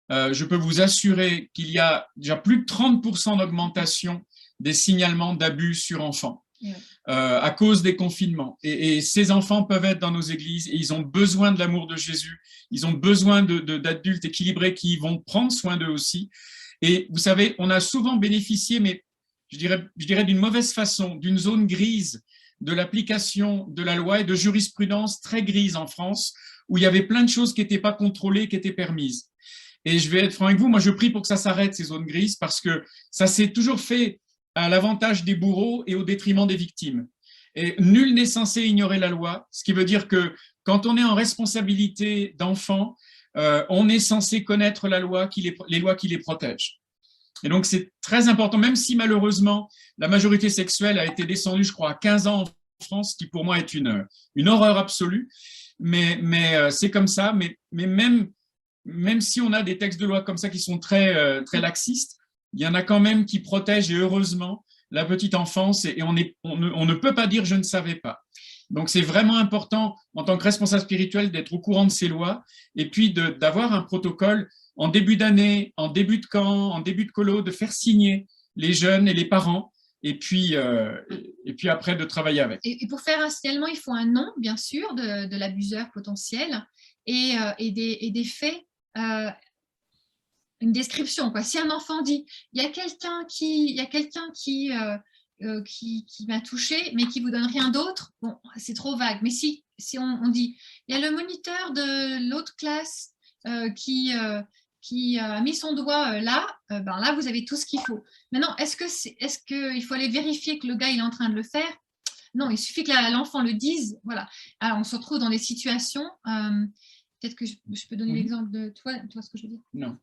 je peux vous assurer qu'il y a déjà plus de 30% d'augmentation des signalements d'abus sur enfants à cause des confinements. Et ces enfants peuvent être dans nos églises et ils ont besoin de l'amour de Jésus, ils ont besoin d'adultes équilibrés qui vont prendre soin d'eux aussi. Et vous savez, on a souvent bénéficié, mais je dirais d'une mauvaise façon, d'une zone grise de l'application de la loi et de jurisprudence très grise en France, où il y avait plein de choses qui n'étaient pas contrôlées, qui étaient permises. Et je vais être franc avec vous, moi je prie pour que ça s'arrête, ces zones grises, parce que ça s'est toujours fait à l'avantage des bourreaux et au détriment des victimes. Et nul n'est censé ignorer la loi, ce qui veut dire que quand on est en responsabilité d'enfant, on est censé connaître la loi, les lois qui les protègent. Et donc, c'est très important, même si malheureusement, la majorité sexuelle a été descendue, je crois, à 15 ans en France, qui pour moi est une horreur absolue. Mais c'est comme ça. Mais même si on a des textes de loi comme ça qui sont très laxistes, il y en a quand même qui protègent, et heureusement, la petite enfance. Et on ne peut pas dire « je ne savais pas ». Donc, c'est vraiment important, en tant que responsable spirituel, d'être au courant de ces lois et puis d'avoir un protocole en début d'année, en début de camp, en début de colo, de faire signer les jeunes et les parents et puis après de travailler avec. Et pour faire un signalement, il faut un nom, bien sûr, de l'abuseur potentiel et des faits, une description, quoi. Si un enfant dit « il y a quelqu'un qui m'a touché, mais qui vous donne rien d'autre », bon, c'est trop vague. Mais si on dit « il y a le moniteur de l'autre classe qui a mis son doigt là, ben là, vous avez tout ce qu'il faut. » Maintenant, est-ce qu'il faut aller vérifier que le gars il est en train de le faire? Non, il suffit que l'enfant le dise. Voilà. Alors, on se retrouve dans des situations. Peut-être que je peux donner l'exemple de toi, ce que je veux dire. Non.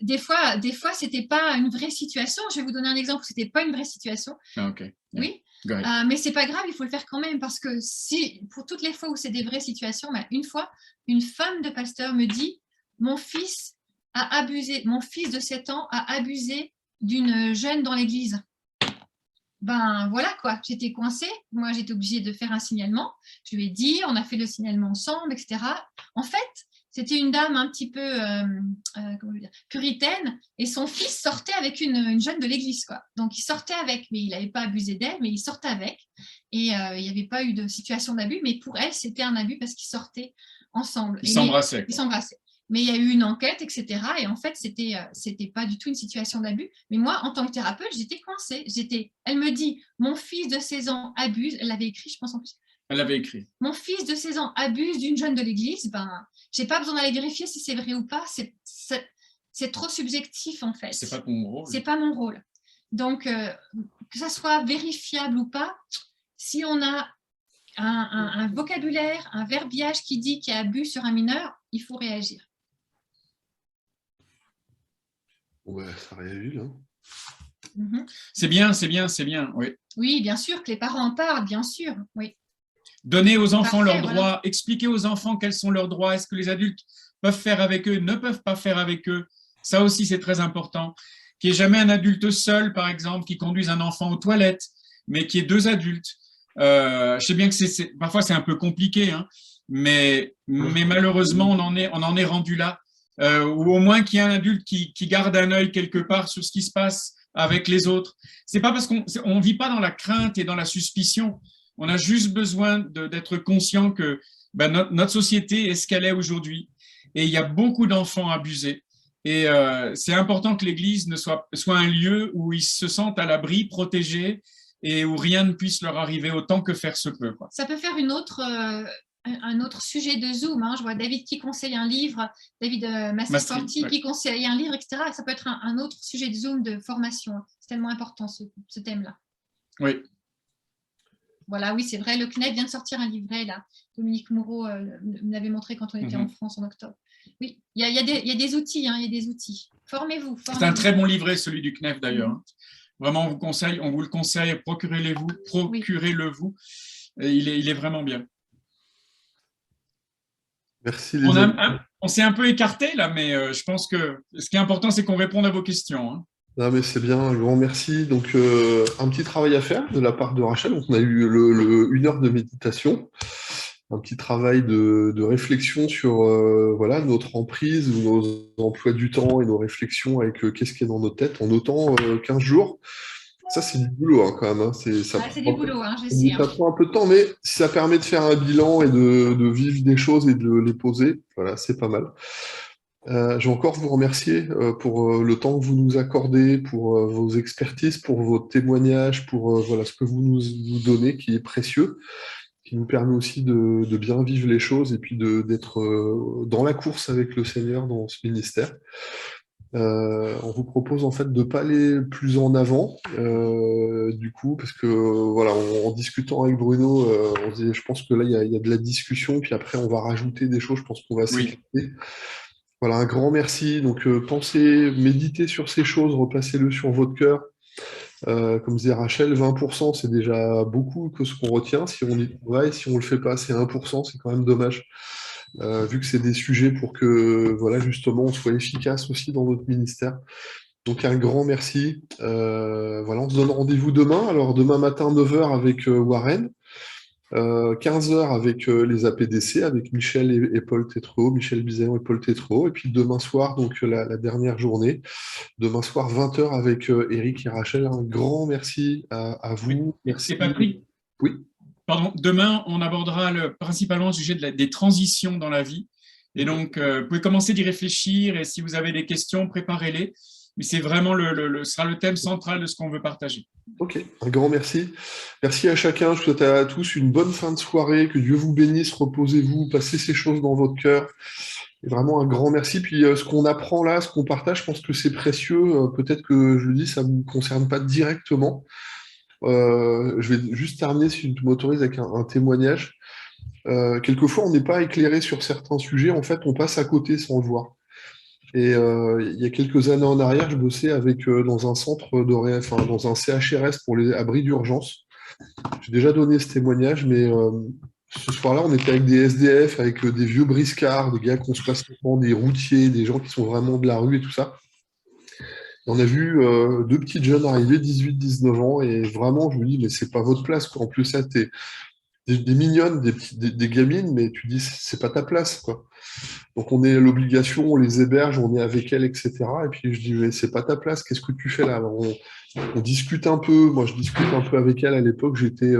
Des fois, c'était pas une vraie situation. Je vais vous donner un exemple où c'était pas une vraie situation. Ah, ok. Oui. Mais c'est pas grave, il faut le faire quand même parce que si pour toutes les fois où c'est des vraies situations, ben, une fois, une femme de pasteur me dit mon fils de 7 ans a abusé d'une jeune dans l'église. Ben voilà quoi, j'étais coincée, moi j'étais obligée de faire un signalement. Je lui ai dit, on a fait le signalement ensemble, etc. En fait, c'était une dame un petit peu puritaine et son fils sortait avec une jeune de l'église, quoi. Donc il sortait avec, mais il n'avait pas abusé d'elle, mais il sortait avec et il n'y avait pas eu de situation d'abus, mais pour elle c'était un abus parce qu'ils sortaient ensemble. Ils s'embrassaient. Ils s'embrassaient. Mais il y a eu une enquête, etc. Et en fait, c'était pas du tout une situation d'abus. Mais moi, en tant que thérapeute, j'étais coincée. Elle me dit, mon fils de 16 ans abuse. Elle l'avait écrit, je pense en plus. Elle l'avait écrit. Mon fils de 16 ans abuse d'une jeune de l'église. Ben, j'ai pas besoin d'aller vérifier si c'est vrai ou pas. C'est trop subjectif, en fait. C'est pas ton rôle. C'est pas mon rôle. Donc, que ça soit vérifiable ou pas, si on a un vocabulaire, un verbiage qui dit qu'il y a abus sur un mineur, il faut réagir. Ouais, ça réagit, hein. C'est bien, oui. Oui, bien sûr, que les parents en parlent, bien sûr, oui. Donner aux enfants leurs voilà. droits, expliquer aux enfants quels sont leurs droits, est-ce que les adultes peuvent faire avec eux, ne peuvent pas faire avec eux. Ça aussi, c'est très important. Qu'il n'y ait jamais un adulte seul, par exemple, qui conduise un enfant aux toilettes, mais qu'il y ait 2 adultes. Je sais bien que parfois c'est un peu compliqué, hein, mais malheureusement, on en est rendu là. Ou au moins qu'il y ait un adulte qui garde un œil quelque part sur ce qui se passe avec les autres. C'est pas parce qu'on ne vit pas dans la crainte et dans la suspicion. On a juste besoin d'être conscient que notre société est ce qu'elle est aujourd'hui. Et il y a beaucoup d'enfants abusés. Et c'est important que l'Église soit un lieu où ils se sentent à l'abri, protégés, et où rien ne puisse leur arriver autant que faire se peut, quoi. Ça peut faire un autre sujet de Zoom. Hein. Je vois David qui conseille un livre, David Massaforti qui conseille un livre, etc. Ça peut être un autre sujet de Zoom de formation. C'est tellement important ce thème-là. Oui. Voilà, oui, c'est vrai. Le CNEF vient de sortir un livret, là. Dominique Moreau me l'avait montré quand on était en France en octobre. Oui, il y a des outils, hein, il y a des outils. Formez-vous. C'est un très bon livret, celui du CNEF, d'ailleurs. Vraiment, on vous le conseille, procurez-le vous. Et il est vraiment bien. Merci les amis. On s'est un peu écarté là, mais je pense que ce qui est important, c'est qu'on réponde à vos questions. Hein. Non, mais c'est bien, un grand merci. Donc, un petit travail à faire de la part de Rachel. Donc, on a eu 1 heure de méditation, un petit travail de réflexion sur voilà, notre emprise, nos emplois du temps et nos réflexions avec qu'est-ce qui est dans nos têtes en notant 15 jours. Ça, c'est du boulot hein, quand même. Hein. C'est du boulot, hein, je sais. Ça prend un peu de temps, mais si ça permet de faire un bilan et de vivre des choses et de les poser, voilà, c'est pas mal. Je vais encore vous remercier pour le temps que vous nous accordez, pour vos expertises, pour vos témoignages, pour voilà, ce que vous nous donnez, qui est précieux, qui nous permet aussi de bien vivre les choses et puis d'être dans la course avec le Seigneur dans ce ministère. On vous propose en fait de ne pas aller plus en avant, du coup, parce que voilà, en discutant avec Bruno, on disait, je pense que là il y a de la discussion, puis après on va rajouter des choses, je pense qu'on va s'éclater. Voilà, un grand merci. Donc, pensez, méditez sur ces choses, repassez-le sur votre cœur. Comme disait Rachel, 20%, c'est déjà beaucoup que ce qu'on retient. Si on y travaille, si on ne le fait pas, c'est 1%, c'est quand même dommage. Vu que c'est des sujets pour que, voilà, justement, on soit efficace aussi dans notre ministère. Donc, un grand merci. Voilà, on se donne rendez-vous demain. Alors, demain matin, 9h avec Warren. 15 heures avec les APDC, avec Michel et Paul Tétrault, Michel Bizayon et Paul Tétrault. Et puis demain soir, donc la dernière journée, demain soir, 20 heures avec Eric et Rachel. Un grand merci à vous. Oui. Merci. C'est Patrick. Oui. Pardon. Demain, on abordera principalement le sujet des transitions dans la vie. Et donc, vous pouvez commencer d'y réfléchir. Et si vous avez des questions, préparez-les. Mais c'est vraiment sera le thème central de ce qu'on veut partager. Ok, un grand merci. Merci à chacun. Je souhaite à tous une bonne fin de soirée. Que Dieu vous bénisse. Reposez-vous. Passez ces choses dans votre cœur. Et vraiment un grand merci. Puis ce qu'on apprend là, ce qu'on partage, je pense que c'est précieux. Peut-être que je le dis, ça ne vous concerne pas directement. Je vais juste terminer, si tu m'autorises, avec un témoignage. Quelquefois, on n'est pas éclairé sur certains sujets. En fait, on passe à côté sans le voir. Et il y a quelques années en arrière, je bossais dans un centre dans un CHRS pour les abris d'urgence. J'ai déjà donné ce témoignage, mais ce soir-là, on était avec des SDF, avec des vieux briscards, des gars qui ont 60 ans, des routiers, des gens qui sont vraiment de la rue et tout ça. Et on a vu deux petites jeunes arriver, 18-19 ans, et vraiment, je me dis, mais c'est pas votre place, quoi. En plus, ça, t'es des mignonnes, des gamines, mais tu dis, c'est pas ta place, quoi. Donc on est à l'obligation, on les héberge, on est avec elles, etc. Et puis je dis, mais c'est pas ta place, qu'est-ce que tu fais là? Alors on discute un peu, moi je discute un peu avec elle à l'époque, j'étais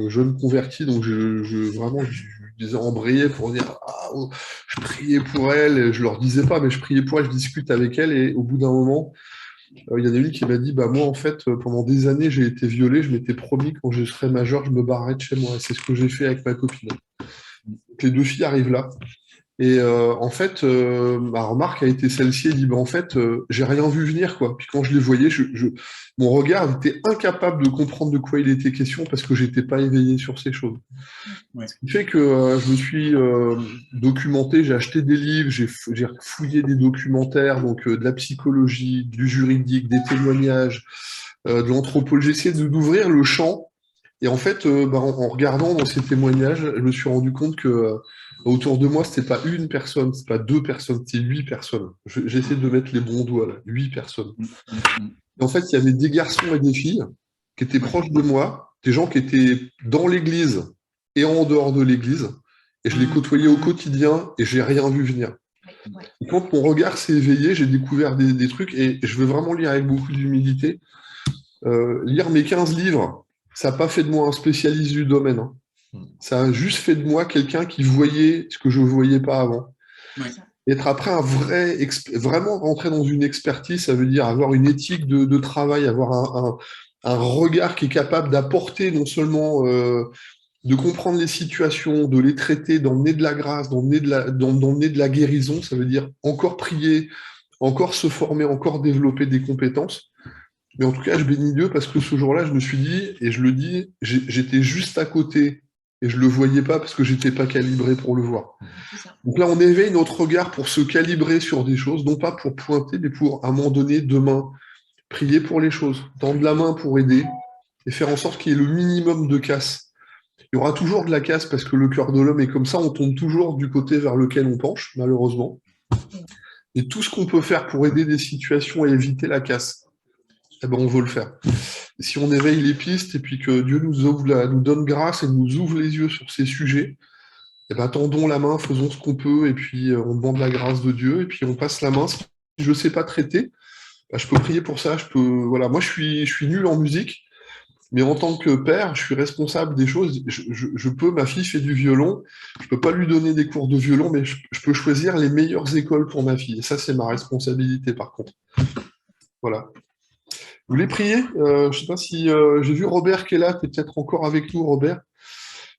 jeune converti, donc vraiment je disais embrayer pour dire, je priais pour elle, je leur disais pas, mais je priais pour elle, je discute avec elle, et au bout d'un moment, il y en a une qui m'a dit, bah moi en fait, pendant des années j'ai été violée, je m'étais promis quand je serais majeur, je me barrerais de chez moi, et c'est ce que j'ai fait avec ma copine. Donc, les deux filles arrivent là. Et en fait, ma remarque a été celle-ci. Elle dit, bah, en fait, j'ai rien vu venir, quoi. Puis quand je les voyais, mon regard était incapable de comprendre de quoi il était question parce que j'étais pas éveillé sur ces choses. Ouais. Ce qui fait que je me suis documenté, j'ai acheté des livres, j'ai fouillé des documentaires, donc de la psychologie, du juridique, des témoignages, de l'anthropologie. J'ai essayé d'ouvrir le champ. Et en fait, en regardant dans ces témoignages, je me suis rendu compte que autour de moi, c'était pas une personne, c'est pas deux personnes, c'était 8 personnes. J'essaie de mettre les bons doigts là, 8 personnes. Et en fait, il y avait des garçons et des filles qui étaient proches de moi, des gens qui étaient dans l'église et en dehors de l'église, et je les côtoyais au quotidien et j'ai rien vu venir. Et quand mon regard s'est éveillé, j'ai découvert des trucs, et je veux vraiment lire avec beaucoup d'humilité. Lire mes 15 livres, ça n'a pas fait de moi un spécialiste du domaine. Hein. Ça a juste fait de moi quelqu'un qui voyait ce que je ne voyais pas avant. Ouais. Être après vraiment rentrer dans une expertise, ça veut dire avoir une éthique de travail, avoir un regard qui est capable d'apporter non seulement de comprendre les situations, de les traiter, d'emmener de la grâce, d'emmener de la guérison, ça veut dire encore prier, encore se former, encore développer des compétences. Mais en tout cas, je bénis Dieu parce que ce jour-là, je me suis dit, et je le dis, j'étais juste à côté et je ne le voyais pas parce que je n'étais pas calibré pour le voir. Donc là, on éveille notre regard pour se calibrer sur des choses, non pas pour pointer, mais pour, à un moment donné, demain, prier pour les choses, tendre la main pour aider et faire en sorte qu'il y ait le minimum de casse. Il y aura toujours de la casse parce que le cœur de l'homme est comme ça, on tombe toujours du côté vers lequel on penche, malheureusement. Et tout ce qu'on peut faire pour aider des situations et éviter la casse, eh ben on veut le faire. Et si on éveille les pistes et puis que Dieu nous donne grâce et nous ouvre les yeux sur ces sujets, eh ben tendons la main, faisons ce qu'on peut et puis on demande la grâce de Dieu et puis on passe la main. Si je ne sais pas traiter, ben, je peux prier pour ça. Voilà. Moi, je suis nul en musique, mais en tant que père, je suis responsable des choses. Ma fille fait du violon, je ne peux pas lui donner des cours de violon, mais je peux choisir les meilleures écoles pour ma fille. Et ça, c'est ma responsabilité par contre. Voilà. Vous voulez prier? Je ne sais pas si j'ai vu Robert qui est là, tu es peut-être encore avec nous, Robert.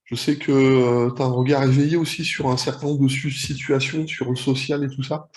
Je sais que tu as un regard éveillé aussi sur un certain nombre de situations, sur le social et tout ça.